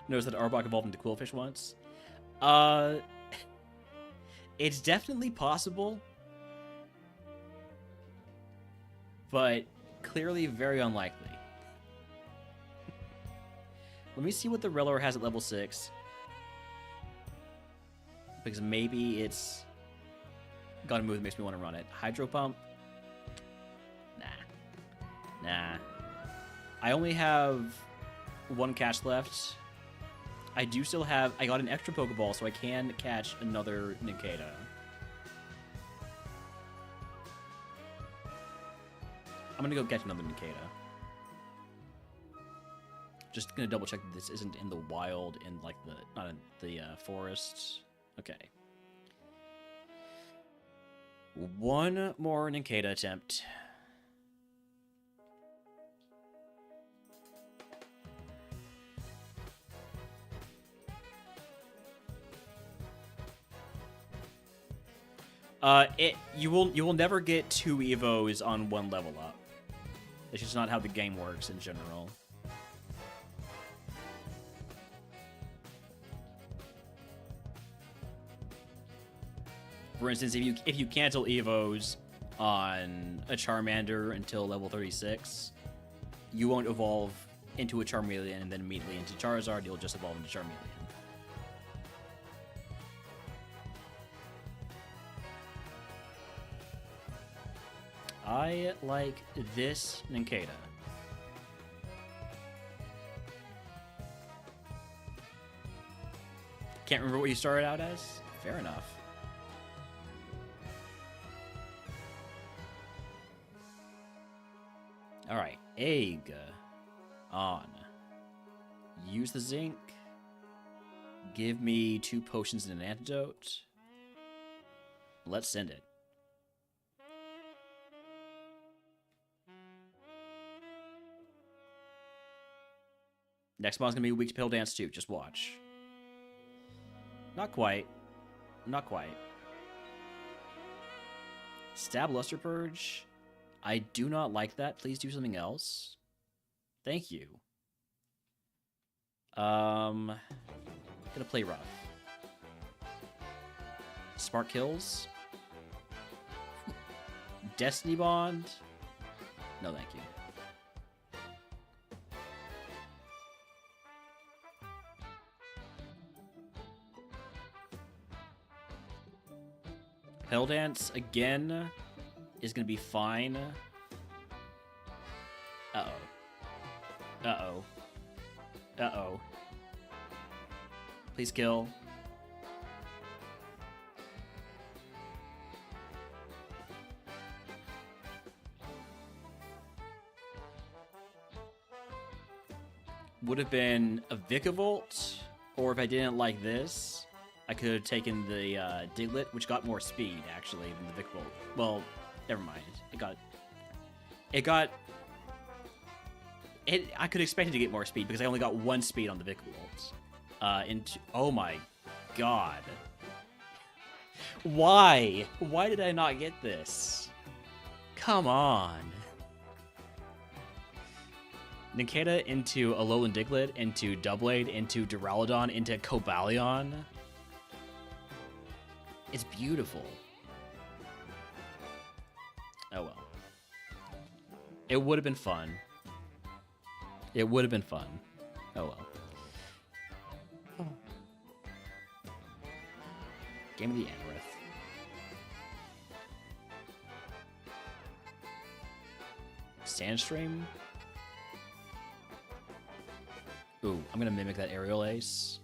Notice that Arbok evolved into Quillfish once. It's definitely possible, but clearly very unlikely. Let me see what the Relor has at level 6. Because maybe it's got a move that makes me want to run it. Hydro Pump? Nah. I only have one catch left. I do still have... I got an extra Pokeball, so I can catch another Nkeda. I'm gonna go catch another Nkeda. Just gonna double check that this isn't in the wild, in like the... not in the forest. Okay. One more Nkeda attempt. You will never get 2 Evos on 1 level up. It's just not how the game works in general. For instance, if you cancel Evos on a Charmander until level 36, you won't evolve into a Charmeleon and then immediately into Charizard. You'll just evolve into Charmeleon. I like this Nincada. Can't remember what you started out as? Fair enough. Alright, egg on. Use the zinc. Give me 2 potions and an antidote. Let's send it. Next month's gonna be Week's Pale Dance 2. Just watch. Not quite. Not quite. Stab Luster Purge. I do not like that. Please do something else. Thank you. Gonna play rough. Smart Kills. Destiny Bond. No, thank you. Pale Dance again is gonna be fine. Uh-oh. Uh-oh. Uh-oh. Please kill. Would have been a Vikavolt, or if I didn't like this, I could have taken the Diglett, which got more speed, actually, than the Vikavolt. Well, never mind. I could expect it to get more speed, because I only got 1 speed on the Vikavolt. Oh my god. Why? Why did I not get this? Come on. Nincada into Alolan Diglett, into Doublade, into Duraludon, into Cobalion. It's beautiful. Oh well. It would have been fun. It would have been fun. Oh well. Game of the Anorith. Sandstream? Ooh, I'm gonna mimic that Aerial Ace.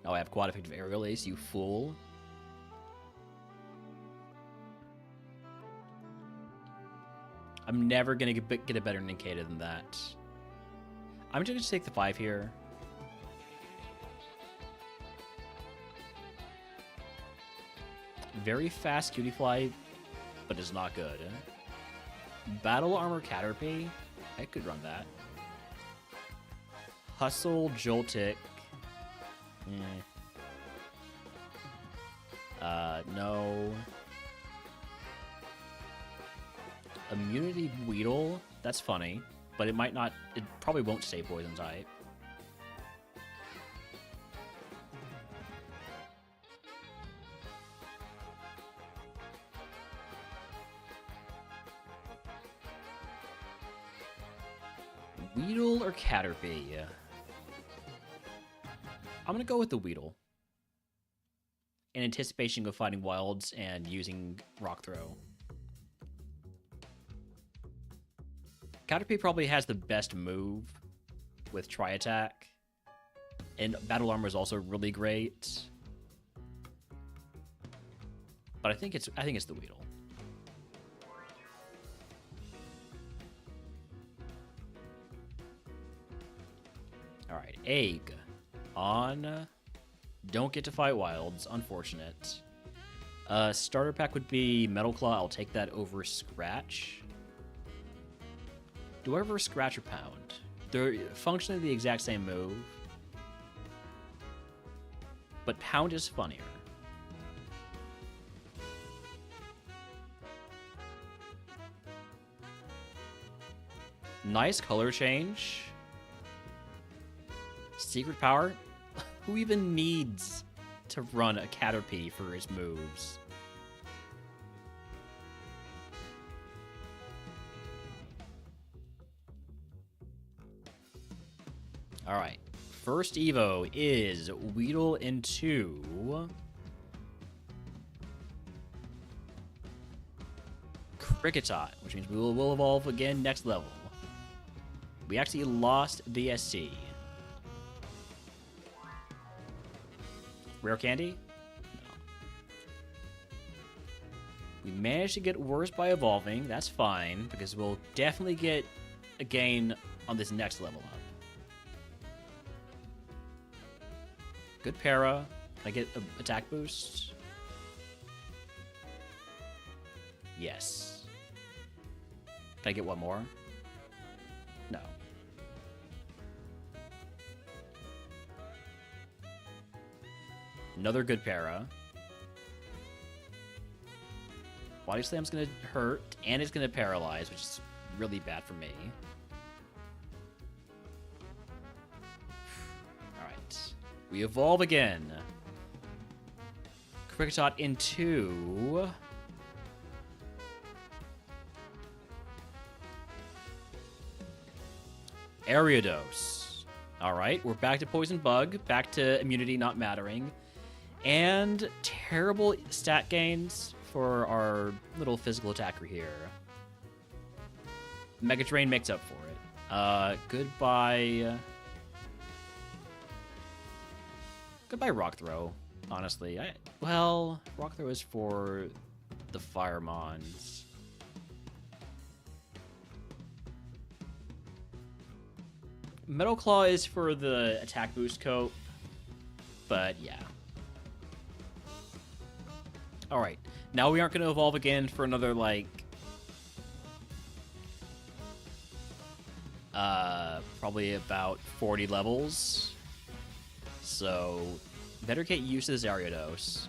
Oh, I have quad effective Aerial Ace, you fool. I'm never gonna get a better Nincada than that. I'm just gonna take the 5 here. Very fast Cutiefly, but is not good. Battle Armor Caterpie? I could run that. Hustle Joltik. No. Immunity Weedle? That's funny, but it might not. It probably won't stay poison type. Weedle or Caterpie? I'm gonna go with the Weedle. In anticipation of fighting Wilds and using Rock Throw. Caterpie probably has the best move with Tri-Attack. And Battle Armor is also really great. But I think it's the Weedle. Alright, Egg. On. Don't get to fight Wilds. Unfortunate. Starter pack would be Metal Claw. I'll take that over Scratch. Do I ever Scratch or Pound? They're functionally the exact same move. But Pound is funnier. Nice color change. Secret Power? Who even needs to run a Caterpie for his moves? Alright. First Evo is Weedle into... Cricketot, which means we will evolve again next level. We actually lost the SC. Rare candy? No. We managed to get worse by evolving. That's fine, because we'll definitely get a gain on this next level up. Good para. Can I get an attack boost? Yes. Can I get one more? No. Another good para. Body Slam's gonna hurt, and it's gonna paralyze, which is really bad for me. Alright. We evolve again. Cricketot into... Ariados. Alright, we're back to Poison Bug, back to immunity not mattering, and terrible stat gains for our little physical attacker here. Mega Drain makes up for it. Goodbye... Goodbye Rock Throw, honestly. Well, Rock Throw is for the Fire Mons. Metal Claw is for the attack boost coat, but yeah. Alright, now we aren't going to evolve again for another, like, probably about 40 levels. So, better get used to this Ariados.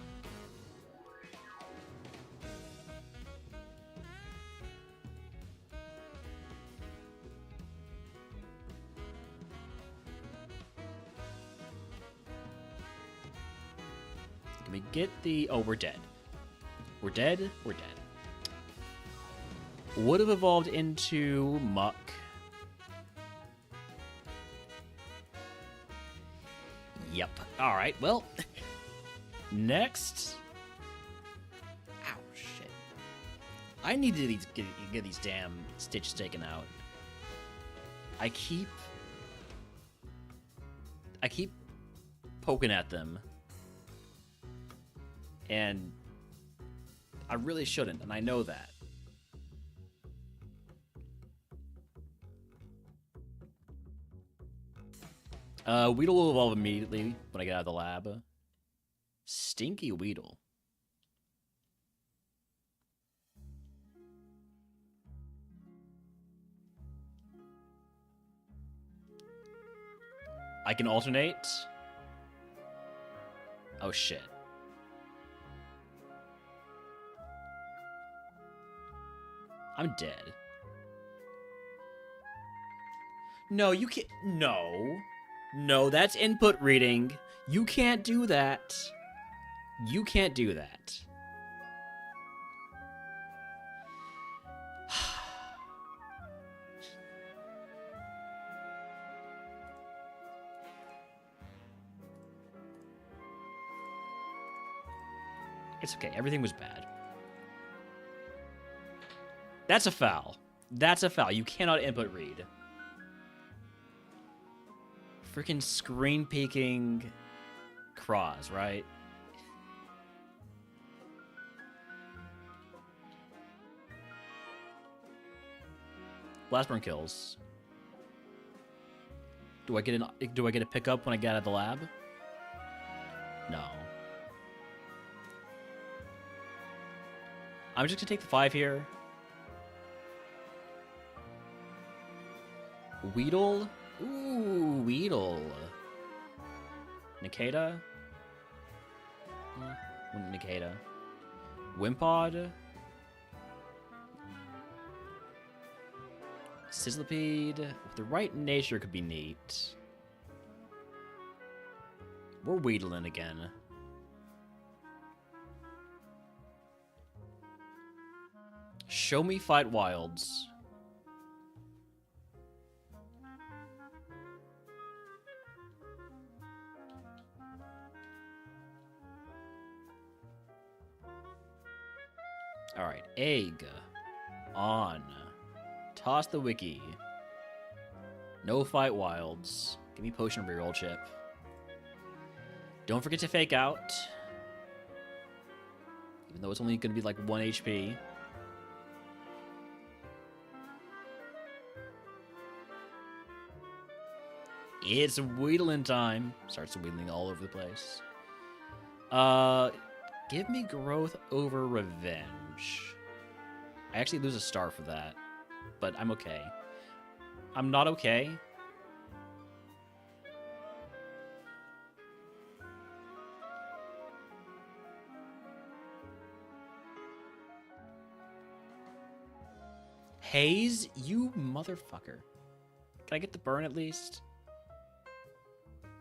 Can we get the... Oh, we're dead. We're dead? We're dead. Would have evolved into Muck. Yep. Alright, well... Next... Ow, shit. I need to get these damn stitches taken out. I keep poking at them. And I really shouldn't, and I know that. Weedle will evolve immediately when I get out of the lab. Stinky Weedle. I can alternate. Oh shit. I'm dead. No, you can't. No. No, that's input reading. You can't do that. You can't do that. It's okay. Everything was bad. That's a foul. That's a foul. You cannot input read. Freaking screen peeking Cross, right? Blast burn kills. Do I get a pickup when I get out of the lab? No. I'm just gonna take the 5 here. Weedle? Ooh, Weedle. Nikita? Nikita. Wimpod? Sizzlipede? With the right nature could be neat. We're Weedling again. Show me Fight Wilds. Alright, egg. On. Toss the wiki. No fight wilds. Give me potion reroll chip. Don't forget to fake out. Even though it's only going to be like 1 HP. It's Wheedling time. Starts wheedling all over the place. Give me growth over revenge. I actually lose a star for that, but I'm okay. I'm not okay. Haze, you motherfucker. Can I get the burn at least?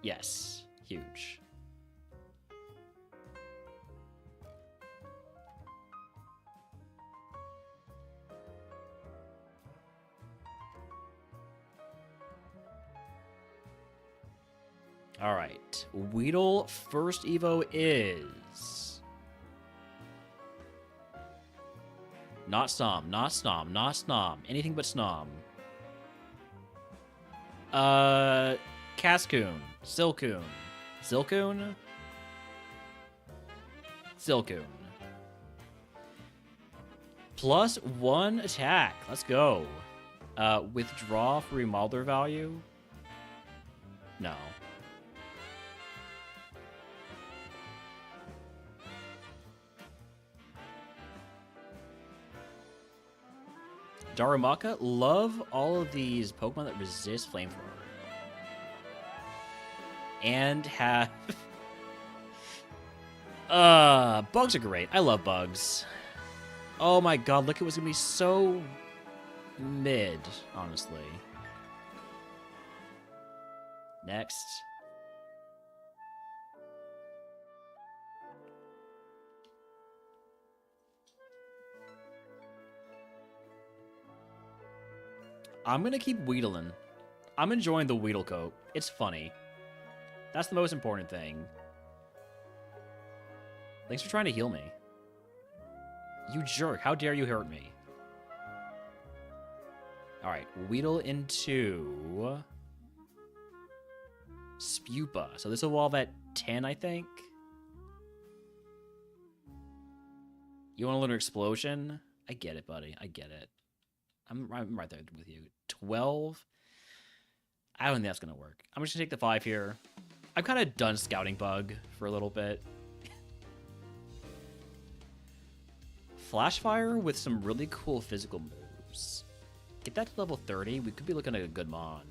Yes. Huge. Alright. Weedle first Evo is... Not Snom, not Snom, not Snom. Anything but Snom. Cascoon. Silcoon. Silcoon? Silcoon. +1 attack. Let's go. Withdraw for remodeler value? No. Darumaka, love all of these Pokemon that resist Flamethrower. And have... bugs are great. I love bugs. Oh my god, look, it was going to be so mid, honestly. Next. I'm going to keep Weedling. I'm enjoying the Weedle coat. It's funny. That's the most important thing. Thanks for trying to heal me. You jerk. How dare you hurt me? Alright, Weedle into... Spupa. So this will evolve at 10, I think? You want to learn Explosion? I get it, buddy. I get it. I'm right there with you. 12? I don't think that's going to work. I'm just going to take the 5 here. I'm kind of done scouting bug for a little bit. Flashfire with some really cool physical moves. Get that to level 30. We could be looking at a good Mon.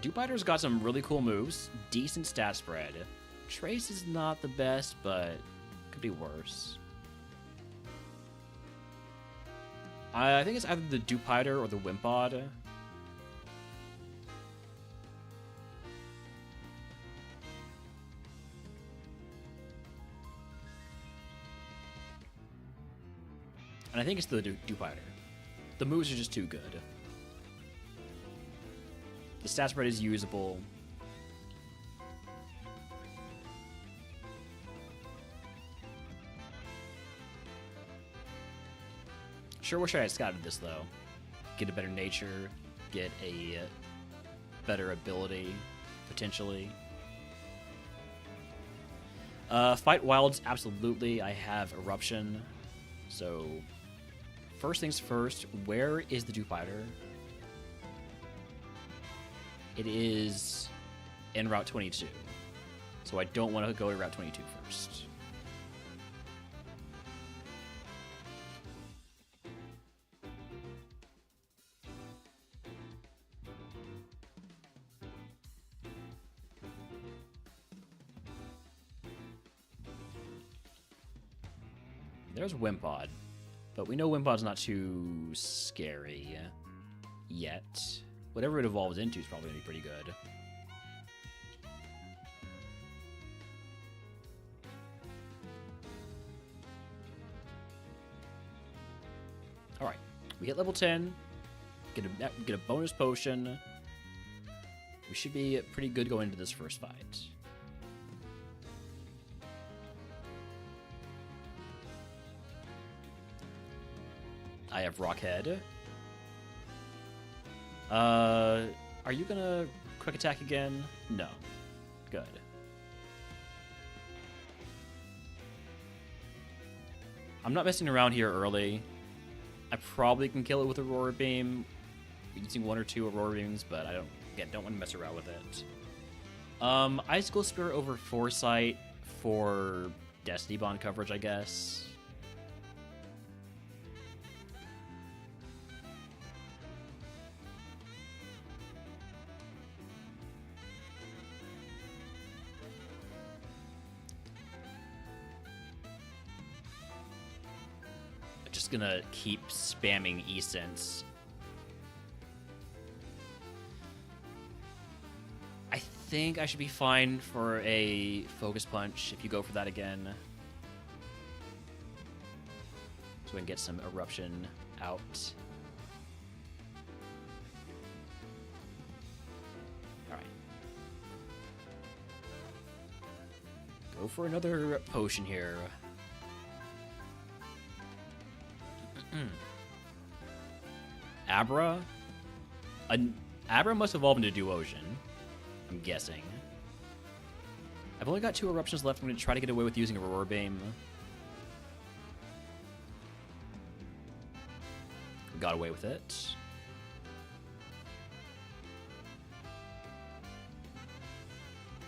Dewpider's got some really cool moves. Decent stat spread. Trace is not the best, but could be worse. I think it's either the Dewpider or the Wimpod. And I think it's the Dewpider. The moves are just too good. The stat spread is usable. Sure wish I had scouted this, though. Get a better nature, get a better ability, potentially. Fight Wilds, absolutely. I have Eruption. So, first things first, where is the Dewpider? It is in Route 22. So I don't want to go to Route 22 first. There's Wimpod, but we know Wimpod's not too scary yet. Whatever it evolves into is probably going to be pretty good. Alright, we hit level 10, get a bonus potion. We should be pretty good going into this first fight. I have Rockhead. Are you gonna quick attack again? No. Good. I'm not messing around here early. I probably can kill it with Aurora Beam, using 1 or 2 Aurora Beams, but I don't want to mess around with it. Icicle Spirit over Foresight for Destiny Bond coverage, I guess. I'm just gonna keep spamming E-Sense. I think I should be fine for a Focus Punch if you go for that again. So we can get some Eruption out. Alright. Go for another potion here. Abra? Abra must evolve into Duosion, I'm guessing. I've only got 2 Eruptions left. I'm going to try to get away with using Aurora Beam. Got away with it.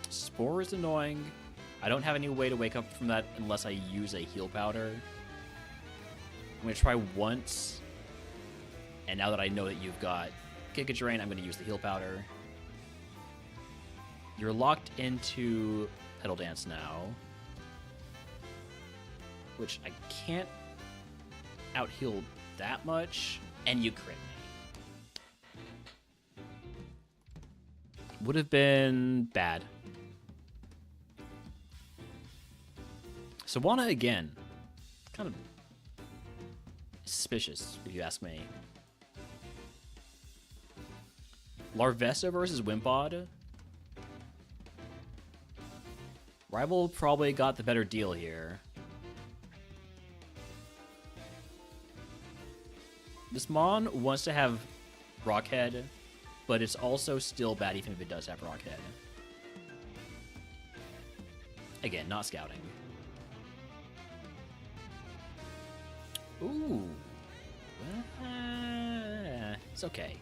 Spore is annoying. I don't have any way to wake up from that unless I use a heal powder. I'm going to try once. And now that I know that you've got Giga Drain, I'm going to use the heal powder. You're locked into Petal Dance now. Which I can't out-heal that much. And you crit me. Would have been bad. Sawana again. Kind of suspicious, if you ask me. Larvesta versus Wimpod. Rival probably got the better deal here. This Mon wants to have Rockhead, but it's also still bad even if it does have Rockhead. Again, not scouting. Ooh. It's okay.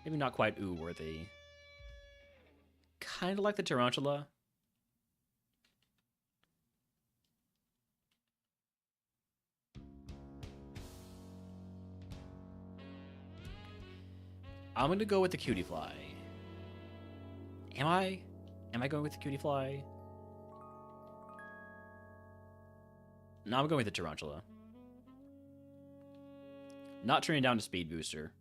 Maybe not quite ooh-worthy. Kind of like the Tarantula. I'm going to go with the Cutie Fly. Am I? Am I going with the Cutie Fly? No, I'm going with the Tarantula. Not turning down to Speed Booster.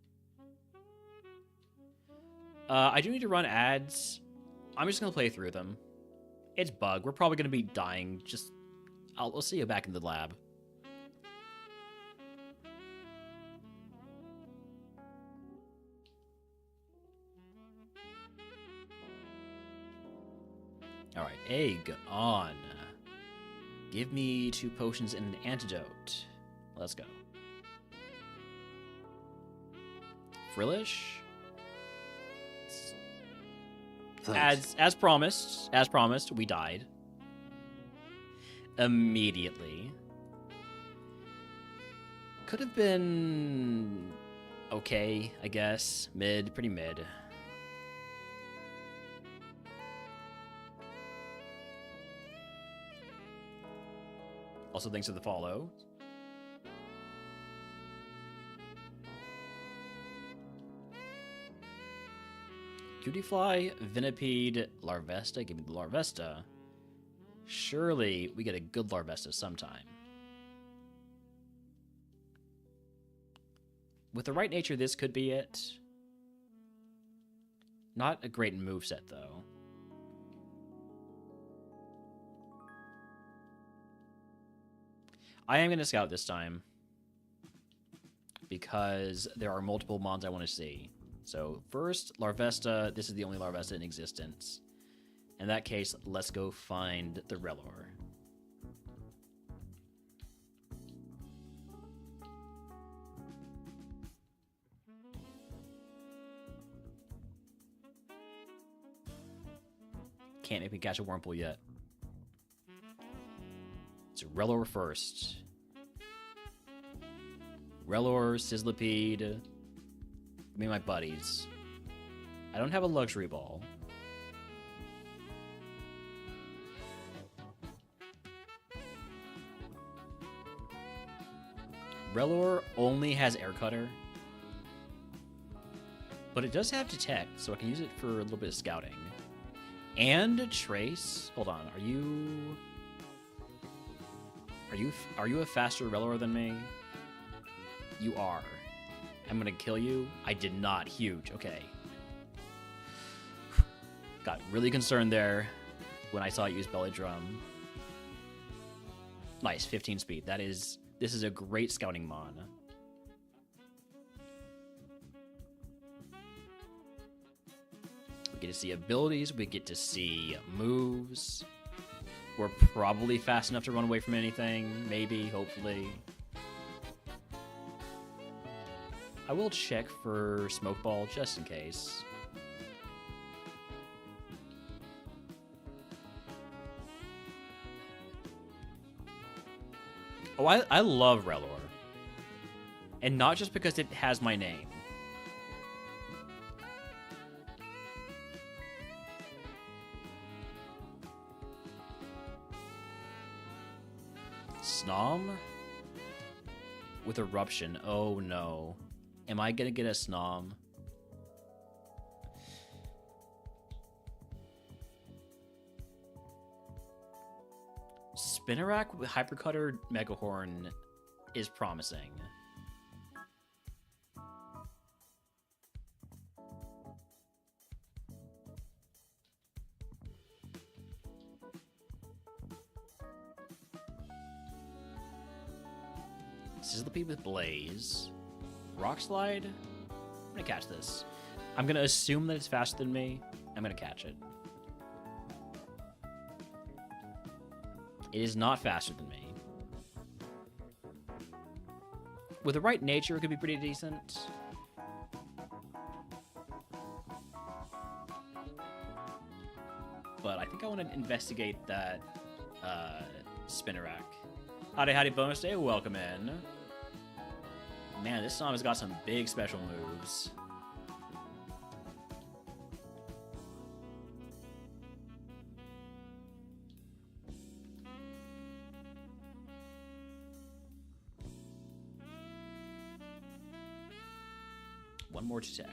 I do need to run ads. I'm just going to play through them. It's bug. We're probably going to be dying. Just, I'll see you back in the lab. Alright, egg on. Give me 2 potions and an antidote. Let's go. Frillish? As promised, we died. Immediately. Could have been okay, I guess. Mid, pretty mid. Also, thanks for the follow. Cutiefly, Venipede, Larvesta. Give me the Larvesta. Surely we get a good Larvesta sometime. With the right nature, this could be it. Not a great moveset, though. I am going to scout this time. Because there are multiple mons I want to see. So first, Larvesta. This is the only Larvesta in existence. In that case, let's go find the Relor. can't make me catch a Wurmple yet. It's Relor first. Relor, Sizzlipede. Give me my buddies. I don't have a Luxury Ball. Relor only has Air Cutter. But it does have Detect, so I can use it for a little bit of scouting. And Trace. Hold on, are you a faster Relor than me? You are. I'm gonna kill you. I did not. Huge. Okay. Got really concerned there when I saw it use Belly Drum. Nice, 15 speed. This is a great scouting mon. We get to see abilities, we get to see moves. We're probably fast enough to run away from anything. Maybe, hopefully. I will check for Smoke Ball just in case. Oh, I love Relor. And not just because it has my name. Snom? With Eruption. Oh no. Am I gonna get a Snom? Spinarak with Hypercutter Megahorn is promising. Sizzlipede with Blaze. Rock Slide? I'm gonna catch this. I'm gonna assume that it's faster than me. I'm gonna catch it. It is not faster than me. With the right nature, it could be pretty decent. But I think I want to investigate that Spinarak. Howdy, bonus day. Welcome in. Man, this song has got some big special moves. One more detect.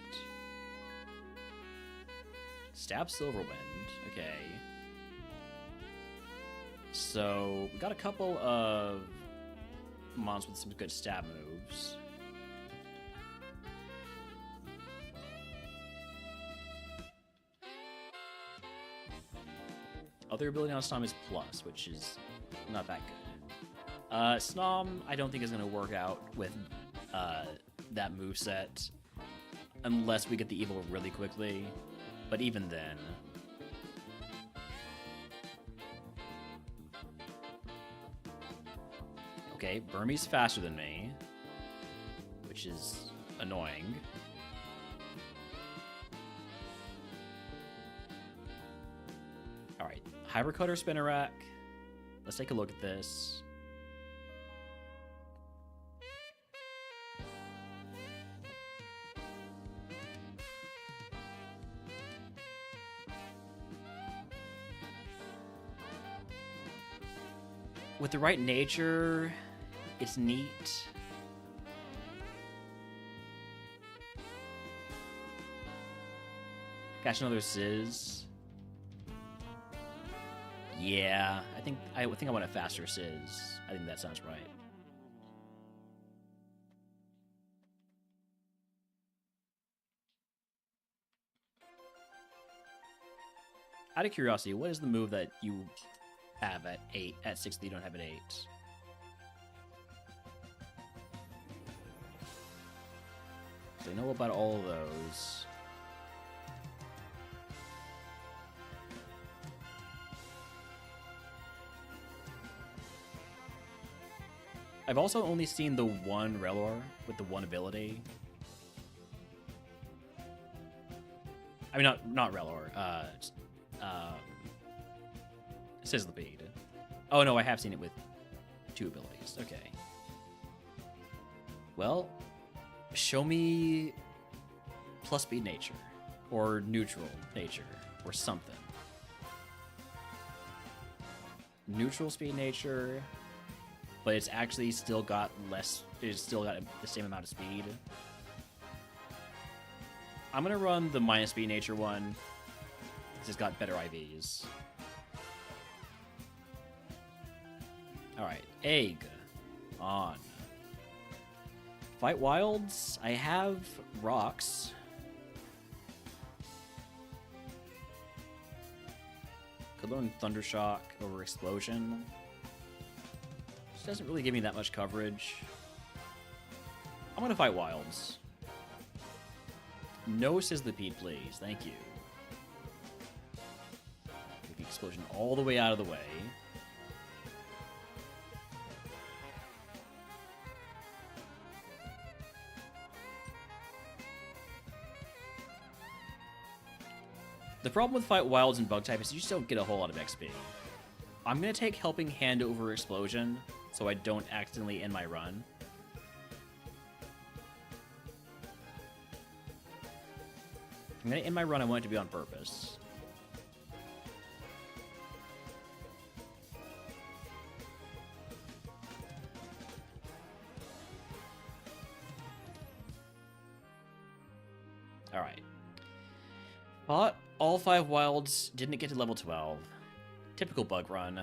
Stab Silverwind. Okay. So, we got a couple of mons with some good stab moves. Other ability on Snom is Plus, which is not that good. Snom, I don't think is going to work out with that moveset. Unless we get the evil really quickly. But even then. Okay, Burmese faster than me. Which is annoying. Alright, Hypercutter Spinarak. Let's take a look at this. With the right nature, it's neat. Catch another Sizz. Yeah, I think I want a faster Sizz. I think that sounds right. Out of curiosity, what is the move that you have at 6 that you don't have at 8? So I know about all of those. I've also only seen the one Relor with the one ability. I mean, not Relor. Sizzlipede. Oh no, I have seen it with 2 abilities. Okay. Well, show me plus speed nature, or neutral nature, or something. Neutral speed nature, but it's actually still got less. It's still got the same amount of speed. I'm gonna run the minus speed nature one, because it's got better IVs. Alright, egg on. Fight wilds, I have rocks. Could learn Thundershock over Explosion. This doesn't really give me that much coverage. I'm gonna fight wilds. No Sizzlipede, please. Thank you. Take the explosion all the way out of the way. The problem with fight wilds and bug type is you just don't get a whole lot of XP. I'm gonna take Helping Hand over Explosion so I don't accidentally end my run. I'm gonna end my run, I want it to be on purpose. Alright. Fought all 5 wilds, didn't get to level 12. Typical bug run.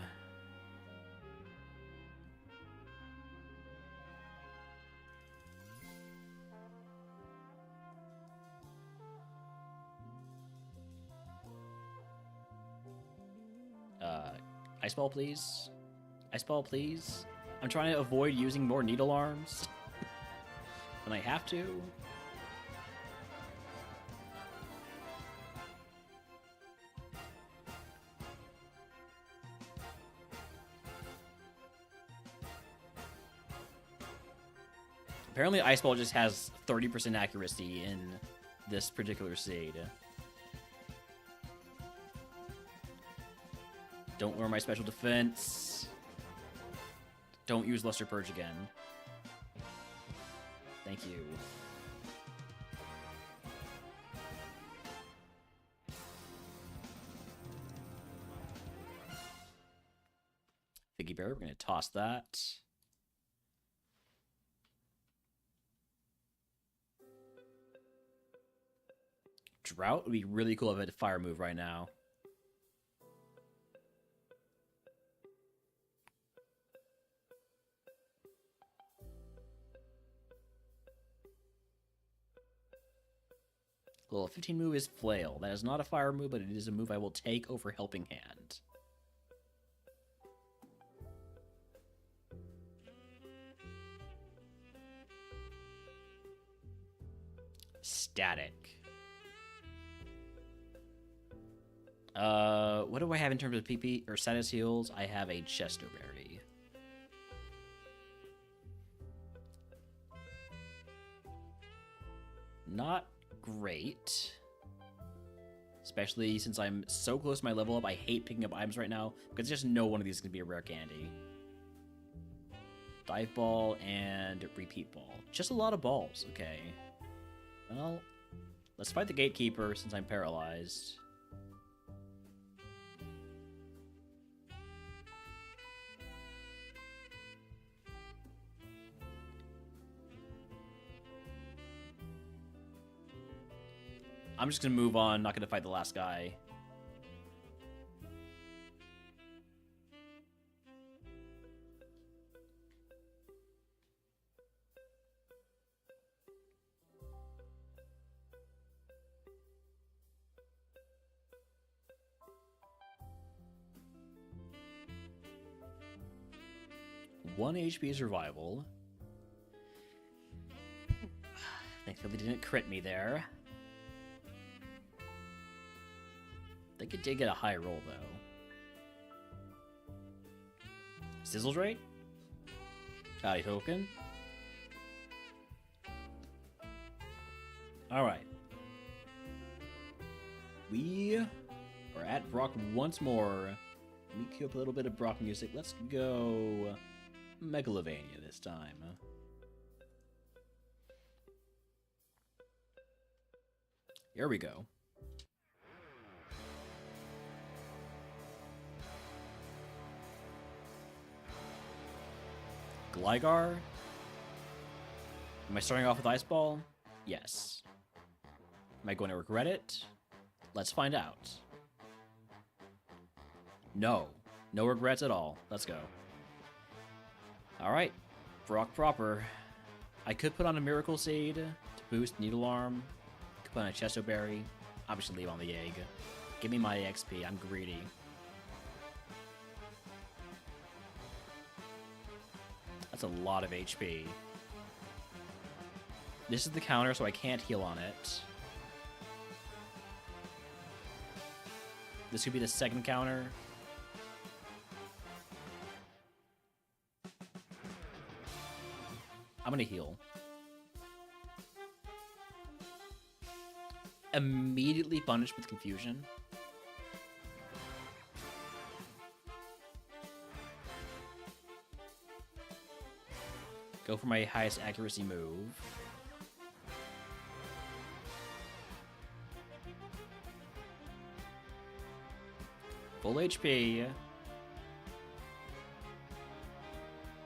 Ice Ball, please. Ice Ball, please. I'm trying to avoid using more needle arms when I have to. Apparently, Ice Ball just has 30% accuracy in this particular seed. Don't lower my special defense. Don't use Luster Purge again. Thank you. Figgy Bear, we're going to toss that. Drought would be really cool if I had a fire move right now. Level 15 move is Flail. That is not a fire move, but it is a move I will take over Helping Hand. Static. What do I have in terms of PP or status heals? I have a Chesterberry. Not great. Especially since I'm so close to my level up, I hate picking up items right now, because just no one of these is going to be a rare candy. Dive Ball and Repeat Ball. Just a lot of balls, okay. Well, let's fight the Gatekeeper since I'm paralyzed. I'm just gonna move on, not gonna fight the last guy. One HP survival. Thankfully they didn't crit me there. I think it did get a high roll, though. Sizzle Rate? Howdy, token. Alright. We are at Brock once more Let me cue up a little bit of Brock music. Let's go Megalovania this time. Here we go. Gligar? Am I starting off with Ice Ball? Yes. Am I going to regret it? Let's find out. No. No regrets at all. Let's go. Alright. Brock proper. I could put on a Miracle Seed to boost Needle Arm. Could put on a Chesto Berry. Obviously leave on the egg. Give me my XP. I'm greedy. That's a lot of HP. This is the counter, so I can't heal on it. This could be the second counter. I'm gonna heal. Immediately punished with confusion. Go for my highest accuracy move. Full HP.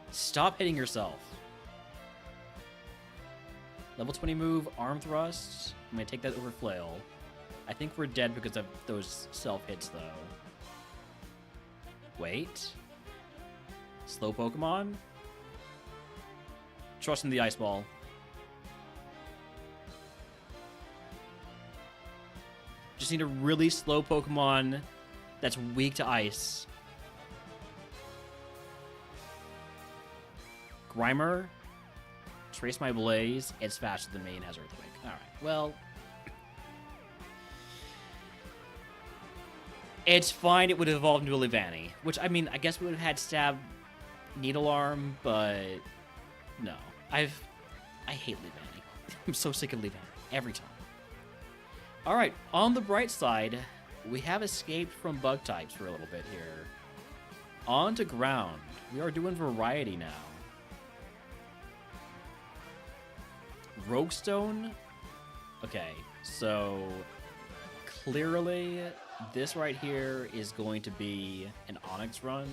Stop hitting yourself. Level 20 move, Arm Thrust. I'm gonna take that over Flail. I think we're dead because of those self-hits, though. Wait. Slow Pokemon? Trust in the Ice Ball. Just need a really slow Pokemon that's weak to Ice. Grimer? Trace my Blaze. It's faster than me and has Earthquake. Alright, well. It's fine, it would have evolved into a Leavanny. Which, I mean, I guess we would have had Stab Needle Arm, but no. I hate Leavanny. I'm so sick of Leavanny. Every time. Alright, on the bright side, we have escaped from bug types for a little bit here. On to ground. We are doing variety now. Roguestone? Okay, so clearly this right here is going to be an Onix run.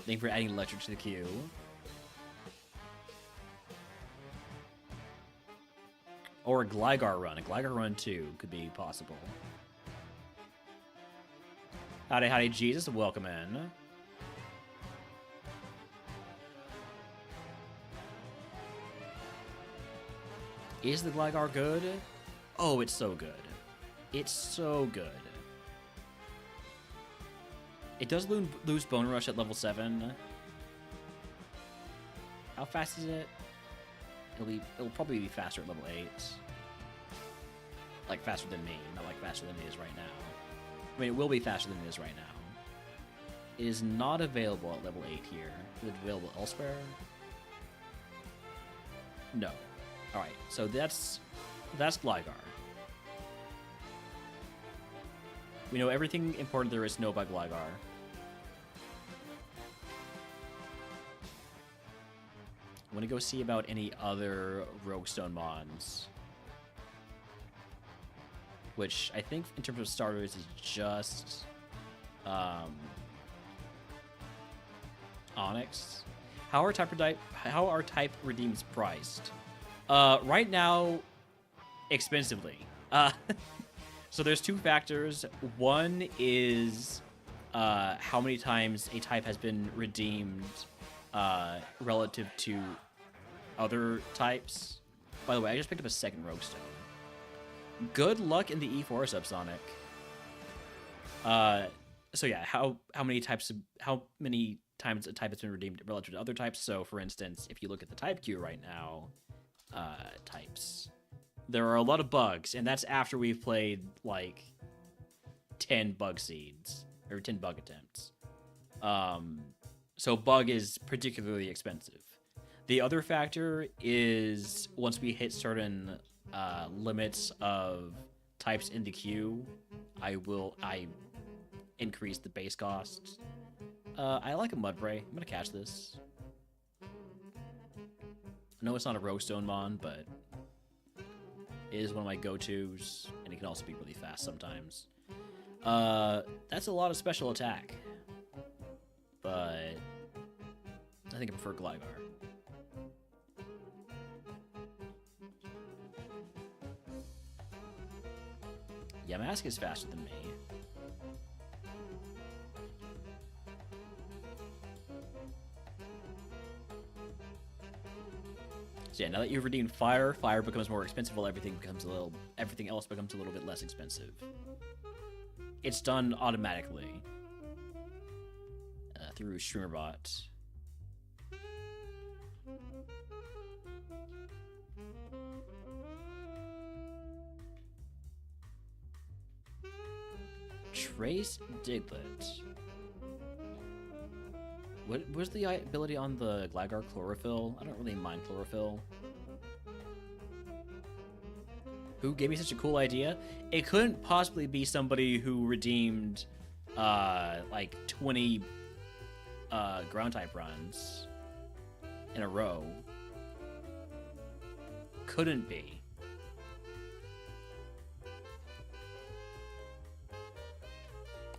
Thank you for adding electric to the queue. Or a Gligar run. A Gligar run 2 could be possible. Howdy, howdy, Jesus. Welcome in. Is the Gligar good? Oh, it's so good. It's so good. It does lose Bone Rush at level 7. How fast is it? It'll probably be faster at level 8. Like faster than me, not like faster than it is right now. I mean, it will be faster than it is right now. It is not available at level 8 here. Is it available elsewhere? No. Alright, so that's Gligar. We know everything important there is to know about Gligar. I want to go see about any other Roguestone mons. Which I think in terms of starters is just Onix. How are type redeems priced? Right now, expensively. So there's two factors. One is how many times a type has been redeemed relative to other types. By the way, I just picked up a second Roguestone. Good luck in the E4 subsonic. So yeah, how many times a type has been redeemed relative to other types? So for instance, if you look at the type queue right now, types, there are a lot of bugs, and that's after we've played like 10 bug seeds or 10 bug attempts. So bug is particularly expensive. The other factor is once we hit certain limits of types in the queue, I increase the base costs. I like a Mudbray. I'm gonna catch this. I know it's not a Roguestone Mon, but it is one of my go-tos, and it can also be really fast sometimes. That's a lot of special attack, but I think I prefer Gligar. Yamask is faster than me. So yeah, now that you've redeemed fire, fire becomes more expensive while everything else becomes a little bit less expensive. It's done automatically through StreamerBot. Trace Diglett. What was the ability on the Gligar? Chlorophyll? I don't really mind Chlorophyll. Who gave me such a cool idea? It couldn't possibly be somebody who redeemed like 20 ground type runs in a row. Couldn't be.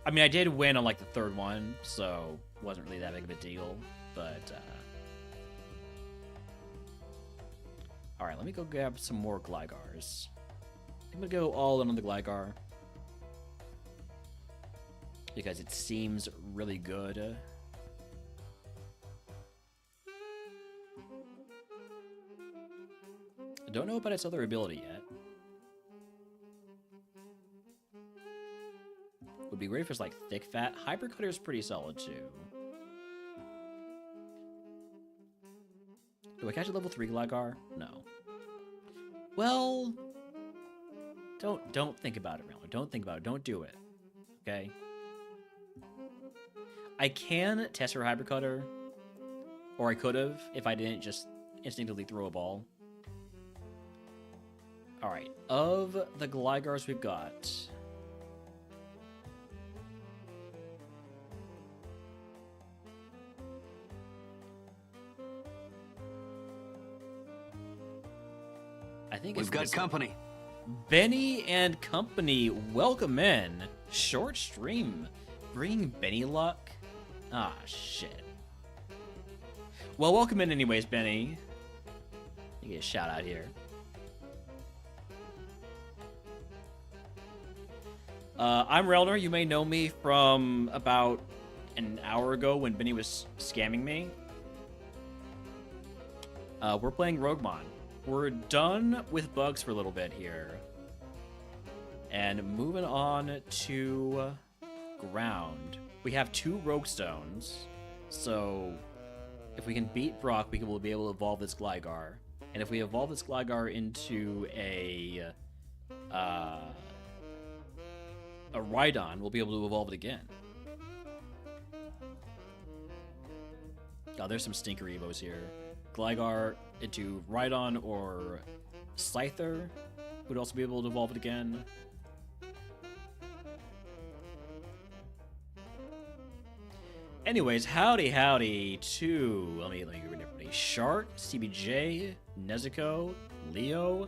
I mean, I did win on like the third one, so it wasn't really that big of a deal, but alright, let me go grab some more Glygars. I'm gonna go all in on the Gligar because it seems really good. I don't know about its other ability yet. Would be great if it's like thick fat. Hyper Cutter is pretty solid too. Do I catch a level 3 Gligar? No. Well, don't think about it, really. Don't think about it. Don't do it. Okay? I can test her Hyper Cutter, or I could have if I didn't just instinctively throw a ball. Alright, of the Glygars we've got, I think we've got company. Benny and company, welcome in. Short stream. Bringing Benny luck? Ah, shit. Well, welcome in anyways, Benny. You get a shout out here. I'm Relner. You may know me from about an hour ago when Benny was scamming me. We're playing RogueMon. We're done with bugs for a little bit here. And moving on to ground. We have 2 Rogue Stones. So if we can beat Brock, we will be able to evolve this Gligar. And if we evolve this Gligar into a Rhydon, we'll be able to evolve it again. God, there's some stinker evos here. Gligar into Rhydon or Scyther would also be able to evolve it again. Anyways, howdy to, let me read everybody. Shark, CBJ, Nezuko, Leo,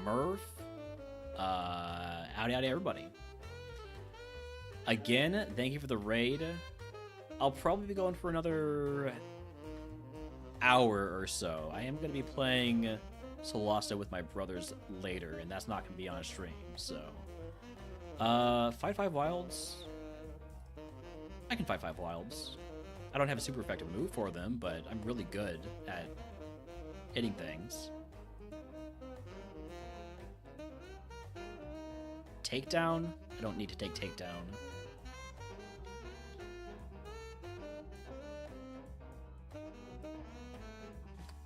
Murph, howdy everybody. Again, thank you for the raid. I'll probably be going for another hour or so. I am going to be playing Solasta with my brothers later, and that's not going to be on stream, so. Fight 5 Wilds. I can fight 5 Wilds. I don't have a super effective move for them, but I'm really good at hitting things. Takedown? I don't need to take takedown.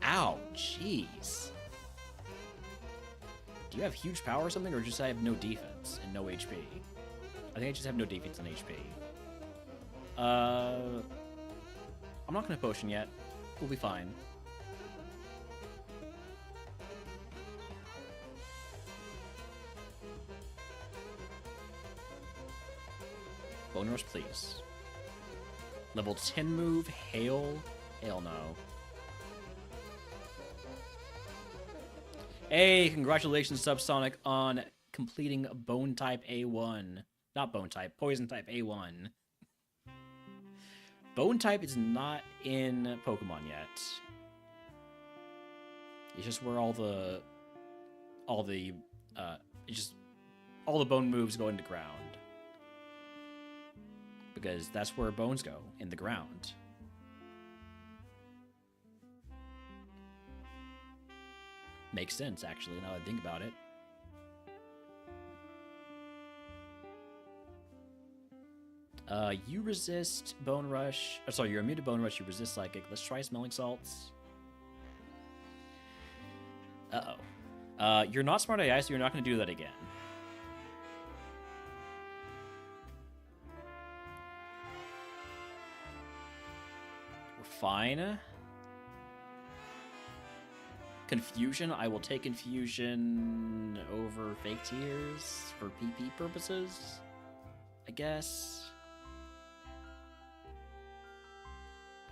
Ow, jeez. Do you have huge power or something, or just I have no defense and no HP? I think I just have no defense and HP. I'm not gonna potion yet. We'll be fine. Bone Rush, please. Level 10 move, Hail. Hell no. Hey, congratulations, Subsonic, on completing Bone Type A1. Not Bone Type, Poison Type A1. Bone Type is not in Pokemon yet. It's just where all the bone moves go into ground. Because that's where bones go, in the ground. Makes sense, actually, now that I think about it. You resist Bone Rush. Oh, sorry, you're immune to Bone Rush, you resist Psychic. Let's try Smelling Salts. Uh-oh. You're not Smart AI, so you're not going to do that again. We're fine. Confusion. I will take Confusion over Fake Tears for PP purposes, I guess.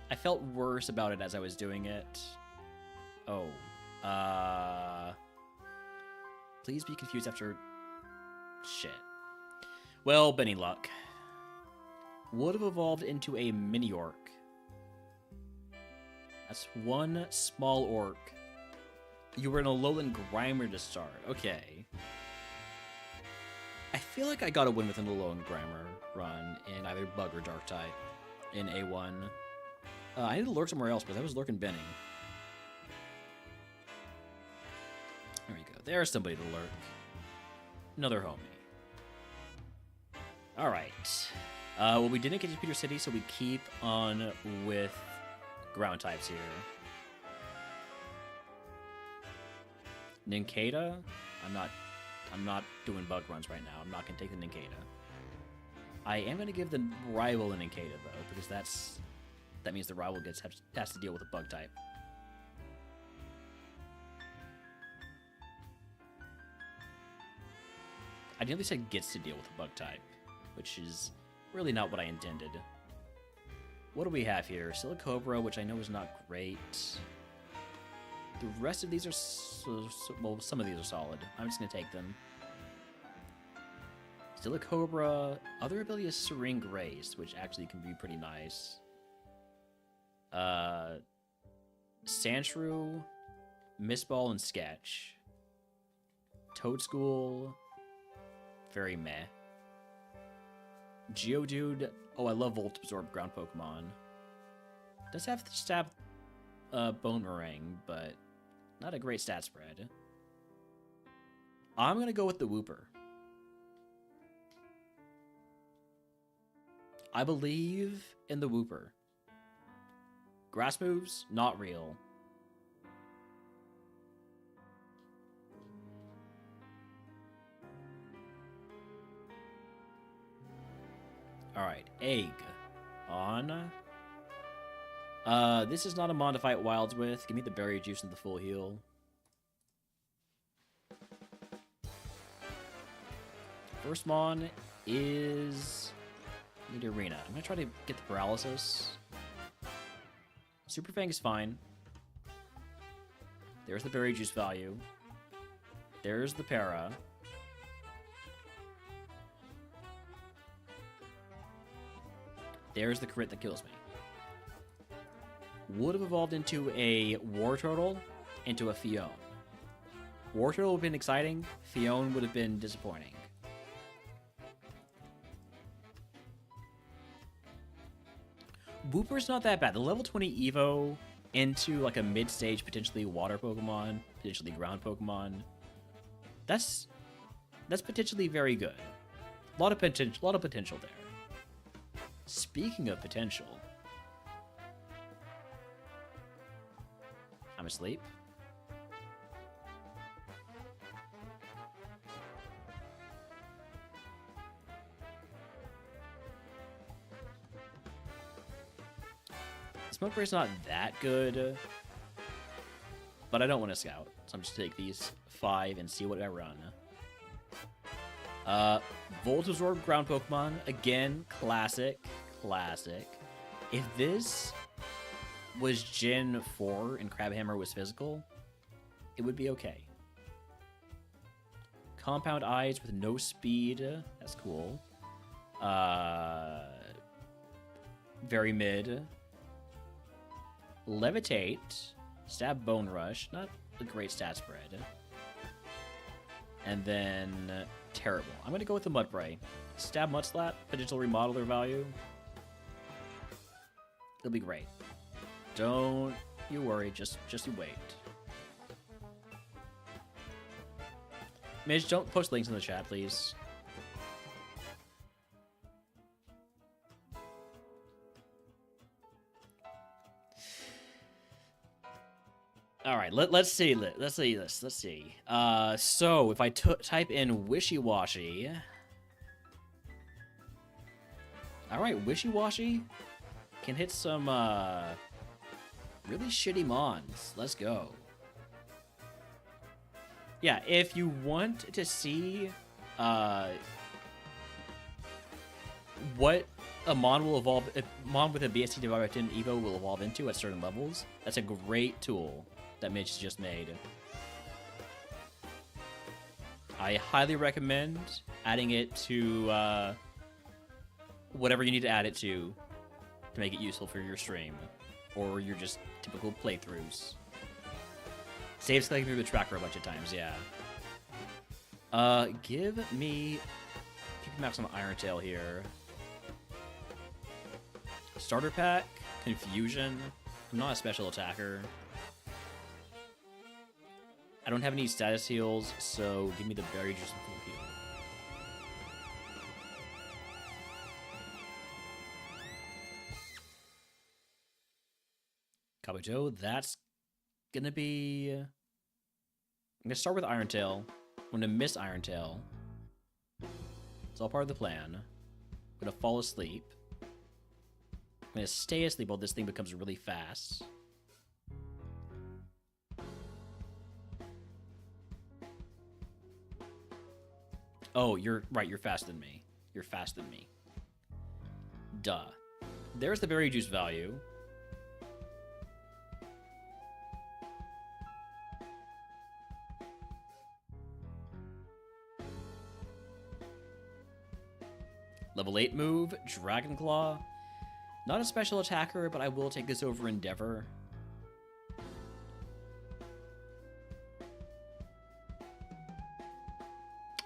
I felt worse about it as I was doing it. Oh. Please be confused after... Shit. Well, Benny Luck. Would have evolved into a mini orc. That's one small orc. You were in a lowland Grimer to start. Okay. I feel like I got a win within the lowland Grimer run in either Bug or Dark type in A1. I need to lurk somewhere else, but that was lurking Benny. There you go. There's somebody to lurk. Another homie. Alright. Well, we didn't get to Peter City, so we keep on with ground types here. Nincada? I'm not doing bug runs right now. I'm not gonna take the Nincada. I am gonna give the rival a Nincada though, because that means the rival has to deal with a bug type. I nearly said gets to deal with a bug type, which is really not what I intended. What do we have here? Silicobra, which I know is not great. The rest of these are... well, some of these are solid. I'm just going to take them. Silicobra. Other ability is Serene Grace, which actually can be pretty nice. Sandshrew, Mistball, and Sketch. Toadschool. Very meh. Geodude. Oh, I love Volt Absorb ground Pokemon. Does have to stab Boomerang, but not a great stat spread. I'm gonna go with the Wooper. I believe in the Wooper. Grass moves, not real. Alright, Egg. On. This is not a Mon to fight wilds with. Give me the berry juice and the full heal. First Mon is... Nidorina. I'm gonna try to get the paralysis. Super Fang is fine. There's the berry juice value. There's the para. There's the crit that kills me. Would have evolved into a Wartortle, into a Fione. Wartortle would have been exciting. Fione would have been disappointing. Wooper's not that bad. The level 20 Evo into like a mid-stage, potentially water Pokemon, potentially ground Pokemon. That's potentially very good. A lot of potential there. Speaking of potential, I'm asleep. Smoke Break's not that good, but I don't want to scout, so I'm just gonna take these 5 and see what I run. Voltazor ground Pokemon. Again, classic. If this was Gen 4 and Crabhammer was physical, it would be okay. Compound Eyes with no speed. That's cool. Very mid. Levitate. Stab Bone Rush. Not a great stat spread. And then terrible. I'm going to go with the Mudbray. Stab Mudslap. Potential remodeler value. It'll be great. Don't you worry. Just you wait. Midge, don't post links in the chat, please. All right, let's see this. Let's see. So if I type in wishy-washy. All right, wishy-washy can hit some really shitty mons. Let's go. Yeah, if you want to see what a mon will evolve, a mon with a BST divided by 10 Evo will evolve into at certain levels, that's a great tool that Mitch just made. I highly recommend adding it to whatever you need to add it to make it useful for your stream or your just typical playthroughs. Saves clicking through the tracker a bunch of times, yeah. Give me PP Max on Iron Tail here. Starter pack, Confusion. I'm not a special attacker. I don't have any status heals, so give me the Berry Juice and Cool Heal. Kabuto, that's gonna be... I'm gonna start with Iron Tail. I'm gonna miss Iron Tail. It's all part of the plan. I'm gonna fall asleep. I'm gonna stay asleep while this thing becomes really fast. Oh, you're right, you're faster than me. You're faster than me. Duh. There's the Berry Juice value. Level 8 move, Dragon Claw. Not a special attacker, but I will take this over Endeavor.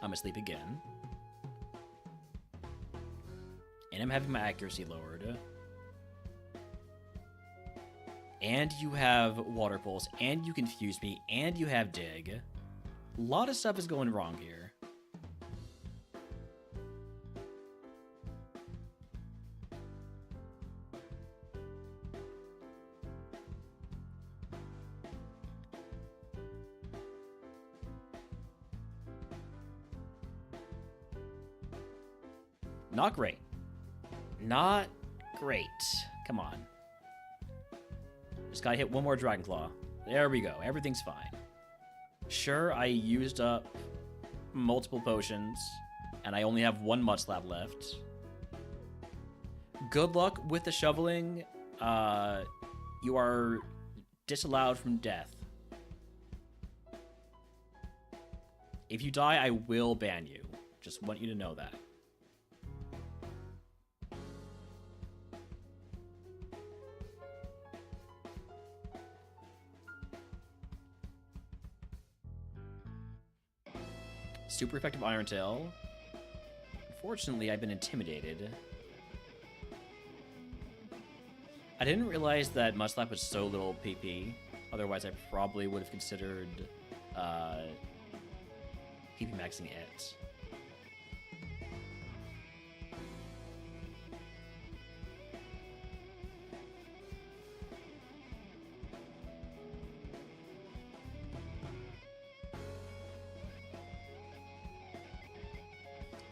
I'm asleep again. And I'm having my accuracy lowered. And you have Water Pulse, and you confuse me, and you have Dig. A lot of stuff is going wrong here. Not great. Not great. Come on. Just gotta hit one more Dragon Claw. There we go. Everything's fine. Sure, I used up multiple potions, and I only have one Mudslap left. Good luck with the shoveling. You are disallowed from death. If you die, I will ban you. Just want you to know that. Super effective Iron Tail. Unfortunately, I've been intimidated. I didn't realize that Mudslap was so little PP. Otherwise, I probably would have considered PP maxing it.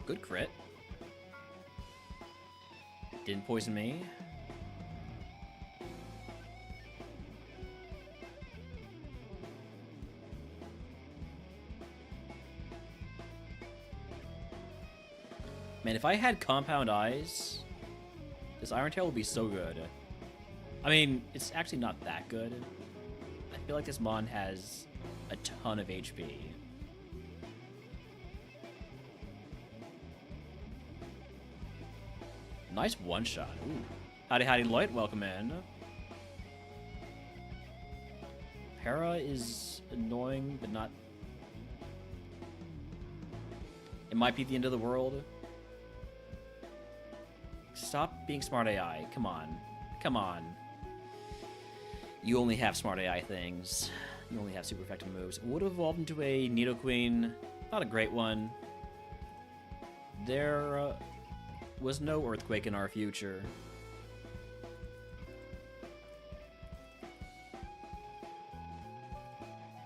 Good crit. Didn't poison me. Man, if I had compound eyes, this Iron Tail would be so good. I mean, it's actually not that good. I feel like this Mon has a ton of HP. Nice one-shot. Ooh. Howdy, howdy, Lloyd. Welcome in. Para is annoying, but not... It might be the end of the world. Stop being smart AI. Come on. Come on. You only have smart AI things. You only have super effective moves. Would have evolved into a Nidoqueen. Not a great one. There was no earthquake in our future.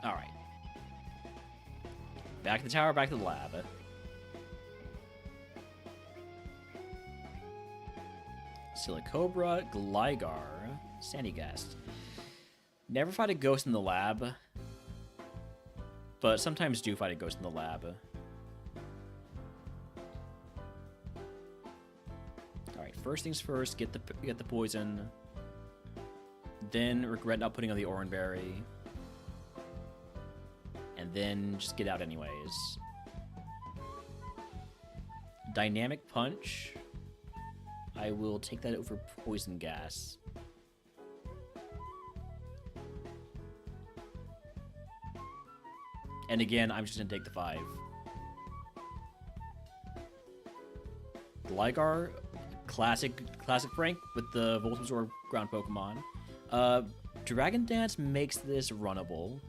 Alright. Back to the tower, back to the lab. Silicobra, Gligar, Sandygast. Never fight a ghost in the lab, but sometimes do fight a ghost in the lab. Alright, first things first, get the poison. Then regret not putting on the Oran Berry. And then just get out anyways. Dynamic Punch. I will take that over Poison Gas. And again, I'm just gonna take the 5. Gligar, classic prank with the Volt Absorb ground Pokemon. Dragon Dance makes this runnable.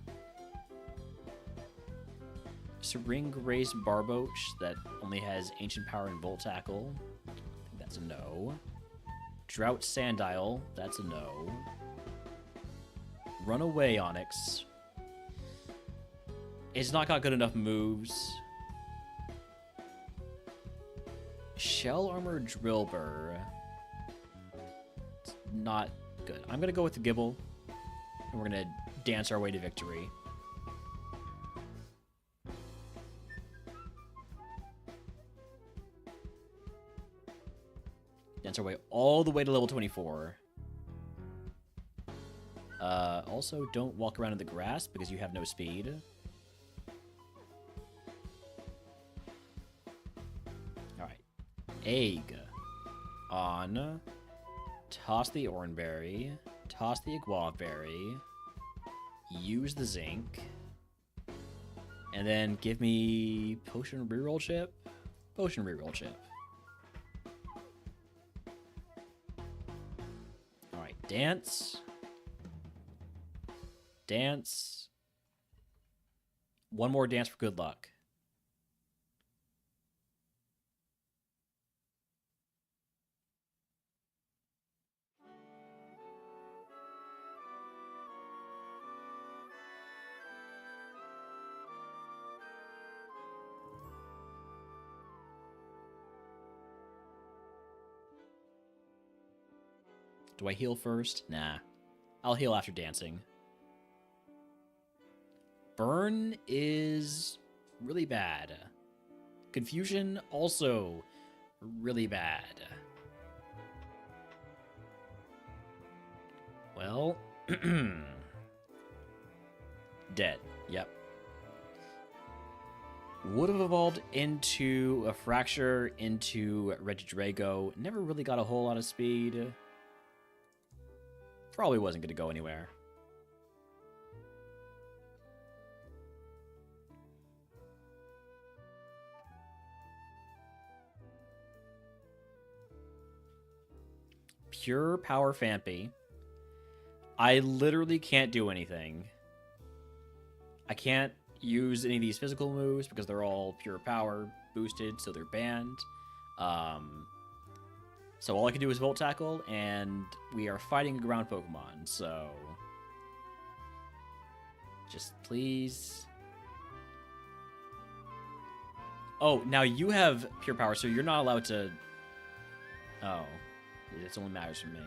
Ring-Race Barboach that only has Ancient Power and Volt Tackle. I think that's a no. Drought Sandile, that's a no. Runaway Onix. It's not got good enough moves. Shell Armor Drillbur. It's not good. I'm gonna go with the Gibble, and we're gonna dance our way to victory. Dance our way all the way to level 24. Also, don't walk around in the grass because you have no speed. Alright. Egg. On. Toss the Oran Berry. Toss the Iguava Berry. Use the Zinc. And then give me Potion Reroll Chip. Potion Reroll Chip. Alright, dance. Dance. One more dance for good luck. Do I heal first? Nah. I'll heal after dancing. Burn is really bad. Confusion, also really bad. Well, dead. Yep. Would have evolved into a Fracture, into Regidrago. Never really got a whole lot of speed. Probably wasn't going to go anywhere. Pure Power Phanpy. I literally can't do anything. I can't use any of these physical moves because they're all Pure Power boosted, so they're banned. So all I can do is Volt Tackle, and we are fighting a ground Pokemon, so... Just please... Oh, now you have Pure Power, so you're not allowed to... Oh. It only matters for me.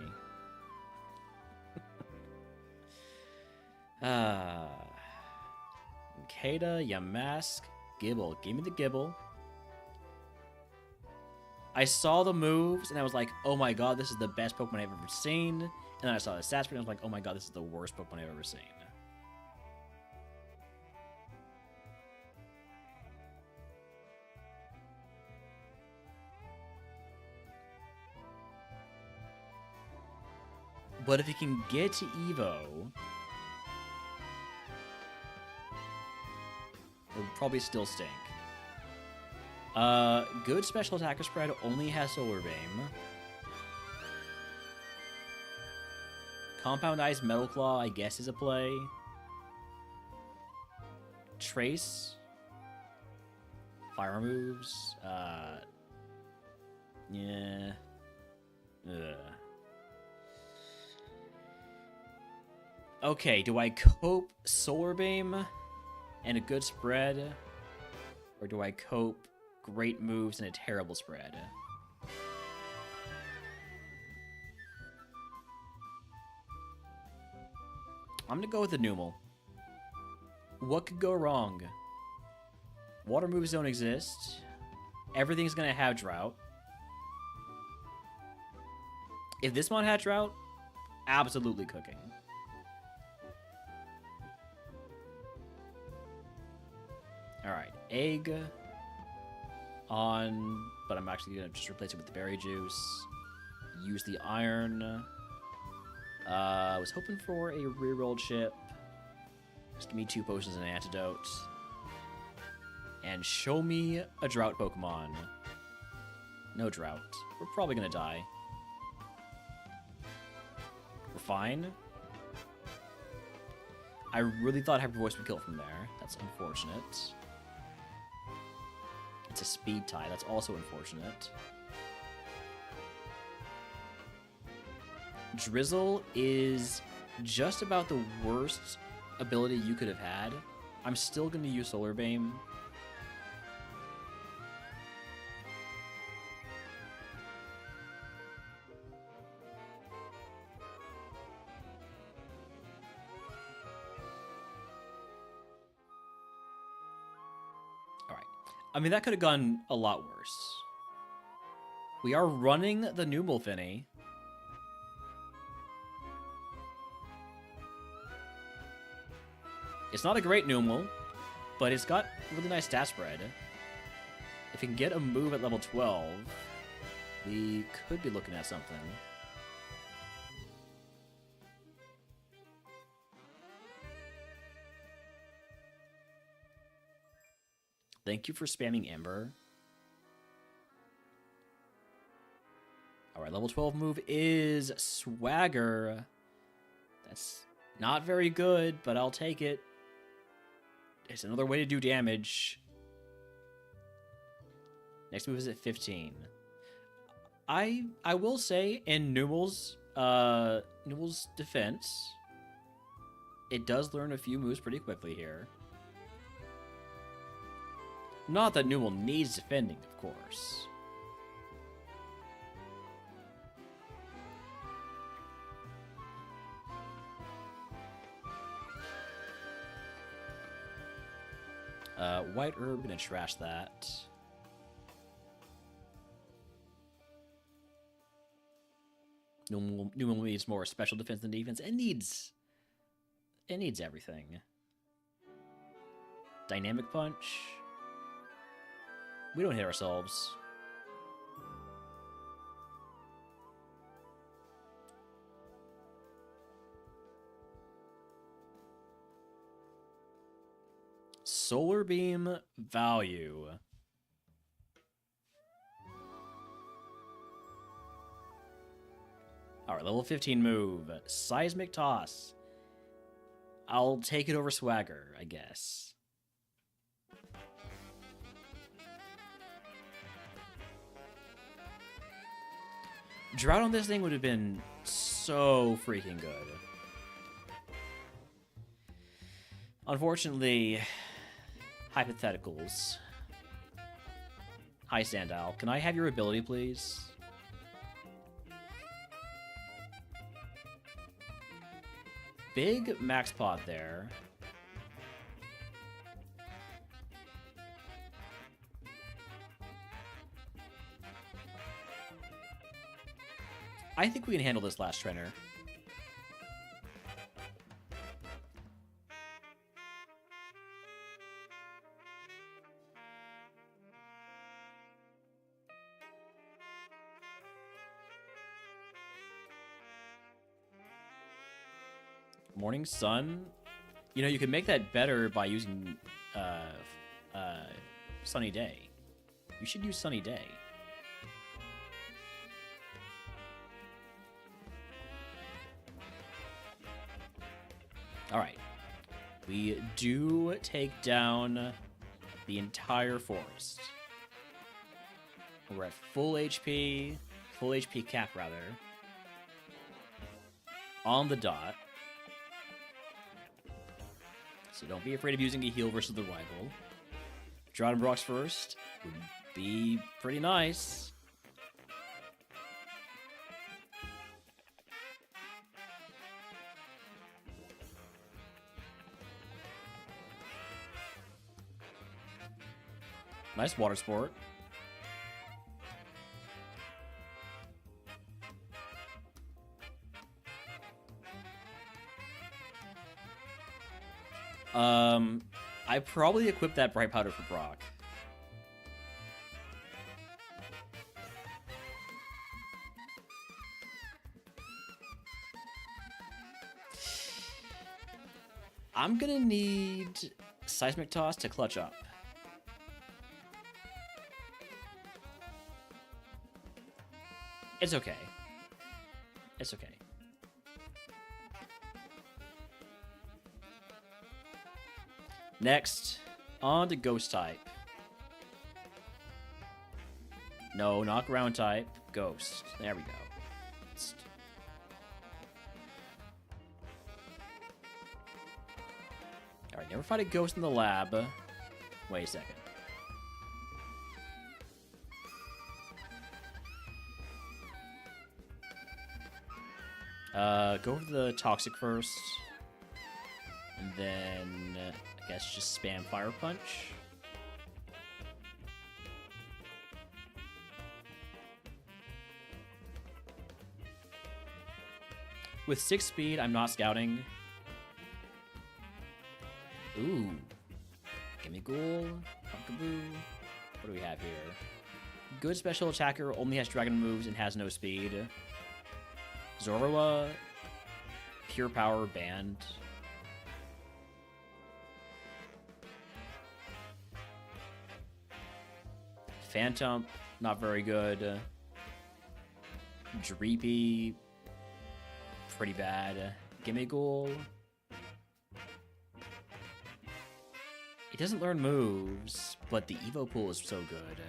Kata, Yamask, Gibble. Give me the Gibble. I saw the moves, and I was like, oh my god, this is the best Pokemon I've ever seen. And then I saw the stats, and I was like, oh my god, this is the worst Pokemon I've ever seen. But if you can get to Evo, it would probably still stink. Good special attacker spread only has Solar Beam. Compound Ice Metal Claw, I guess, is a play. Trace. Fire moves. Yeah. Ugh. Okay, do I cope Solar Beam and a good spread? Or do I cope great moves and a terrible spread? I'm gonna go with the Numel. What could go wrong? Water moves don't exist. Everything's gonna have Drought. If this mod had Drought, absolutely cooking. Alright, Egg on, but I'm actually gonna just replace it with the Berry Juice. Use the Iron. I was hoping for a rerolled chip. Just give me 2 potions and an antidote. And show me a Drought Pokemon. No Drought. We're probably gonna die. We're fine. I really thought Hyper Voice would kill from there. That's unfortunate. It's a speed tie. That's also unfortunate. Drizzle is just about the worst ability you could have had. I'm still going to use Solar Beam. Alright. I mean, that could have gone a lot worse. We are running the Numel Finny. It's not a great Numel, but it's got really nice stat spread. If we can get a move at level 12, we could be looking at something. Thank you for spamming Ember. Alright, level 12 move is Swagger. That's not very good, but I'll take it. It's another way to do damage. Next move is at 15. I will say, in Numel's defense, it does learn a few moves pretty quickly here. Not that Numel needs defending, of course. White Herb, gonna trash that. Numel needs more special defense than defense. It needs everything. Dynamic Punch. We don't hit ourselves. Solar Beam value. Alright, level 15 move. Seismic Toss. I'll take it over Swagger, I guess. Drought on this thing would have been so freaking good. Unfortunately, hypotheticals. Hi, Sandal. Can I have your ability, please? Big max pot there. I think we can handle this last trainer. Morning Sun? You know, you can make that better by using Sunny Day. You should use Sunny Day. Alright. We do take down the entire forest. We're at full HP cap rather. On the dot. So don't be afraid of using a heal versus the rival. Drought rocks first would be pretty nice. Nice water sport. I probably equipped that bright powder for Brock. I'm gonna need Seismic Toss to clutch up. It's okay. It's okay. Next, on to Ghost type. No, not ground type. Ghost. There we go. Alright, never fight a ghost in the lab. Wait a second. Go for the toxic first. And then, I guess, just spam Fire Punch. With 6 speed, I'm not scouting. Ooh. Gimme Ghoul. Pumpkaboo. What do we have here? Good special attacker, only has dragon moves and has no speed. Zorua. Pure power banned. Phantom, not very good. Dreepy, pretty bad. Gimme Ghoul. It doesn't learn moves, but the Evo pool is so good.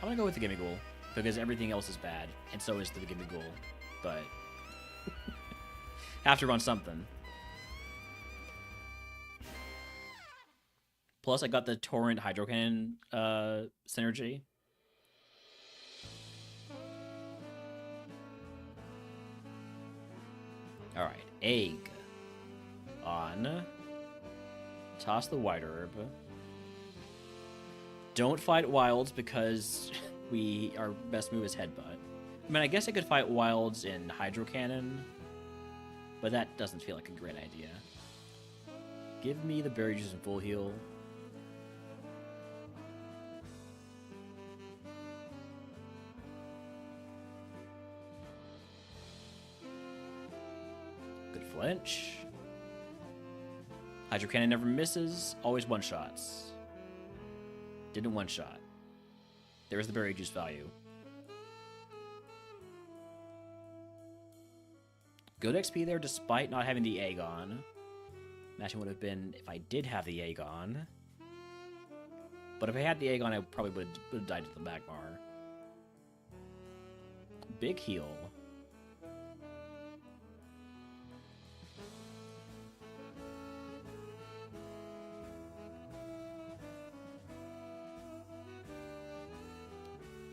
I'm gonna go with the Gimme Ghoul, because everything else is bad, and so is the Gimme Ghoul, but have to run something. Plus, I got the Torrent Hydro Cannon synergy. Alright, Egg. On. Toss the White Herb. Don't fight Wilds because our best move is Headbutt. I mean, I guess I could fight Wilds in Hydro Cannon, but that doesn't feel like a great idea. Give me the Berry Juice and full heal. Good flinch. Hydro Cannon never misses, always one-shots. Didn't one-shot. There's the Berry Juice value. Good XP there despite not having the Aegon. Imagine would have been if I did have the Aegon. But if I had the Aegon, I probably would have died to the Magmar. Big heal.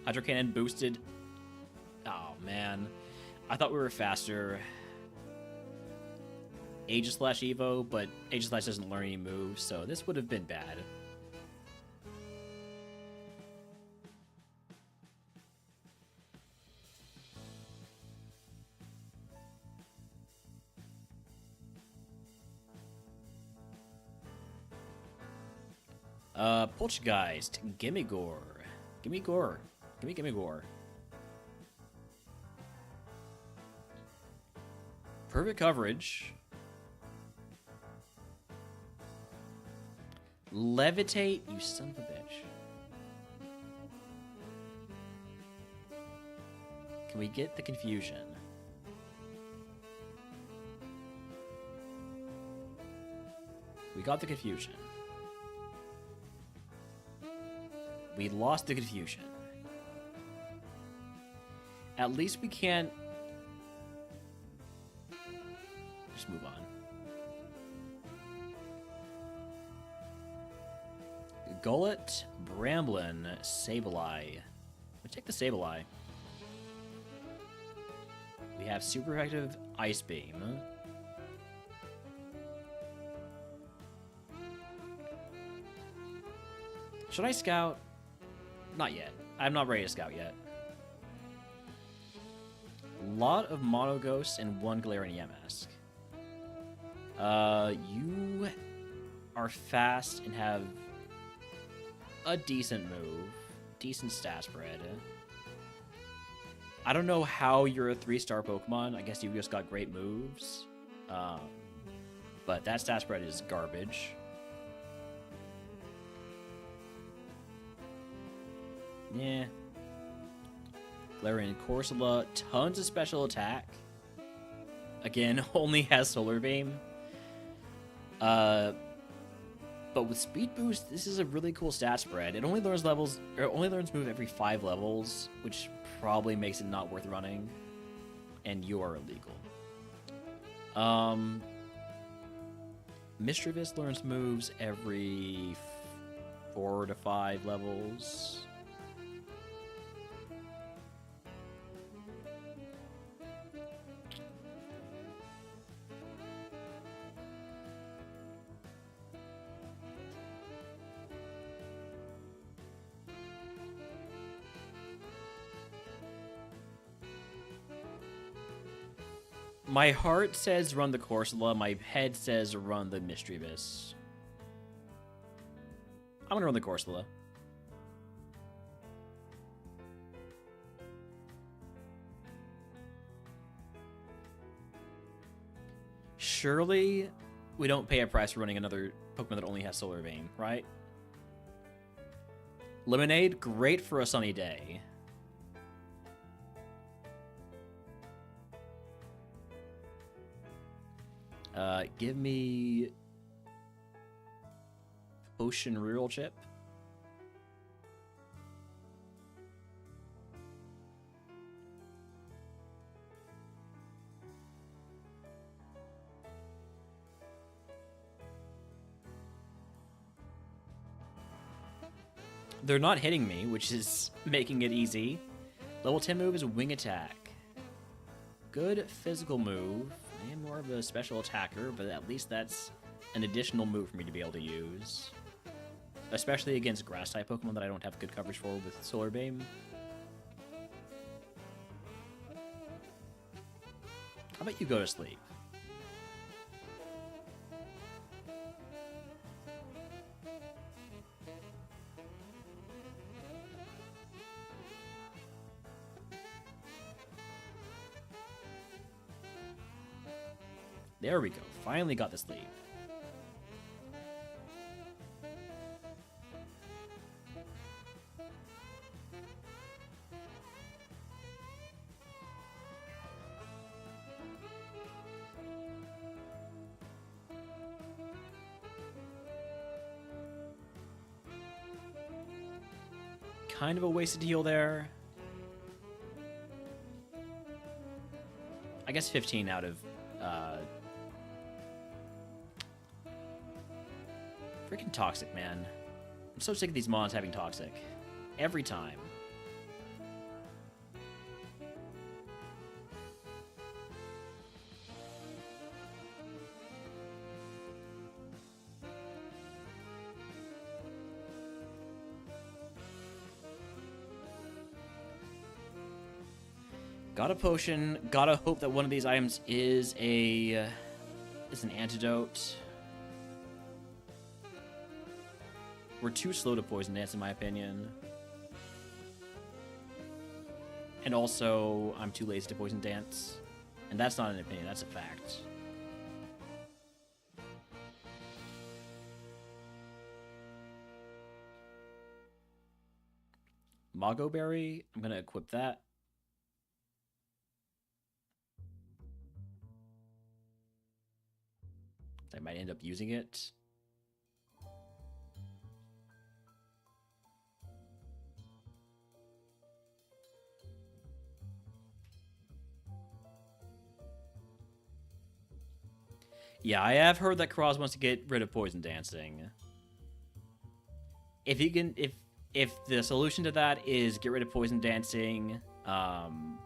Hydro Cannon boosted. Oh, man. I thought we were faster. Aegislash Evo, but Aegislash doesn't learn any moves, so this would have been bad. Poltergeist. Gimme gore. Gimme gore. Gimme gore. Perfect coverage. Levitate, you son of a bitch. Can we get the confusion? We got the confusion. We lost the confusion. At least we can't... Just move on. Gullet, Bramblin, Sableye. We'll take the Sableye. We have super effective Ice Beam. Should I scout? Not yet. I'm not ready to scout yet. Lot of Mono Ghosts and one Galarian Yamask. You are fast and have a decent move. Decent stat spread. I don't know how you're a 3-star Pokemon. I guess you just got great moves. But that stat spread is garbage. Yeah. Galarian Corsola, tons of special attack. Again, only has Solar Beam. But with Speed Boost, this is a really cool stat spread. It only learns move every 5 levels, which probably makes it not worth running. And you are illegal. Mischievous learns moves every 4 to 5 levels. My heart says run the Corsola, my head says run the Mischievous. I'm gonna run the Corsola. Surely we don't pay a price for running another Pokemon that only has Solar Beam, right? Lemonade, great for a sunny day. Give me Ocean Rural Chip. They're not hitting me, which is making it easy. Level 10 move is Wing Attack. Good physical move. I am more of a special attacker, but at least that's an additional move for me to be able to use. Especially against Grass-type Pokemon that I don't have good coverage for with Solar Beam. How about you go to sleep? There we go. Finally got the sleep. Kind of a wasted heal there. I guess 15 out of freaking Toxic, man. I'm so sick of these mons having Toxic. Every time. Got a potion. Gotta hope that one of these items is an antidote. We're too slow to poison dance, in my opinion. And also, I'm too lazy to poison dance. And that's not an opinion, that's a fact. Mago Berry, I'm gonna equip that. I might end up using it. Yeah, I have heard that Cross wants to get rid of poison dancing. If he can, if the solution to that is get rid of poison dancing, and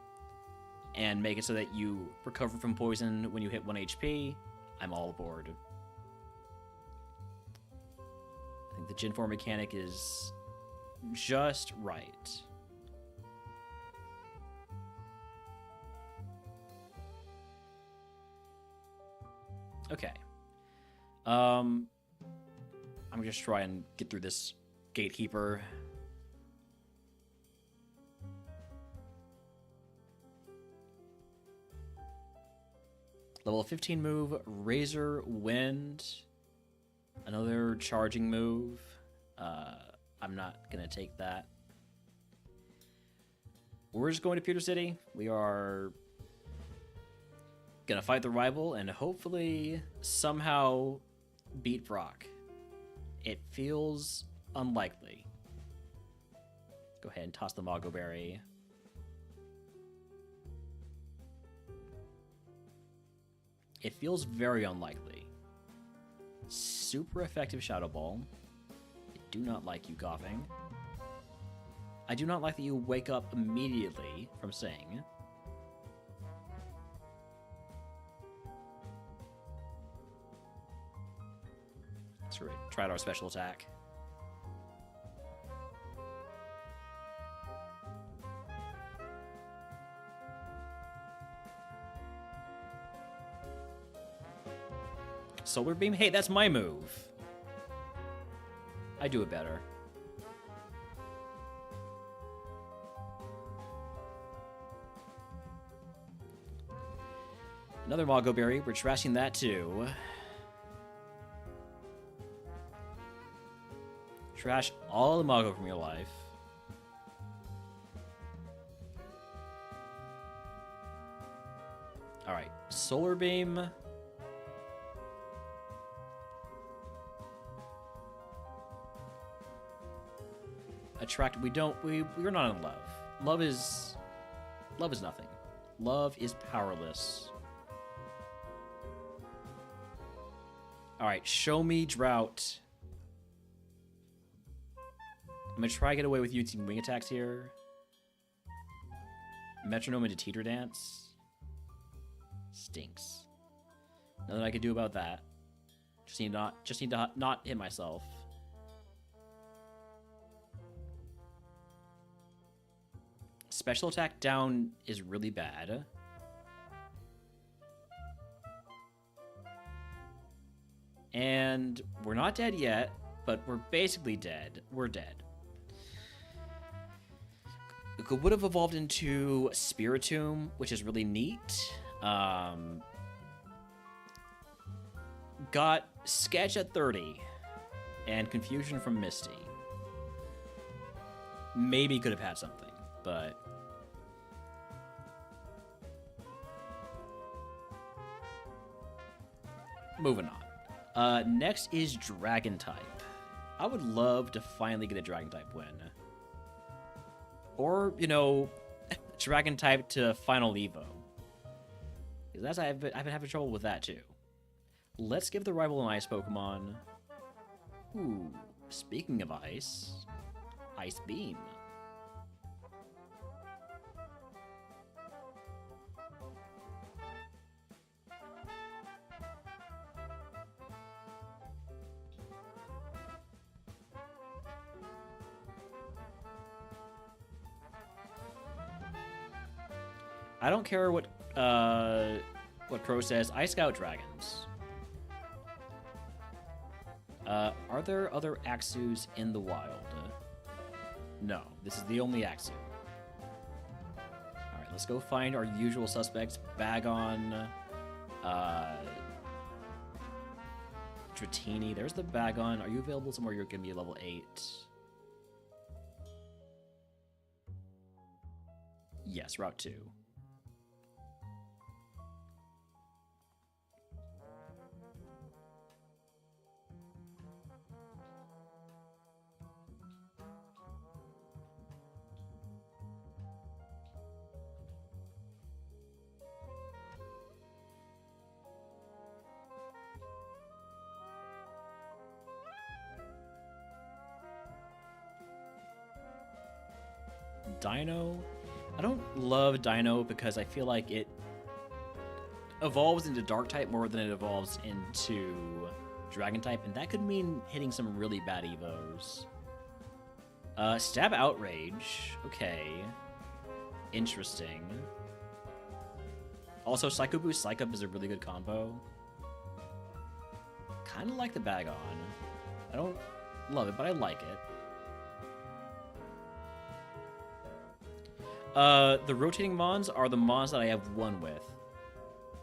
make it so that you recover from poison when you hit 1 HP, I'm all aboard. I think the Gen 4 mechanic is just right. Okay. I'm just try and get through this gatekeeper. Level 15 move, Razor Wind. Another charging move. I'm not gonna take that. We're just going to Pewter City. We are gonna fight the rival and hopefully somehow beat Brock. It feels unlikely. Go ahead and toss the Mago Berry. It feels very unlikely. Super effective Shadow Ball. I do not like you coughing. I do not like that you wake up immediately from saying. Let's try our special attack. Solar Beam? Hey, that's my move. I do it better. Another Mago Berry. We're trashing that too. Trash all the Mago from your life. Alright. Solar Beam. Attract. We're not in love. Love is nothing. Love is powerless. Alright, show me Drought. I'm gonna try to get away with using wing attacks here. Metronome into Teeter Dance. Stinks. Nothing I can do about that. Just need to not hit myself. Special attack down is really bad. And we're not dead yet, but we're basically dead. We're dead. It would have evolved into Spiritomb, which is really neat. Got Sketch at 30 and Confusion from Misty. Maybe could have had something, but moving on. Next is Dragon type. I would love to finally get a Dragon type win. Or, you know, Dragon type to Final Evo. Because I've been having trouble with that too. Let's give the rival an ice Pokemon. Ooh, speaking of ice, Ice Beam. I don't care what Crow says. I scout dragons. Are there other Axus in the wild? No, this is the only Axu. Alright, let's go find our usual suspects. Bagon, Dratini. There's the Bagon. Are you available somewhere you're gonna be level 8? Yes, Route 2. Dino? I don't love Dino because I feel like it evolves into Dark type more than it evolves into Dragon type, and that could mean hitting some really bad Evos. Stab Outrage. Okay. Interesting. Also, Psycho Boost Psych Up is a really good combo. Kind of like the Bagon. I don't love it, but I like it. The rotating Mons are the Mons that I have won with.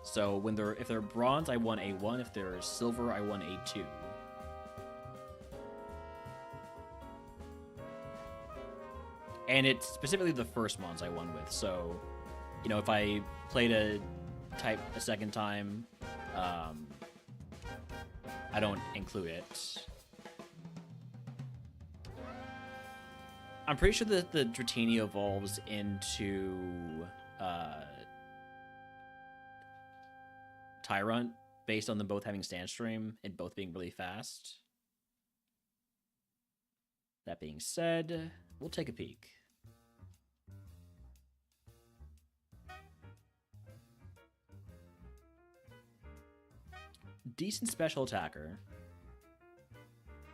So when if they're bronze, I won A1. If they're silver, I won A2. And it's specifically the first Mons I won with. So, you know, if I played a type a second time, I don't include it. I'm pretty sure that the Dratini evolves into Tyrant based on them both having Stand Stream and both being really fast. That being said, we'll take a peek. Decent special attacker.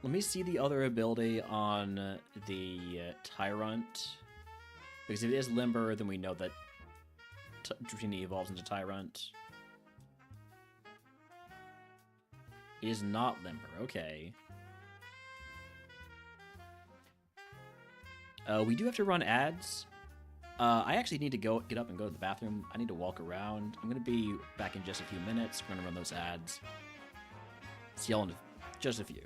Let me see the other ability on the Tyrant. Because if it is Limber, then we know that Dratini evolves into Tyrant. It is not Limber, okay. We do have to run ads. I actually need to get up and go to the bathroom. I need to walk around. I'm going to be back in just a few minutes. We're going to run those ads. See y'all in just a few.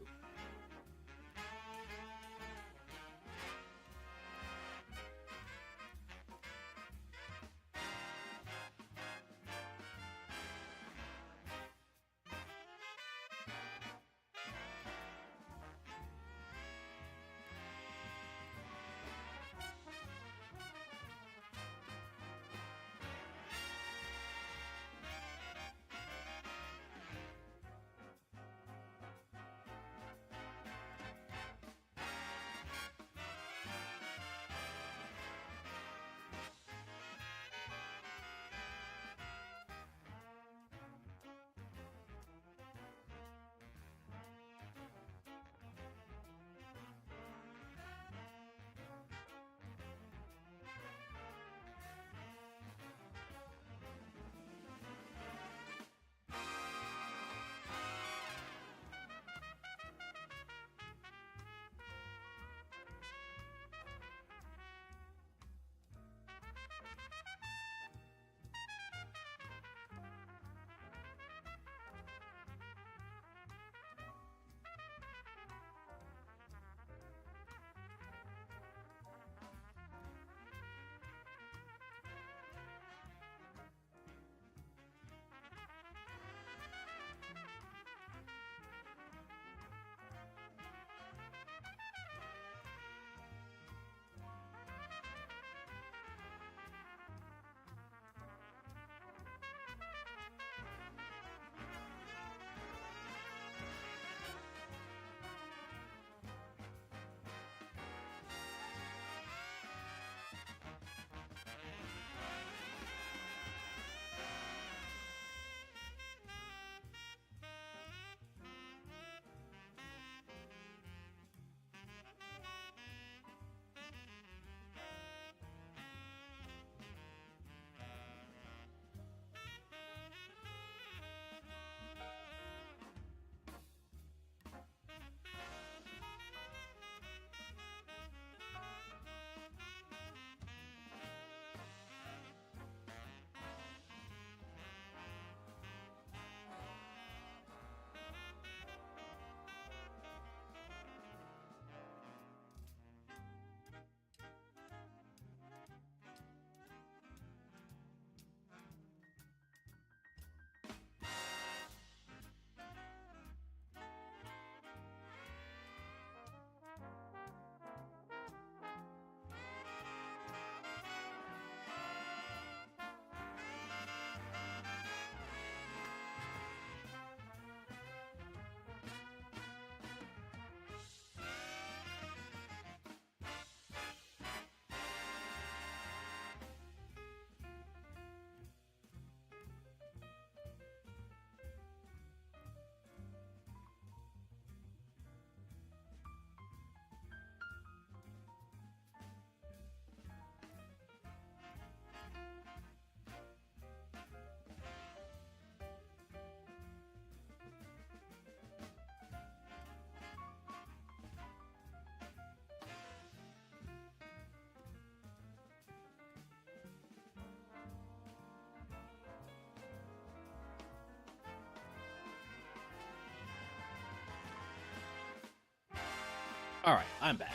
Alright, I'm back.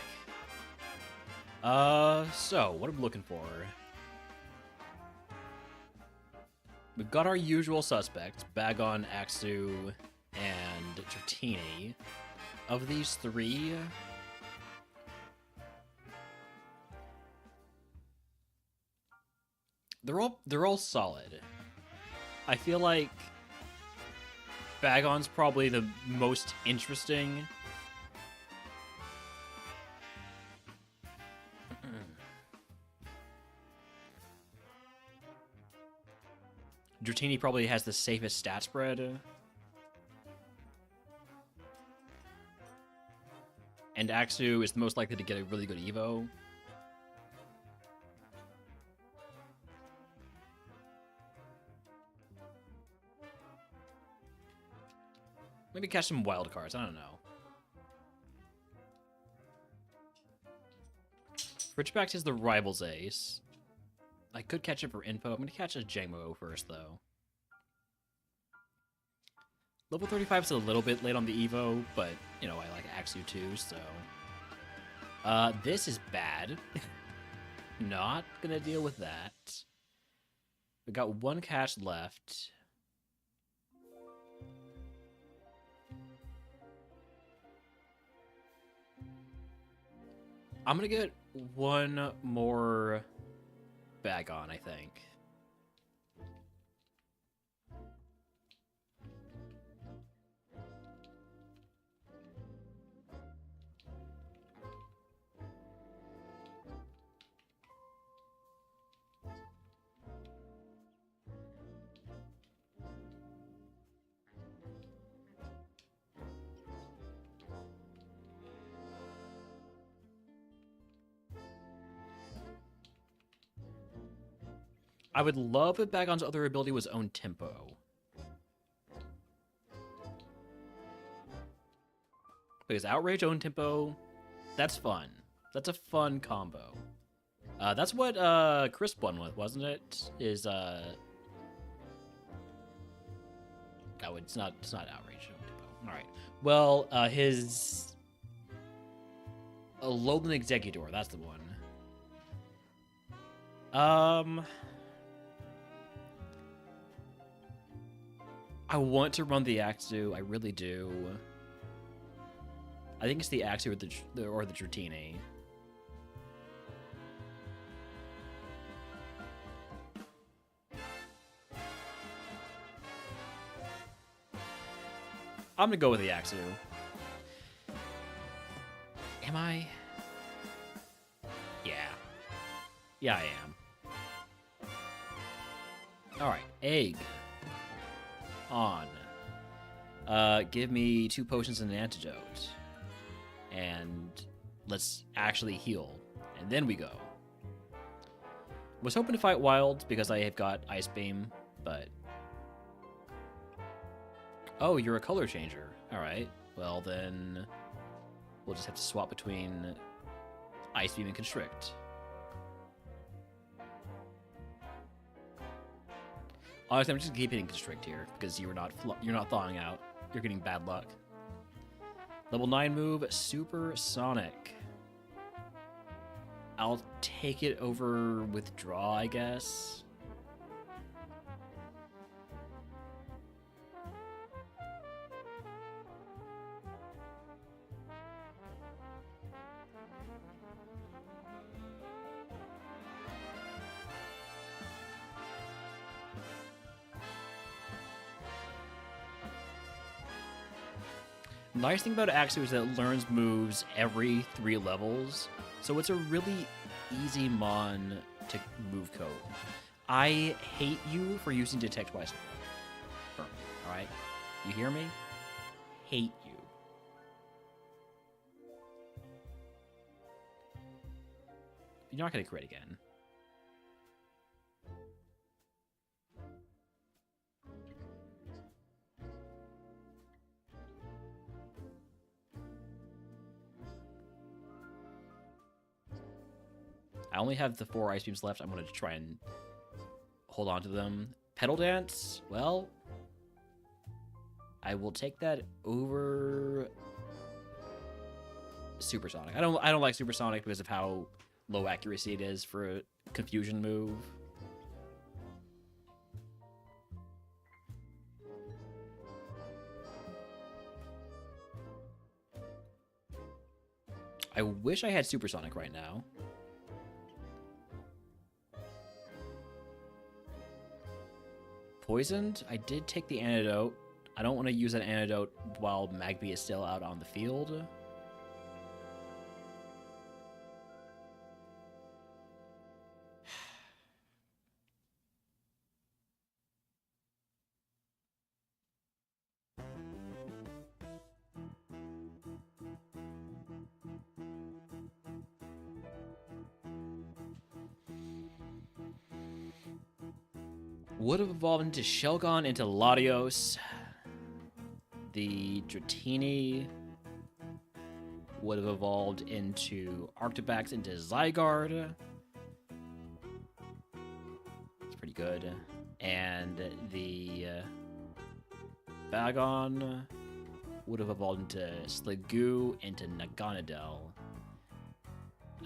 So, what am I looking for? We've got our usual suspects, Bagon, Axu, and Dratini. Of these three, they're all solid. I feel like Bagon's probably the most interesting. Dratini probably has the safest stat spread. And Axu is the most likely to get a really good Evo. Maybe catch some wild cards, I don't know. Ridgebacks is the Rivals Ace. I could catch it for info. I'm going to catch a Jangmo first, though. Level 35 is a little bit late on the Evo, but, you know, I like Axu too, so... this is bad. Not gonna deal with that. We got one cache left. I'm gonna get one more Bagon, I think. I would love if Bagon's other ability was own tempo. Because Outrage own tempo, that's fun. That's a fun combo. That's what Chris won with, wasn't it? Oh, it's not Outrage own tempo. Alright. Well, his Loathing Executor, that's the one. I want to run the Axu, I really do. I think it's the Axu or the Dratini. I'm gonna go with the Axu. Am I? Yeah. Yeah, I am. Alright, Egg. On. Give me 2 potions and an antidote. And let's actually heal. And then we go. Was hoping to fight Wild because I have got Ice Beam, but... Oh, you're a color changer. Alright. Well, then... We'll just have to swap between Ice Beam and Constrict. Honestly, I'm just gonna keep hitting Constrict here because you're not thawing out. You're getting bad luck. Level 9 move, Super Sonic. I'll take it over Withdraw, I guess. Nice thing about Axu is that it learns moves every 3 levels, so it's a really easy mon to move code. I hate you for using Detect twice. Alright? You hear me? Hate you. You're not gonna crit again. I only have the 4 Ice Beams left. I'm going to try and hold on to them. Pedal Dance, well, I will take that over Supersonic. I don't like Supersonic because of how low accuracy it is for a confusion move. I wish I had Supersonic right now. Poisoned? I did take the antidote. I don't want to use that antidote while Magby is still out on the field. Would have evolved into Shelgon, into Latios. The Dratini would have evolved into Arctibax, into Zygarde. It's pretty good. And the Bagon would have evolved into Sliggoo, into Naganadel.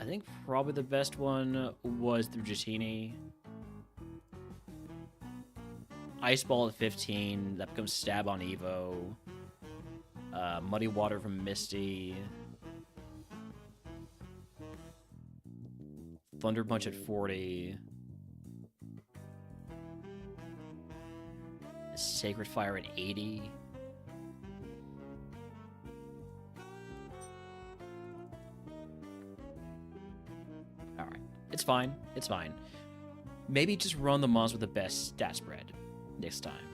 I think probably the best one was the Dratini. Ice Ball at 15, that becomes Stab on Evo. Muddy Water from Misty. Thunder Punch at 40. Sacred Fire at 80. Alright, it's fine, it's fine. Maybe just run the monster with the best stat spread next time.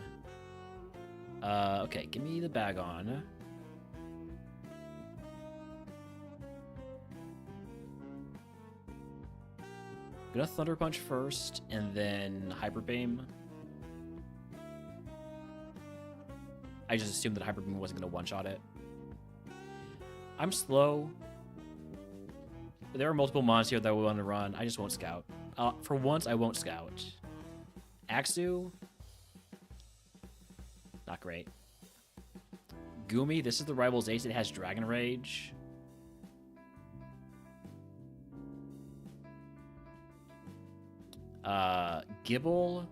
Okay, give me the Bagon. Gonna Thunder Punch first, and then Hyper Beam. I just assumed that Hyper Beam wasn't gonna one-shot it. I'm slow. There are multiple mons here that I want to run. I just won't scout. For once, I won't scout. Axu. Not great. Gumi, this is the rival's ace. It has Dragon Rage. Gibble.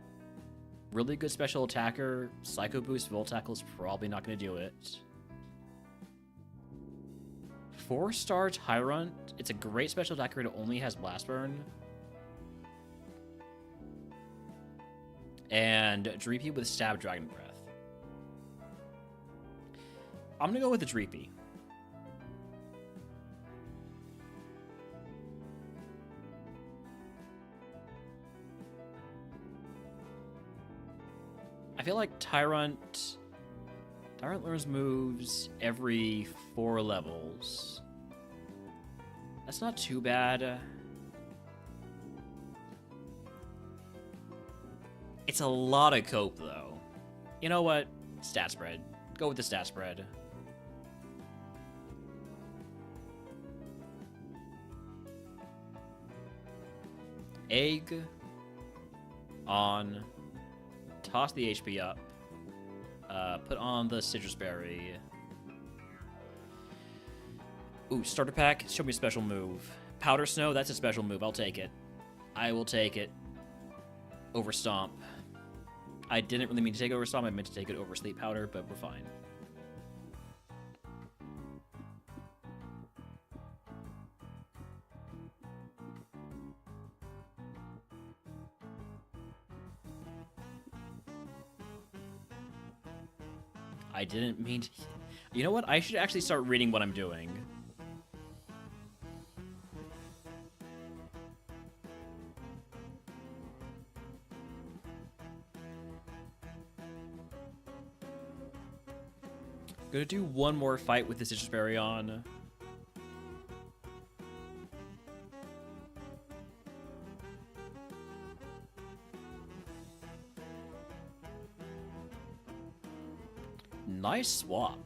Really good special attacker. Psycho Boost, Volt Tackle is probably not going to do it. 4-star Tyrant. It's a great special attacker. It only has Blast Burn. And Dreepy with Stab Dragon Breath. I'm going to go with the Dreepy. I feel like Tyrant learns moves every 4 levels. That's not too bad. It's a lot of cope, though. You know what? Stat spread. Go with the stat spread. Egg on. Toss the HP up. Put on the Citrus Berry. Ooh, starter pack. Show me a special move. Powder Snow, that's a special move. I'll take it. I will take it. Over Stomp. I didn't really mean to take over Stomp. I meant to take it over Sleep Powder, but we're fine. I didn't mean to... You know what? I should actually start reading what I'm doing. Gonna do one more fight with the Citrus Berry on. Nice swap.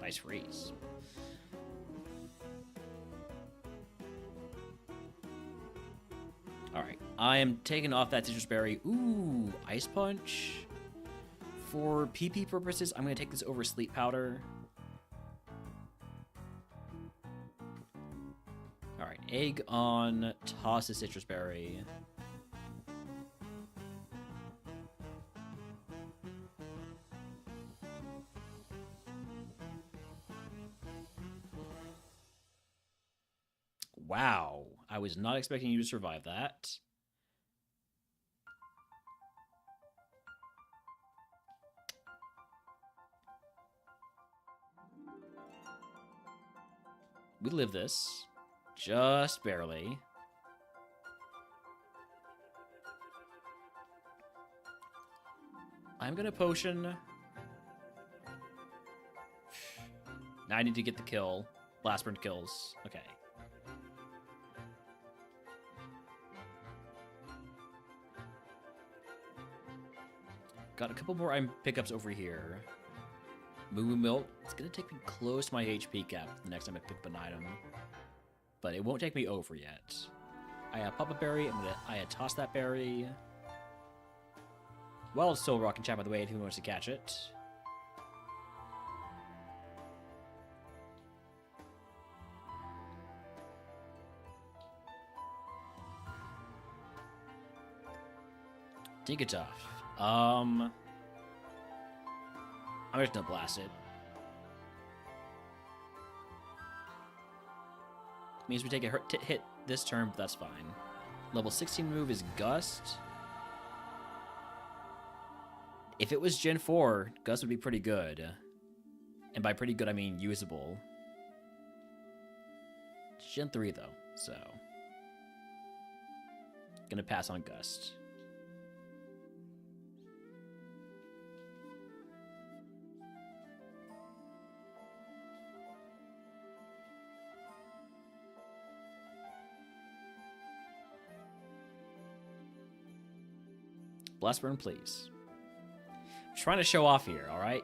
Nice freeze. Alright, I am taking off that Citrus Berry. Ooh, Ice Punch. For PP purposes, I'm going to take this over Sleep Powder. Egg on, toss a citrus berry. Wow, I was not expecting you to survive that. We live this. Just barely. I'm gonna potion. Now I need to get the kill. Blast burn kills. Okay. Got a couple more item pickups over here. Moo Moo Milk. It's gonna take me close to my HP cap the next time I pick up an item. But it won't take me over yet. I pop a berry. I toss that berry. Well, it's still rocking chat, by the way, if who wants to catch it. Digitoff. I'm just gonna blast it. Means we take a hit this turn, but that's fine. Level 16 move is Gust. If it was Gen 4, Gust would be pretty good. And by pretty good, I mean usable. It's Gen 3, though, so... Gonna pass on Gust. Blast burn, please. I'm trying to show off here, alright?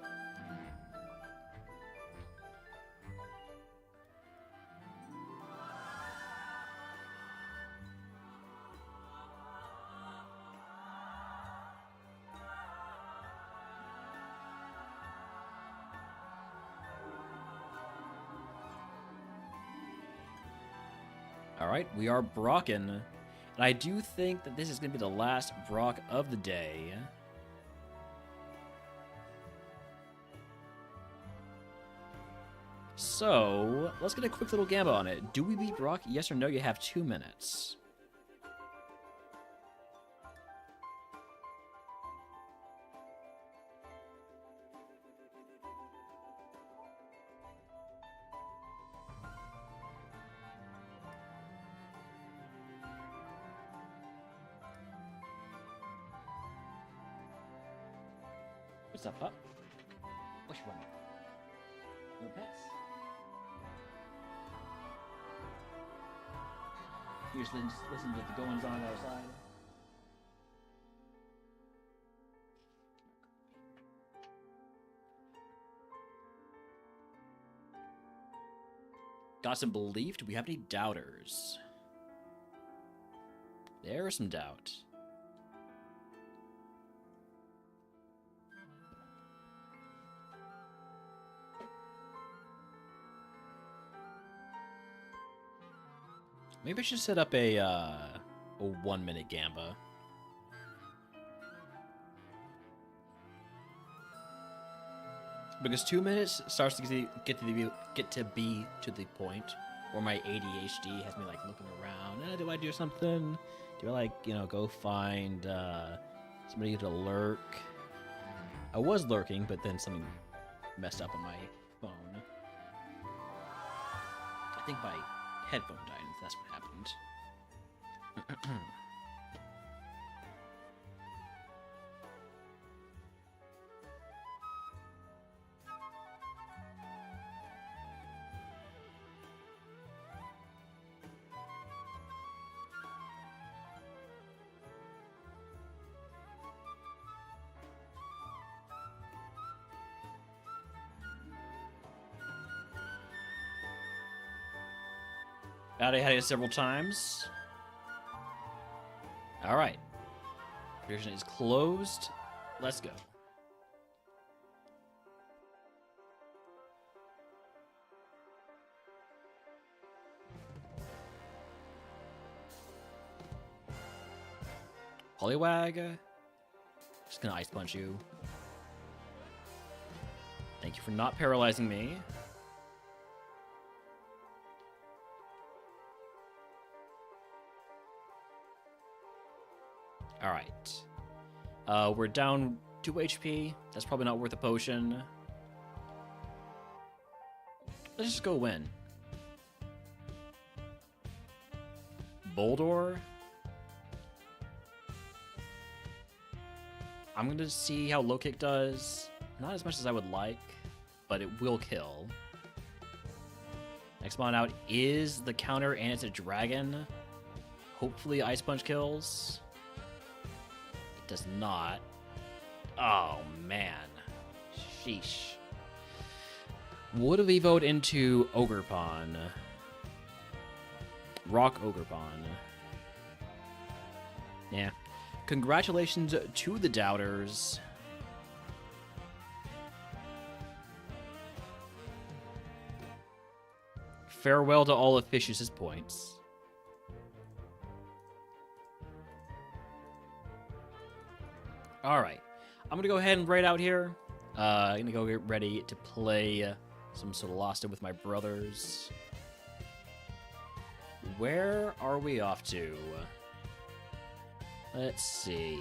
Alright, we are Brocken. And I do think that this is going to be the last Brock of the day. So, let's get a quick little gamba on it. Do we beat Brock? Yes or no? You have 2 minutes. What's up, pup? Which one? No pets? You just listen to the goings on outside. Got some belief? Do we have any doubters? There's some doubt. Maybe I should set up a 1-minute gamba. Because 2 minutes starts to get to be to the point where my ADHD has me like looking around. Do I do something? Do I like go find somebody to lurk? I was lurking, but then something messed up on my phone. I think my headphone died. That's what happened. Already had it several times. Alright. Prediction is closed. Let's go. Poliwag. Just gonna Ice Punch you. Thank you for not paralyzing me. Alright. We're down 2 HP. That's probably not worth a potion. Let's just go win. Boldor. I'm going to see how low kick does. Not as much as I would like, but it will kill. Next mon out is the counter, and it's a dragon. Hopefully Ice Punch kills. It does not. Oh, man. Sheesh. Would have evoed into Ogerpon. Rock Ogerpon. Yeah. Congratulations to the doubters. Farewell to all of Fishious' points. Alright. I'm gonna go ahead and raid out here. I'm gonna go get ready to play some Solasta with my brothers. Where are we off to? Let's see.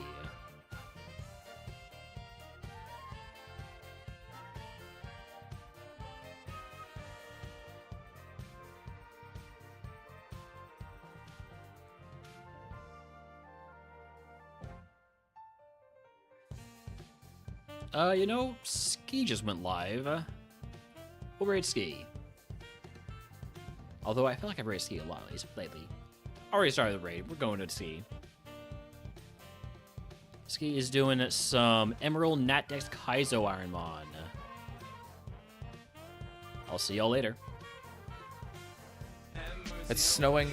You know, Ski just went live. We'll raid Ski. Although I feel like I've raided Ski a lot lately. Already started the raid. We're going to Ski. Ski is doing some Emerald Natdex Kaizo Ironmon. I'll see y'all later. It's snowing